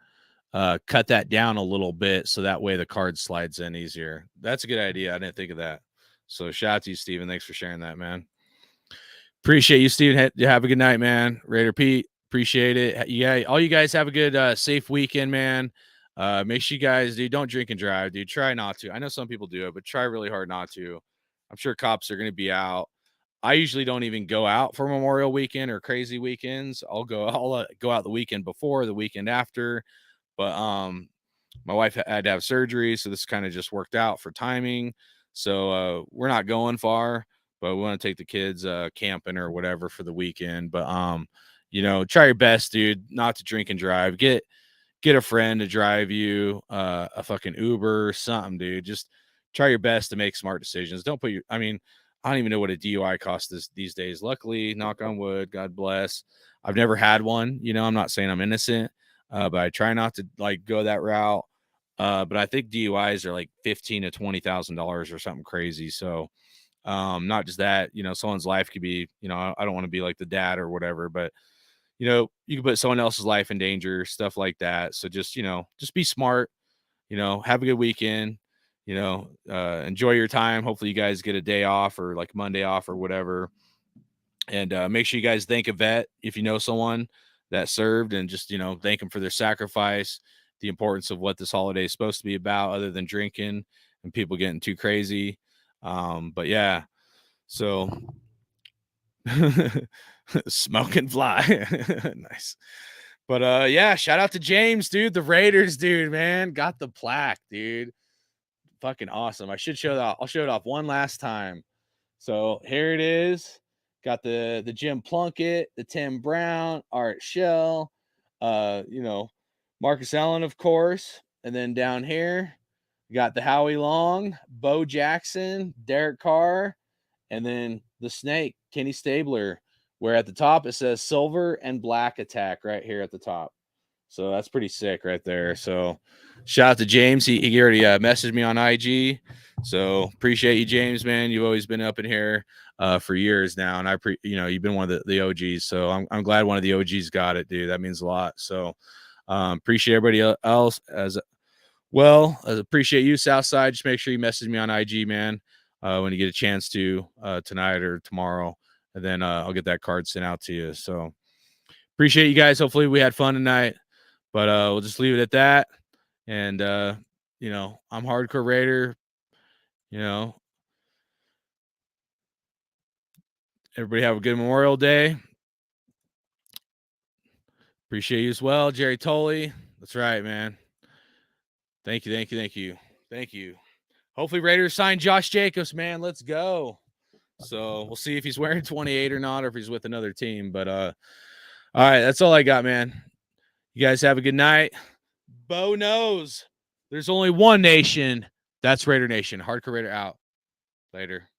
Cut that down a little bit so that way the card slides in easier. That's a good idea. I didn't think of that. So shout out to you, Steven. Thanks for sharing that, man. Appreciate you, Steven. Have a good night, man. Raider Pete, appreciate it. Yeah, all you guys have a good safe weekend, man. Make sure you guys, dude, don't drink and drive, dude. Try not to. I know some people do it, but try really hard not to. I'm sure cops are going to be out. I usually don't even go out for Memorial Weekend or crazy weekends. I'll go out the weekend before, the weekend after. But my wife had to have surgery, so this kind of just worked out for timing. So we're not going far, but we want to take the kids camping or whatever for the weekend. But try your best, dude, not to drink and drive. Get a friend to drive you, a fucking Uber or something, dude. Just try your best to make smart decisions. Don't put I don't even know what a DUI costs these days. Luckily, knock on wood, God bless, I've never had one. I'm not saying I'm innocent. But I try not to go that route. But I think DUIs are $15,000 to $20,000 or something crazy. So not just that, someone's life could be, I don't want to be like the dad or whatever, but you can put someone else's life in danger, stuff like that. So just be smart, have a good weekend, enjoy your time. Hopefully you guys get a day off or Monday off or whatever. And make sure you guys thank a vet if you know someone that served, and just thank them for their sacrifice, the importance of what this holiday is supposed to be about other than drinking and people getting too crazy. But yeah, so smoke and fly. Nice. But yeah, shout out to James, dude. The Raiders, dude, man, got the plaque, dude. Fucking awesome. I should show that. I'll show it off one last time. So here it is. Got the Jim Plunkett, the Tim Brown, Art Shell, Marcus Allen, of course. And then down here, we got the Howie Long, Bo Jackson, Derek Carr, and then the Snake, Kenny Stabler, where at the top it says silver and black attack right here at the top. So that's pretty sick right there. So shout out to James. He already messaged me on IG. So appreciate you, James, man. You've always been up in here for years now, and you've been one of the OGs. So I'm glad one of the OGs got it, dude. That means a lot. So appreciate everybody else as well. Appreciate you, Southside. Just make sure you message me on IG, man, when you get a chance to tonight or tomorrow, and then I'll get that card sent out to you. So appreciate you guys. Hopefully we had fun tonight, but we'll just leave it at that. And I'm Hardcore Raider. Everybody have a good Memorial Day. Appreciate you as well, Jerry Tolley. That's right, man. Thank you. Hopefully Raiders sign Josh Jacobs, man. Let's go. So we'll see if he's wearing 28 or not, or if he's with another team. But all right, that's all I got, man. You guys have a good night. Bo knows there's only one nation. That's Raider Nation. Hardcore Raider out. Later.